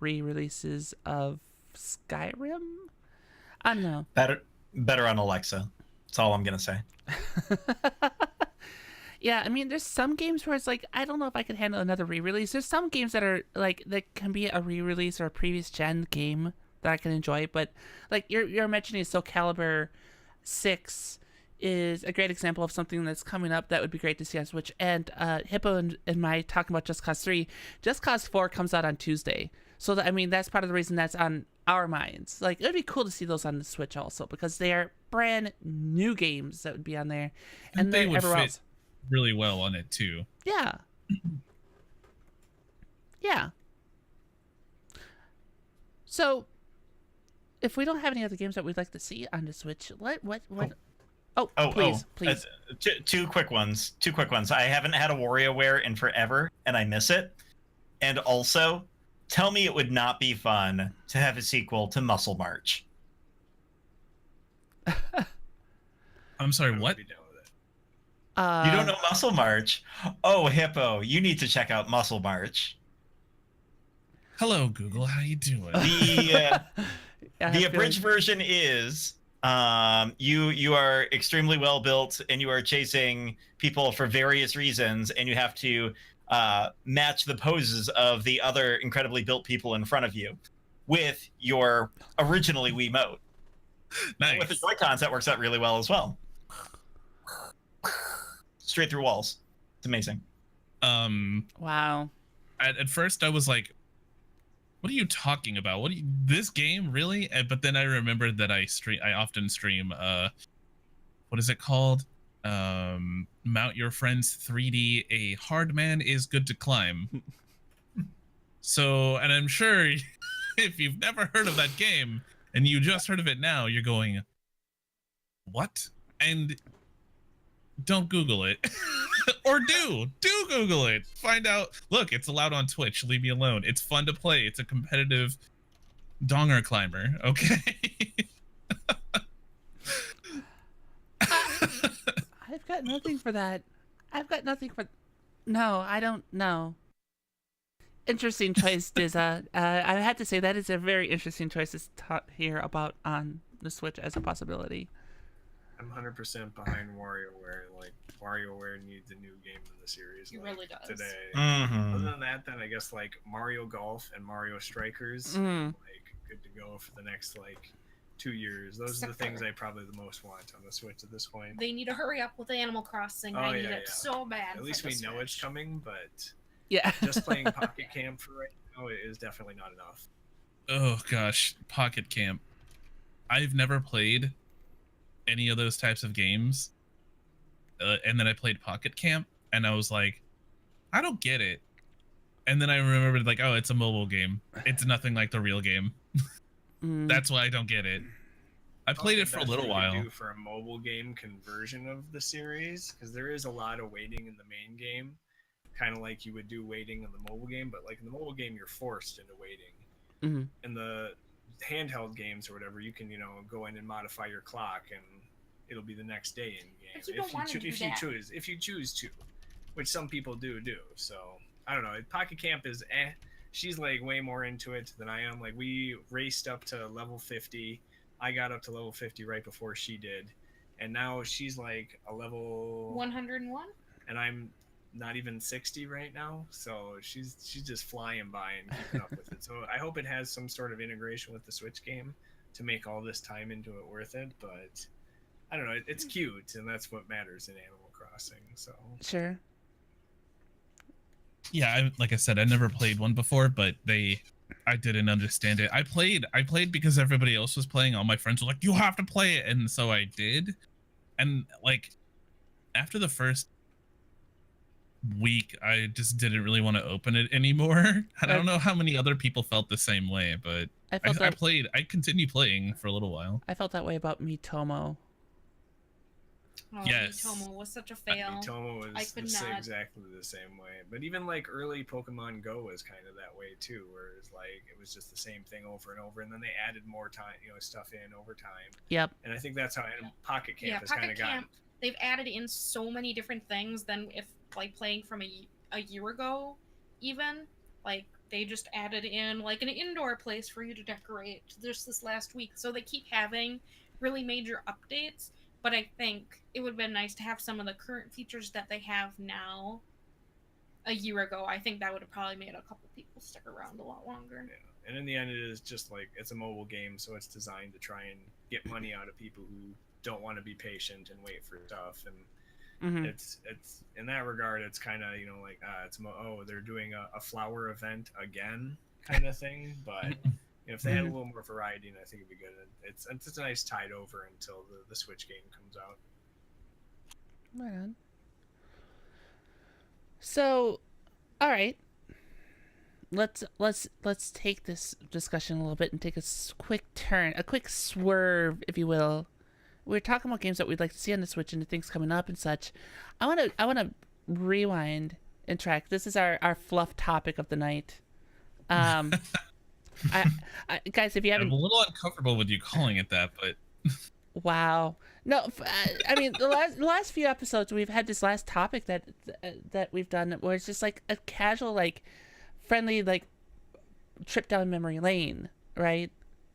re-releases of Skyrim? I don't know. Better on Alexa. That's all I'm going to say. Yeah, I mean, there's some games where it's like, I don't know if I could handle another re-release. There's some games that are like, that can be a re-release or a previous gen game that I can enjoy, but like you're mentioning Soul Calibur 6 is a great example of something that's coming up that would be great to see on Switch. And Hippo and my talking about Just Cause 3, Just Cause 4 comes out on Tuesday. So that, I mean, that's part of the reason that's on our minds. Like, it would be cool to see those on the Switch also, because they are brand new games that would be on there, and they then would everywhere fit else. really well on it too. Yeah. Yeah. So, if we don't have any other games that we'd like to see on the Switch, what? Oh, please. Two quick ones. I haven't had a WarioWare in forever, and I miss it. And also, tell me it would not be fun to have a sequel to Muscle March. I'm sorry, what? Be down with it. You don't know Muscle March? Oh, Hippo, you need to check out Muscle March. Hello, Google. How you doing? The abridged version is you are extremely well built, and you are chasing people for various reasons, and you have to match the poses of the other incredibly built people in front of you with your originally Wiimote. Nice. With the Joy-Cons, that works out really well as well. Straight through walls. It's amazing. Wow. At first, I was like, "What are you talking about? This game really?" But then I remembered that I often stream. What is it called? Mount Your Friends 3D. A hard man is good to climb. So, and I'm sure if you've never heard of that game and you just heard of it now, you're going, "What?" And don't Google it. Or do Google it. Find out. Look, it's allowed on Twitch. Leave me alone. It's fun to play. It's a competitive donger climber. Okay. I've got nothing for that. No, I don't know. Interesting choice, Dizza. I had to say that is a very interesting choice to hear about on the Switch as a possibility. I'm 100% behind WarioWare. Like, WarioWare needs a new game in the series. It like, really does. Today. Mm-hmm. Other than that, then I guess like Mario Golf and Mario Strikers, Mm. like good to go for the next like 2 years. Those are the things I probably the most want on the Switch at this point. They need to hurry up with Animal Crossing. Oh, I need yeah, it yeah. so bad. At least for we the know it's Switch. coming, but Yeah. just playing Pocket Camp for right now is definitely not enough. Oh gosh, Pocket Camp. I've never played any of those types of games, and then I played Pocket Camp, and I was like, I don't get it. And then I remembered, like, oh, it's a mobile game. It's nothing like the real game. That's why I don't get it. I played it for a little while. Do for a mobile game conversion of the series, because there is a lot of waiting in the main game, kind of like you would do waiting in the mobile game, but like in the mobile game, you're forced into waiting. Mm-hmm. In the handheld games or whatever, you can go in and modify your clock, and it'll be the next day in game If you don't want to do that. if you choose to, which some people do. So I don't know. Pocket Camp is she's like way more into it than I am. Like, we raced up to level 50. I got up to level 50 right before she did, and now she's like a level 101, and I'm not even 60 right now. So she's just flying by and keeping up with it. So I hope it has some sort of integration with the Switch game to make all this time into it worth it. But I don't know. It's cute, and that's what matters in Animal Crossing. So Sure. Yeah, like I said, I never played one before, but I didn't understand it. I played because everybody else was playing. All my friends were like, "You have to play it," and so I did. And like, after the first week, I just didn't really want to open it anymore. I don't know how many other people felt the same way, but I continued playing for a little while. I felt that way about Miitomo. Oh, Yes. Miitomo was such a fail. Miitomo was I could not. exactly the same way. But even like early Pokemon Go was kind of that way too, where it's like it was just the same thing over and over, and then they added more time, stuff in over time. Yep. And I think that's how Pocket Camp has kind of gotten. They've added in so many different things than if like playing from a year ago, even like they just added in like an indoor place for you to decorate just this last week. So they keep having really major updates. But I think it would have been nice to have some of the current features that they have now a year ago. I think that would have probably made a couple people stick around a lot longer. Yeah. And in the end, it is just like it's a mobile game, so it's designed to try and get money out of people who don't want to be patient and wait for stuff. And it's in that regard, it's kind of like they're doing a flower event again kind of thing, but. If they had a little more variety, I think it'd be good. And it's a nice tide over until the Switch game comes out. Right on. So, all right. Let's take this discussion a little bit and take a quick turn, a quick swerve, if you will. We're talking about games that we'd like to see on the Switch and the things coming up and such. I wanna rewind and track. This is our fluff topic of the night. Guys, if you haven't, I'm a little uncomfortable with you calling it that, but wow, no, I mean the last few episodes we've had this last topic that we've done where it's just like a casual, like friendly, like trip down memory lane, right?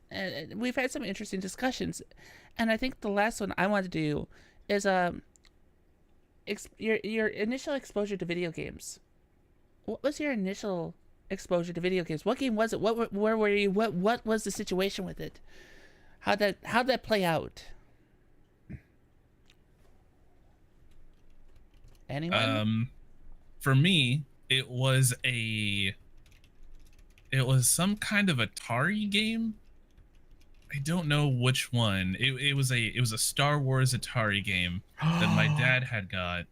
And we've had some interesting discussions, and I think the last one I want to do is your initial exposure to video games. What was your initial exposure to video games? What game was it? Where were you? What was the situation with it? How'd that play out? Anyone? For me, it was some kind of Atari game. I don't know which one. It was a Star Wars Atari game that my dad had got.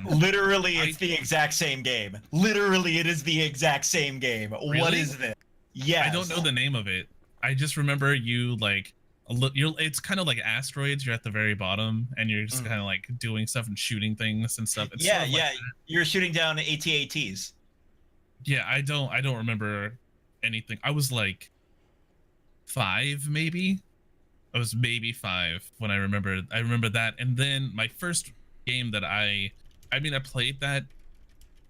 Literally, it's the exact same game. Literally, it is the exact same game. Really? What is this? Yes. I don't know the name of it. I just remember you like it's kind of like Asteroids. You're at the very bottom, and you're just kind of like doing stuff and shooting things and stuff. It's yeah, sort of yeah. like You're shooting down AT-ATs. Yeah, I don't remember anything. I was like 5, maybe. I was maybe 5 when I remember that, and then my first game that I played that,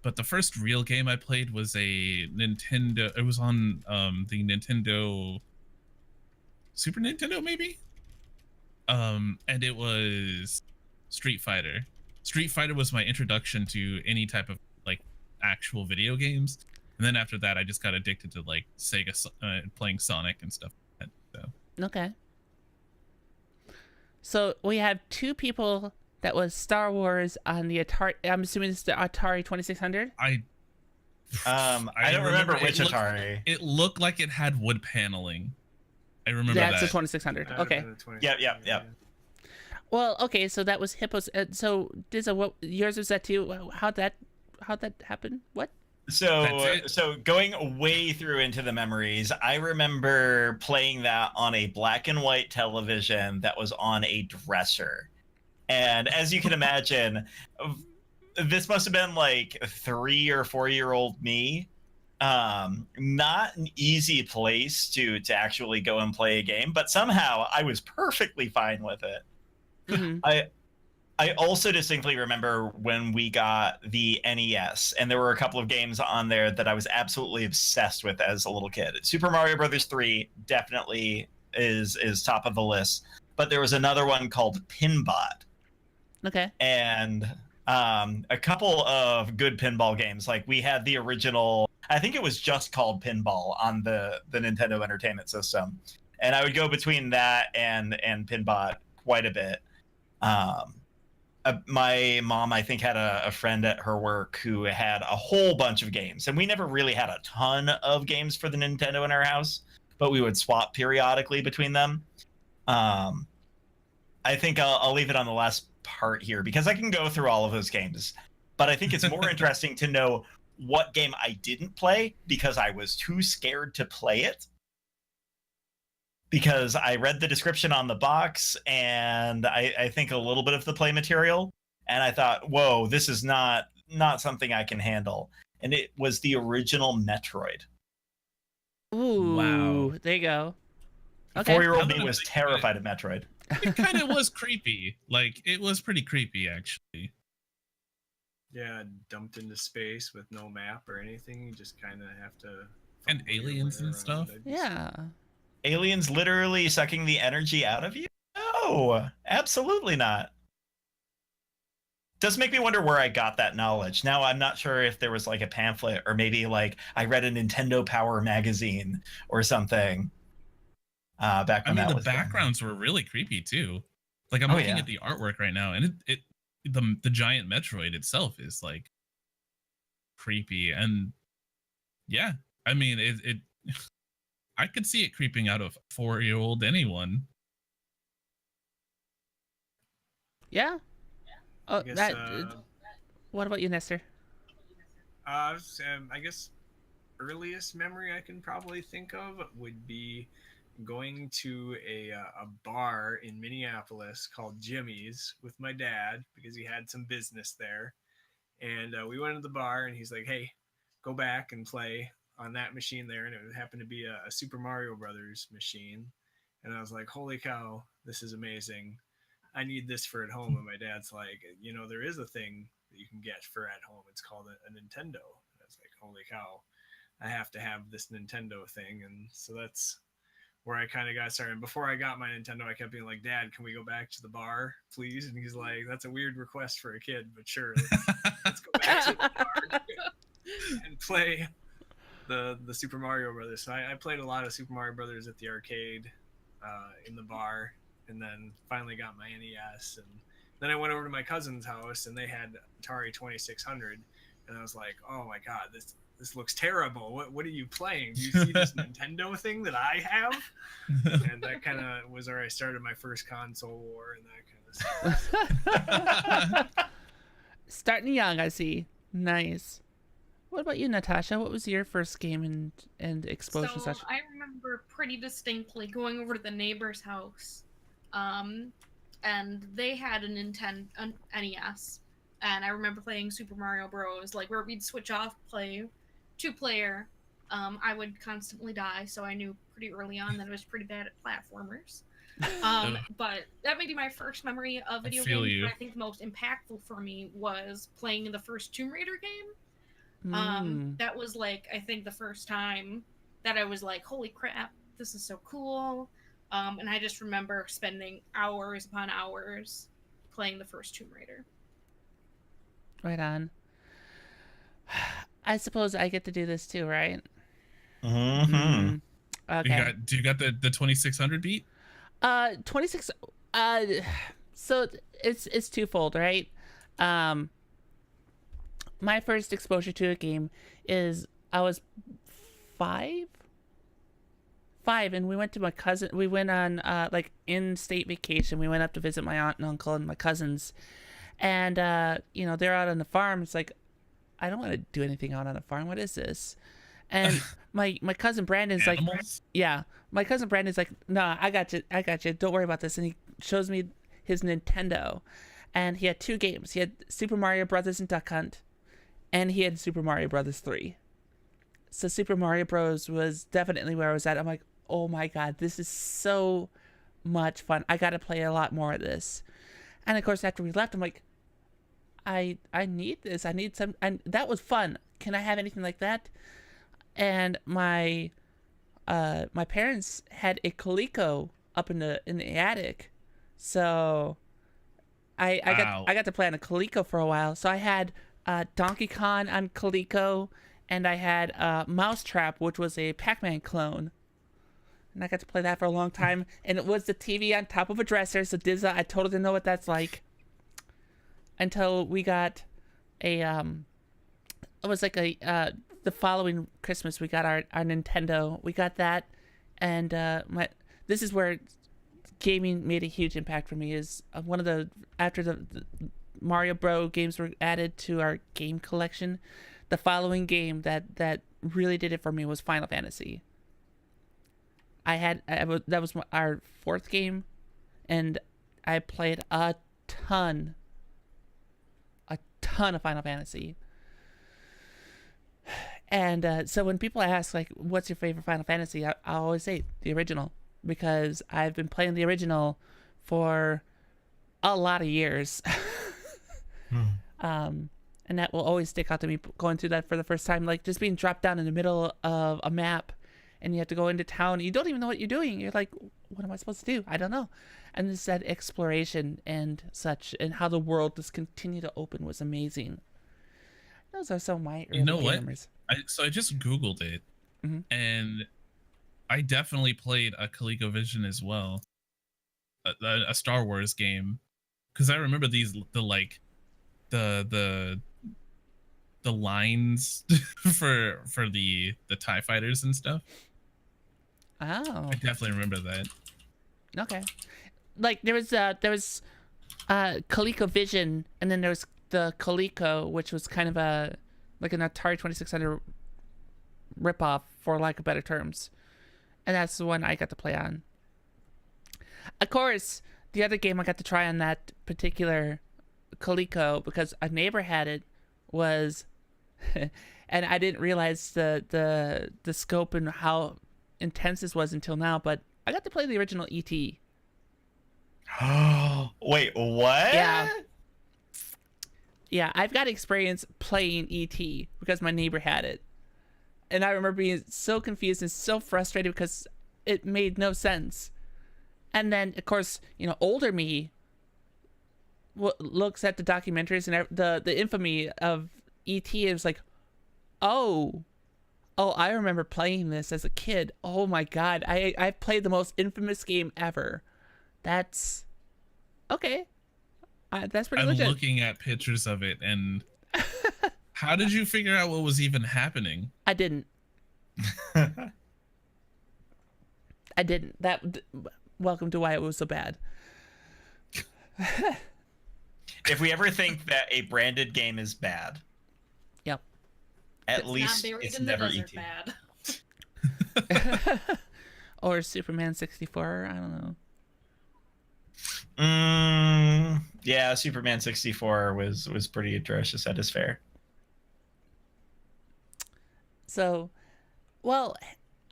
but the first real game I played was a Nintendo. It was on the Nintendo Super Nintendo, maybe. And it was Street Fighter. Street Fighter was my introduction to any type of like actual video games, and then after that, I just got addicted to like Sega playing Sonic and stuff like that. So. Okay. So we have two people. That was Star Wars on the Atari. I'm assuming it's the Atari 2600. I don't remember which Atari. It looked like it had wood paneling. I remember that. That's the 2600. Okay. Yep. Well, okay. So that was Hippos. So Dizza, what yours was that too? How'd that happen? What? So going way through into the memories, I remember playing that on a black and white television that was on a dresser. And as you can imagine, this must have been like 3 or 4-year-old me. Not an easy place to actually go and play a game, but somehow I was perfectly fine with it. Mm-hmm. I also distinctly remember when we got the NES, and there were a couple of games on there that I was absolutely obsessed with as a little kid. Super Mario Brothers 3 definitely is top of the list, but there was another one called Pinbot. Okay. And a couple of good pinball games. Like we had the original, I think it was just called Pinball on the Nintendo Entertainment System. And I would go between that and Pinbot quite a bit. My mom, I think, had a friend at her work who had a whole bunch of games. And we never really had a ton of games for the Nintendo in our house, but we would swap periodically between them. I think I'll leave it on the last part here because I can go through all of those games. But I think it's more interesting to know what game I didn't play because I was too scared to play it. Because I read the description on the box and I think a little bit of the play material, and I thought, whoa, this is not something I can handle. And it was the original Metroid. Ooh, Wow. there you go. Okay. 4-year-old me was terrified of Metroid. It kind of was creepy. Like, it was pretty creepy, actually. Yeah, dumped into space with no map or anything. You just kind of have to. And fumble your aliens way and around. stuff. Yeah. Aliens literally sucking the energy out of you? No, absolutely not. Does make me wonder where I got that knowledge. Now I'm not sure if there was like a pamphlet or maybe like I read a Nintendo Power magazine or something. Back I when mean, that the was done. backgrounds were really creepy too. Like, I'm Oh, looking yeah. at the artwork right now, and the giant Metroid itself is like creepy, and yeah, I mean, it I could see it creeping out of 4-year-old anyone. Yeah. Oh, I guess, what about you, Nestor? I guess earliest memory I can probably think of would be going to a bar in Minneapolis called Jimmy's with my dad because he had some business there. And we went to the bar and he's like, hey, go back and play on that machine there. And it happened to be a Super Mario Brothers machine. And I was like, holy cow, this is amazing. I need this for at home. And my dad's like, you know, there is a thing that you can get for at home. It's called a Nintendo. And I was like, holy cow, I have to have this Nintendo thing. And so that's where I kind of got started. And before I got my Nintendo, I kept being like, Dad, can we go back to the bar, please? And he's like, that's a weird request for a kid, but sure, let's go back to the bar and play the Super Mario Brothers. So I played a lot of Super Mario Brothers at the arcade in the bar, and then finally got my NES. And then I went over to my cousin's house, and they had Atari 2600, and I was like, oh my god, this looks terrible. What are you playing? Do you see this Nintendo thing that I have? And that kind of was where I started my first console war and that kind of stuff. Starting young, I see. Nice. What about you, Natasha? What was your first game and exposure So such? I remember pretty distinctly going over to the neighbor's house, and they had a NES, and I remember playing Super Mario Bros. Like where we'd switch off, play 2-player. I would constantly die, so I knew pretty early on that I was pretty bad at platformers. But that may be my first memory of video feel games. you. But I think the most impactful for me was playing the first Tomb Raider game. That was like, I think the first time that I was like, holy crap, this is so cool. And I just remember spending hours upon hours playing the first Tomb Raider. Right on. I suppose I get to do this too, right? Mm-hmm. Okay. Do you got the 2600 beat? 26. So it's twofold, right? My first exposure to a game is I was five, and we went to my cousin. We went on like in-state vacation. We went up to visit my aunt and uncle and my cousins, and you know, they're out on the farm. It's like, I don't want to do anything out on a farm. What is this? And my cousin Brandon's like, yeah, my cousin Brandon's like, no, I got you. Don't worry about this. And he shows me his Nintendo, and he had 2 games. He had Super Mario Brothers and Duck Hunt, and he had Super Mario Brothers 3. So Super Mario Bros was definitely where I was at. I'm like, oh my god, this is so much fun. I got to play a lot more of this. And of course, after we left, I'm like, I need this. I need some, and that was fun. Can I have anything like that? And my parents had a Coleco up in the attic, so I got to play on a Coleco for a while. So I had Donkey Kong on Coleco, and I had Mousetrap, which was a Pac-Man clone, and I got to play that for a long time. And it was the TV on top of a dresser, so I totally didn't know what that's like until we got a it was like the following Christmas we got our Nintendo. We got that, and this is where gaming made a huge impact for me. Is one of the after Mario Bros. Games were added to our game collection, the following game that really did it for me was Final Fantasy. That was our 4th game, and I played a ton of Final Fantasy. And so when people ask, like, what's your favorite Final Fantasy, I always say the original, because I've been playing the original for a lot of years. And that will always stick out to me, going through that for the first time, like just being dropped down in the middle of a map and you have to go into town. You don't even know what you're doing. You're like, what am I supposed to do? I don't know. And this that exploration and such, and how the world just continued to open was amazing. Those are some of my early gamers. So I just Googled it, and I definitely played a ColecoVision as well, a Star Wars game, because I remember the lines for the TIE fighters and stuff. Oh, I definitely remember that. Okay, like there was ColecoVision, and then there was the Coleco, which was kind of like an Atari 2600 ripoff, for lack of better terms, and that's the one I got to play on. Of course, the other game I got to try on that particular Coleco, because a neighbor had it, was and I didn't realize the scope and how intense this was until now, but I got to play the original E.T. Wait, what? Yeah, I've got experience playing E.T. because my neighbor had it. And I remember being so confused and so frustrated because it made no sense. And then, of course, older me looks at the documentaries and the infamy of E.T. It was like, oh, I remember playing this as a kid. Oh my god, I played the most infamous game ever. That's okay. That's pretty legit. I'm looking at pictures of it, and how did you figure out what was even happening? I didn't. I didn't. Welcome to why it was so bad. If we ever think that a branded game is bad, yep, at least it's never E.T. Bad. Or Superman 64. I don't know. Yeah, Superman 64 was pretty atrocious. That is fair. So, well,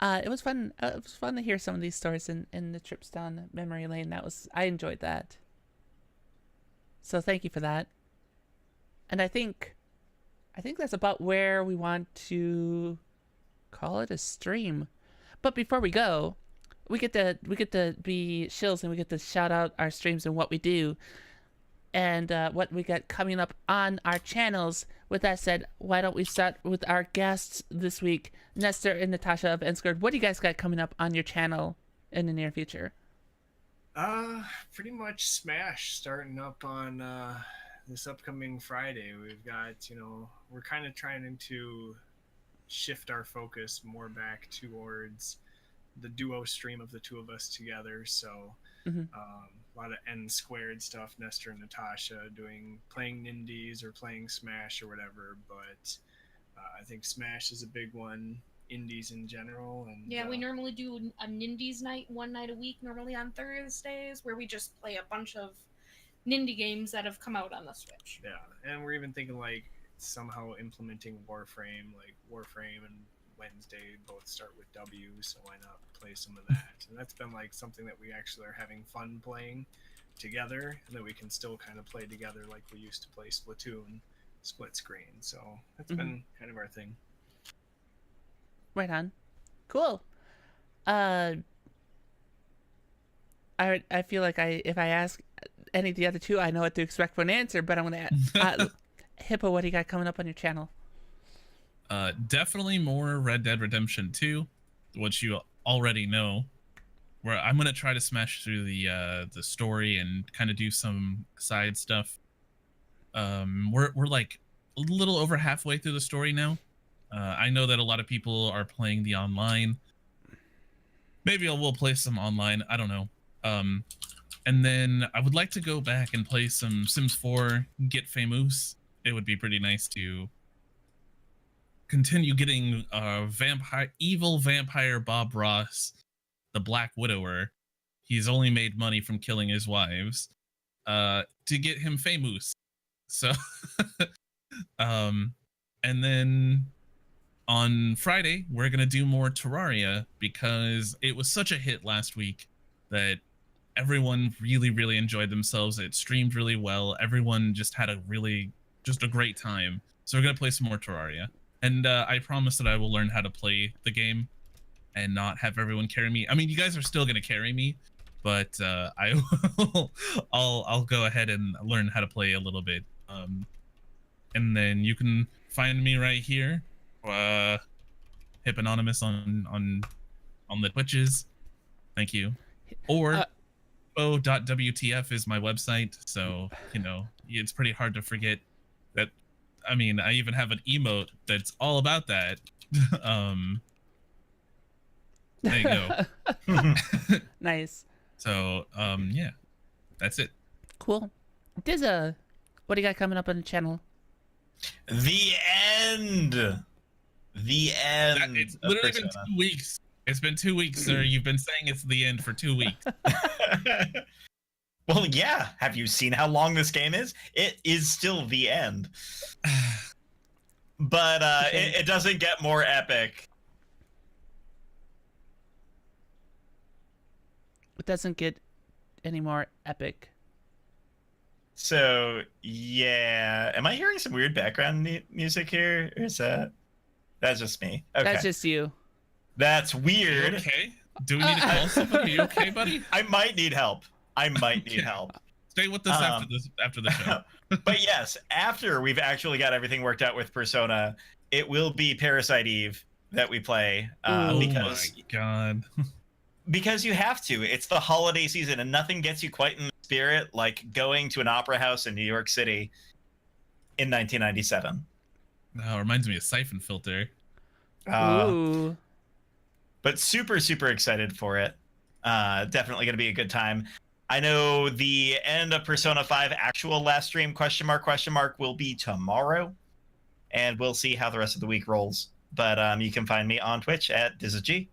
it was fun. It was fun to hear some of these stories in the trips down memory lane. I enjoyed that. So thank you for that. And I think that's about where we want to call it a stream. But before we go, we get to be shills and we get to shout out our streams and what we do and what we got coming up on our channels. With that said, why don't we start with our guests this week, Nestor and Natasha of N-Squared. What do you guys got coming up on your channel in the near future? Pretty much Smash starting up on this upcoming Friday. We've got, we're kind of trying to shift our focus more back towards the duo stream of the two of us together. So a lot of N-Squared stuff, Nestor and Natasha playing Nindies or playing Smash or whatever. But I think Smash is a big one. Indies in general, and yeah, we normally do a Nindies night, one night a week, normally on Thursdays, where we just play a bunch of Nindy games that have come out on the Switch. Yeah, and we're even thinking like somehow implementing Warframe, like Warframe and Wednesday both start with W, so why not play some of that? And that's been like something that we actually are having fun playing together, and that we can still kind of play together like we used to play Splatoon split screen. So that's been kind of our thing. Right on. Cool. I feel like if I ask any of the other two, I know what to expect for an answer, but I'm going to Hippo, what do you got coming up on your channel? Definitely more Red Dead Redemption 2, which you already know, where I'm going to try to smash through the story and kind of do some side stuff. We're like a little over halfway through the story now. I know that a lot of people are playing the online. Maybe we'll play some online. I don't know. And then I would like to go back and play some Sims 4, get famous. It would be pretty nice to continue getting evil vampire Bob Ross, the Black Widower. He's only made money from killing his wives. To get him famous. So, and then on Friday we're gonna do more Terraria because it was such a hit last week that everyone really enjoyed themselves. It streamed really well. Everyone just had a great time. So we're gonna play some more Terraria, and I promise that I will learn how to play the game and not have everyone carry me. I mean, you guys are still gonna carry me, but I'll go ahead and learn how to play a little bit. And then you can find me right here, Hip Anonymous on the Twitches. Thank you. Or o.wtf is my website, so it's pretty hard to forget that. I mean, I even have an emote that's all about that. There you go. Nice. So yeah, that's it. Cool. Dizza, what do you got coming up on the channel? The end. The end. It's literally been 2 weeks. It's been 2 weeks, sir. You've been saying it's the end for 2 weeks. Well, yeah. Have you seen how long this game is? It is still the end. But it doesn't get more epic. It doesn't get any more epic. So, yeah. Am I hearing some weird background music here? Or is that's just me? Okay. That's just you. That's weird. Okay. Do we need to call somebody? You okay, buddy? I might need help. Help. Stay with us after the show. But yes, after we've actually got everything worked out with Persona, it will be Parasite Eve that we play. Oh because, my god. Because you have to. It's the holiday season, and nothing gets you quite in the spirit like going to an opera house in New York City in 1997. Oh, reminds me of Siphon Filter. Ooh. But super excited for it. Definitely going to be a good time. I know the end of Persona 5 actual last stream question mark will be tomorrow, and we'll see how the rest of the week rolls. But you can find me on Twitch at DizzaG.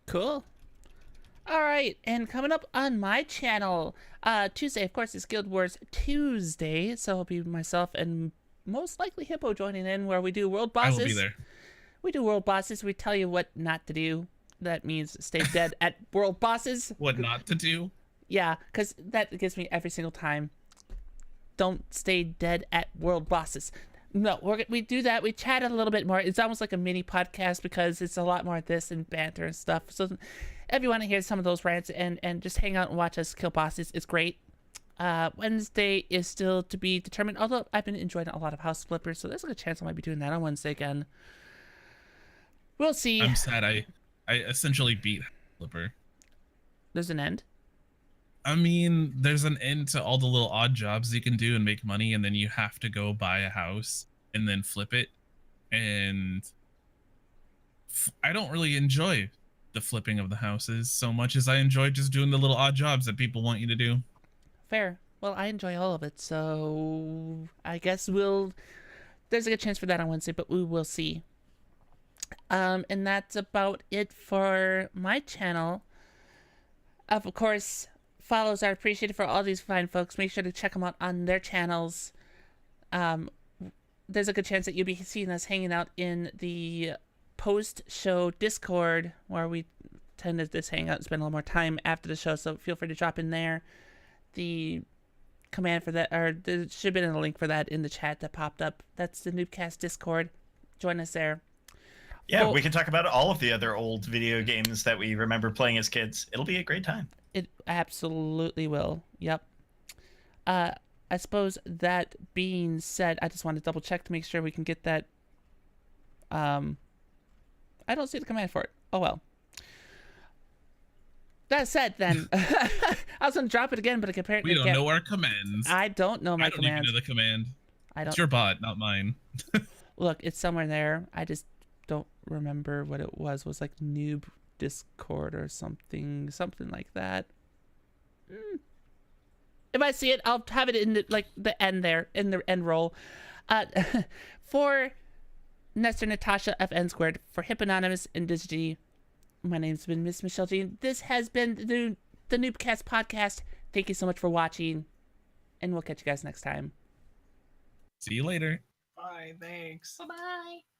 Cool. All right, and coming up on my channel, Tuesday, of course, is Guild Wars Tuesday, so it'll be myself and most likely Hippo joining in, where we do world bosses. I will be there. We do world bosses. We tell you what not to do. That means stay dead at world bosses. What not to do? Yeah, because that gives me every single time. Don't stay dead at world bosses. No, we do that. We chat a little bit more. It's almost like a mini podcast because it's a lot more of this and banter and stuff. So if you want to hear some of those rants and just hang out and watch us kill bosses, it's great. Wednesday is still to be determined, although I've been enjoying a lot of House Flippers, so there's a good chance I might be doing that on Wednesday again. We'll see. I'm sad I essentially beat Flipper. There's an end? I mean, there's an end to all the little odd jobs you can do and make money, and then you have to go buy a house and then flip it. And I don't really enjoy the flipping of the houses so much as I enjoy just doing the little odd jobs that people want you to do. Fair. Well, I enjoy all of it, so I guess there's a good chance for that on Wednesday, but we will see. And that's about it for my channel. Of course, follows are appreciated for all these fine folks. Make sure to check them out on their channels. There's a good chance that you'll be seeing us hanging out in the post-show Discord, where we tend to just hang out and spend a little more time after the show, so feel free to drop in there. The command for that, or there should have been a link for that in the chat that popped up. That's the Newbcast Discord. Join us there. Yeah, we can talk about all of the other old video games that we remember playing as kids. It'll be a great time. It absolutely will. Yep. I suppose that being said, I just want to double check to make sure we can get that. I don't see the command for it. Oh well. That said, then I was gonna drop it again, but apparently we don't know our commands. I don't know my commands. I don't even know the command. I don't. It's your bot, not mine. Look, it's somewhere there. I just don't remember what it was. It was like noob Discord or something like that. If I see it, I'll have it in the end there, in the end roll. For Nestor, Natasha, FN Squared, for Hip Anonymous and Digi, my name's been Miss Michelle Jean. This has been the Newbcast Podcast. Thank you so much for watching, and we'll catch you guys next time. See you later. Bye. Thanks. Bye-bye.